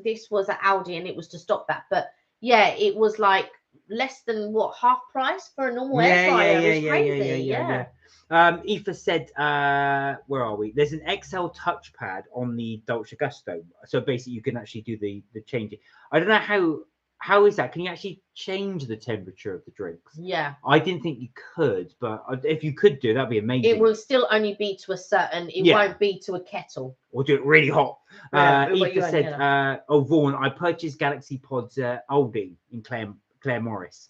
at Aldi, and it was to stop that. But yeah, it was like less than what, half price for a normal air fryer. It's crazy. Yeah. Aoife said, where are we? There's an XL touchpad on the Dolce Gusto, so basically you can actually do the changing. I don't know how is that? Can you actually change the temperature of the drinks? Yeah. I didn't think you could, but if you could do, that'd be amazing. It will still only be to a certain. It won't be to a kettle. Or do it really hot. Aoife said, "Oh, Vaughan, I purchased Galaxy Pods at Aldi in Claire Morris."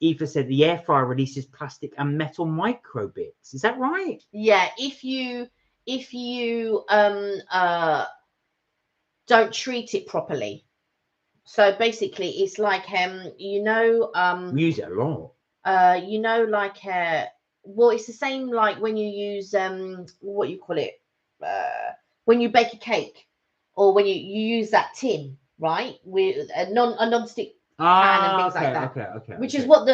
Aoife said the air fryer releases plastic and metal micro bits. Is that right? Yeah. If you don't treat it properly. So basically, it's like we use it a lot. Well, it's the same like when you use what you call it, when you bake a cake, or when you use that tin, right, with a non-stick pan and things like that. Okay. Which is what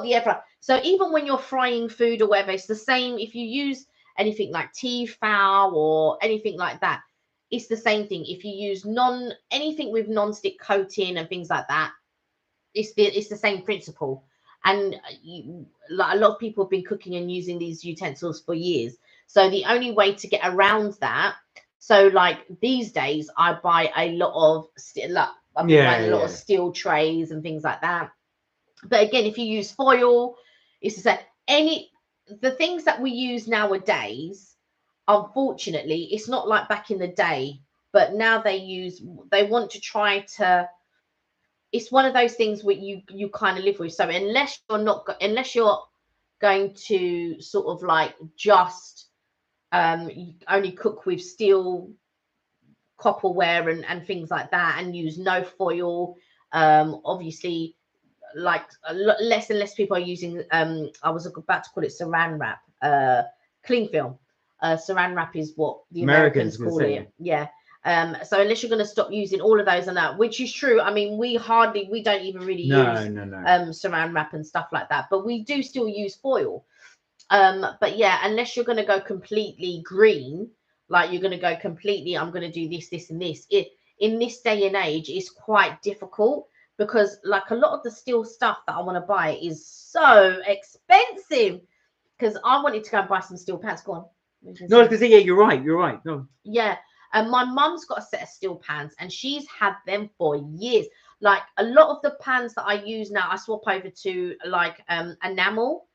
the air fryer. So even when you're frying food or whatever, it's the same. If you use anything like Tefal or anything like that, it's the same thing. If you use anything with non-stick coating and things like that, it's the same principle. And like a lot of people have been cooking and using these utensils for years. So the only way to get around that, so like these days, I buy a lot of of steel trays and things like that. But again, if you use foil, it's the same. The things that we use nowadays, unfortunately, it's not like back in the day. But now they want to try to. It's one of those things where you kind of live with. So unless you're going to sort of like just only cook with steel copperware and things like that, and use no foil, obviously, like less and less people are using I was about to call it saran wrap, cling film. Saran wrap is what the Americans call it. Yeah. So unless you're going to stop using all of those and that, which is true. I mean, we don't even really use saran wrap and stuff like that, but we do still use foil. But yeah, unless you're going to go completely green, like you're going to go completely, I'm going to do this and this. In this day and age, it's quite difficult, because like a lot of the steel stuff that I want to buy is so expensive. Because I wanted to go and buy some steel pans. Go on. No, I was going to say, yeah, you're right. No. Yeah. And my mum's got a set of steel pans, and she's had them for years. Like a lot of the pans that I use now, I swap over to like enamel.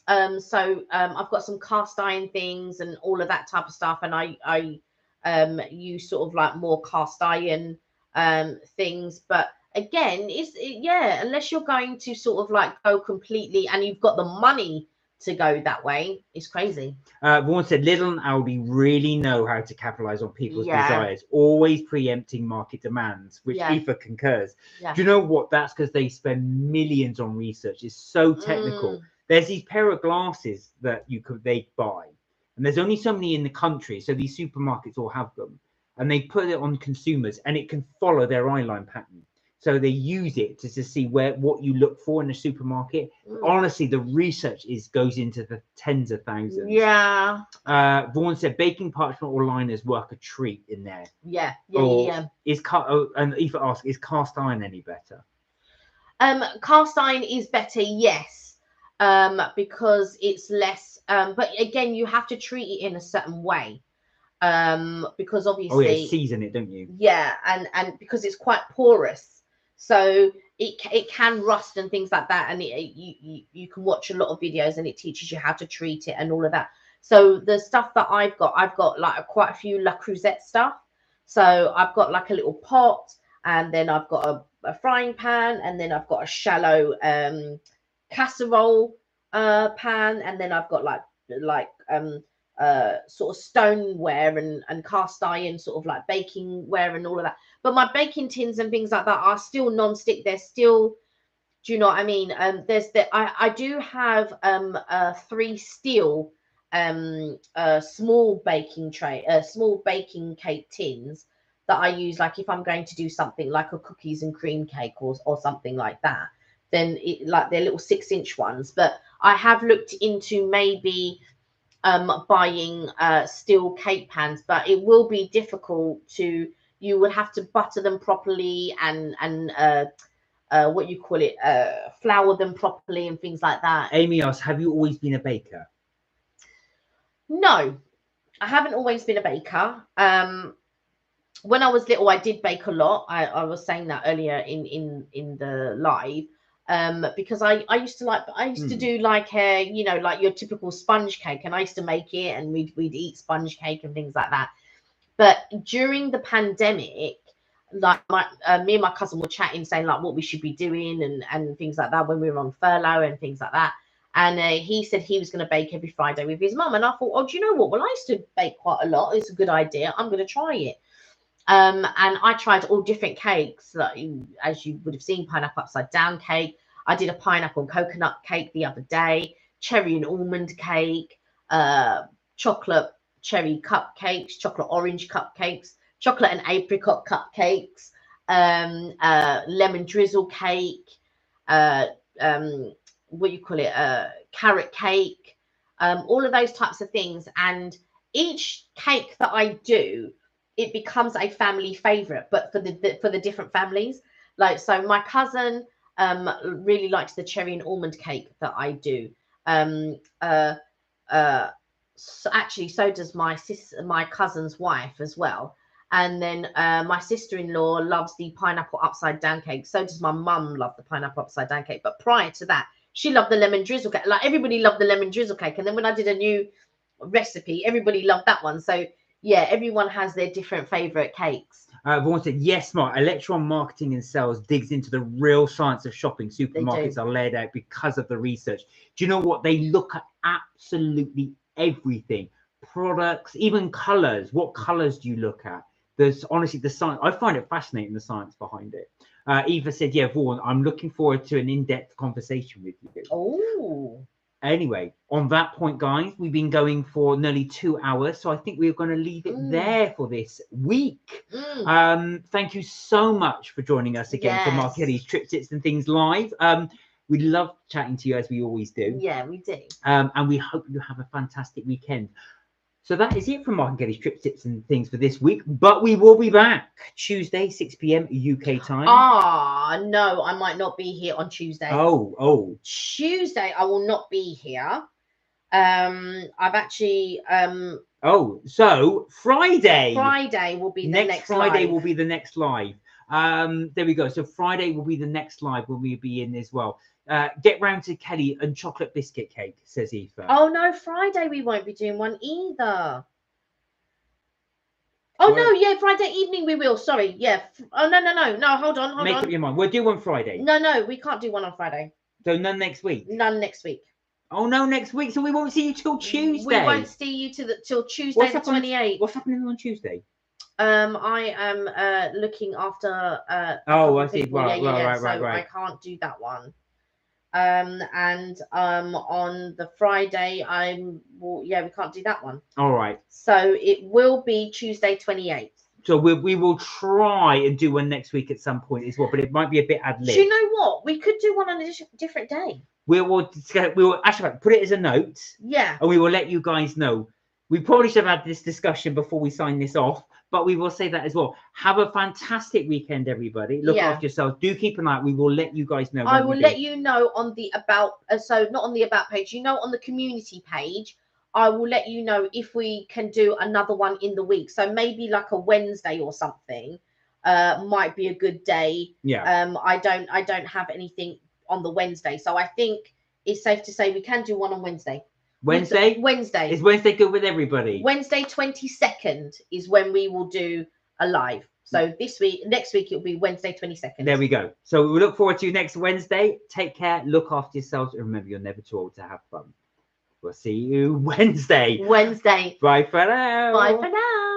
So I've got some cast iron things and all of that type of stuff, and I use sort of like more cast iron things. But again, unless you're going to sort of like go completely and you've got the money to go that way, it's crazy. Vaughan said Lidl and Aldi really know how to capitalize on people's desires, always preempting market demands, which Aoife concurs. Do you know what? That's because they spend millions on research. It's so technical. There's these pair of glasses that they buy, and there's only so many in the country, so these supermarkets all have them, and they put it on consumers, and it can follow their eye line pattern. So they use it to see what you look for in a supermarket. Honestly, the research goes into the tens of thousands. Yeah. Vaughan said baking parchment or liners work a treat in there. Yeah. And Aoife asked, is cast iron any better? Cast iron is better, yes, because it's less. But again, you have to treat it in a certain way, because obviously season it, don't you? Yeah, and because it's quite porous. So it can rust and things like that, and you can watch a lot of videos and it teaches you how to treat it and all of that. So the stuff that I've got like quite a few La Creuset stuff. So I've got like a little pot, and then I've got a frying pan, and then I've got a shallow casserole pan, and then I've got like sort of stoneware and cast iron, sort of like baking ware and all of that. but my baking tins and things like that are still non-stick. They're still, do you know what I mean? I do have 3 steel small baking cake tins that I use, like if I'm going to do something like a cookies and cream cake or something like that. Then like they're little 6-inch ones. But I have looked into maybe buying steel cake pans, but it will be difficult to. You would have to butter them properly and what you call it, flour them properly and things like that. Amy asks, have you always been a baker? No, I haven't always been a baker. When I was little, I did bake a lot. I was saying that earlier in the live. Because I used to do like like your typical sponge cake, and I used to make it, and we'd eat sponge cake and things like that. But during the pandemic, like me and my cousin were chatting, saying like what we should be doing and things like that when we were on furlough and things like that. And he said he was going to bake every Friday with his mum, and I thought, oh, do you know what? Well, I used to bake quite a lot. It's a good idea. I'm going to try it. And I tried all different cakes, like, as you would have seen, pineapple upside down cake. I did a pineapple and coconut cake the other day, cherry and almond cake, chocolate cherry cupcakes, chocolate orange cupcakes, chocolate and apricot cupcakes, lemon drizzle cake, what you call it, carrot cake, all of those types of things. And each cake that I do, it becomes a family favorite, but for the different families. Like, so my cousin really likes the cherry and almond cake that I do. So actually, so does my cousin's wife as well. And then my sister-in-law loves the pineapple upside down cake. So does my mum love the pineapple upside down cake. But prior to that, she loved the lemon drizzle cake. Like, everybody loved the lemon drizzle cake. And then when I did a new recipe, everybody loved that one. So yeah, everyone has their different favorite cakes. Vaughan said, yes, Mark, Electron Marketing and Sales digs into the real science of shopping. Supermarkets are laid out because of the research. Do you know what? They look at absolutely everything. Products, even colors. What colors do you look at? There's honestly the science. I find it fascinating, the science behind it. Eva said, yeah, Vaughan, I'm looking forward to an in-depth conversation with you. Oh. Anyway, on that point, guys, we've been going for nearly 2 hours, so I think we're going to leave it there for this week. Thank you so much for joining us again for Mark Kelly's Trip Tips and Things Live. We love chatting to you, as we always do. Yeah, we do. And we hope you have a fantastic weekend. So that is it from Mark and Kelly's Trip Tips and Things for this week. But we will be back Tuesday, 6 p.m. UK time. No, I might not be here on Tuesday. Oh. Tuesday, I will not be here. I've actually. So Friday. Friday will be the next Friday live. will be the next live. There we go. So Friday will be the next live when we'll be in as well. Get round to Kelly and chocolate biscuit cake, says Eva. Oh no, Friday we won't be doing one either. Oh no, yeah, Friday evening we will. Sorry, yeah. Oh no. Hold on. Make up your mind. We'll do one Friday. No, we can't do one on Friday. So none next week. None next week. Oh no, next week. So we won't see you till Tuesday. We won't see you till Tuesday the 28th. What's happening on Tuesday? I am looking after. I see. People. Right. I can't do that one. And on the Friday, we can't do that one. All right. So it will be Tuesday 28th. So we will try and do one next week at some point as well, but it might be a bit ad lib. Do you know what? We could do one on a different day. We will actually put it as a note. Yeah. And we will let you guys know. We probably should have had this discussion before we sign this off, but we will say that as well. Have a fantastic weekend, everybody. Look after yourselves. Do keep an eye out. We will let you guys know. I will let you know on the about. So not on the about page. On the community page. I will let you know if we can do another one in the week. So maybe like a Wednesday or something. Might be a good day. Yeah. I don't have anything on the Wednesday, so I think it's safe to say we can do one on Wednesday. Wednesday. Is Wednesday good with everybody? Wednesday 22nd is when we will do a live. So next week it'll be Wednesday 22nd. There we go. So we look forward to you next Wednesday. Take care. Look after yourselves, and remember, you're never too old to have fun. We'll see you Wednesday. Wednesday. Bye for now. Bye for now.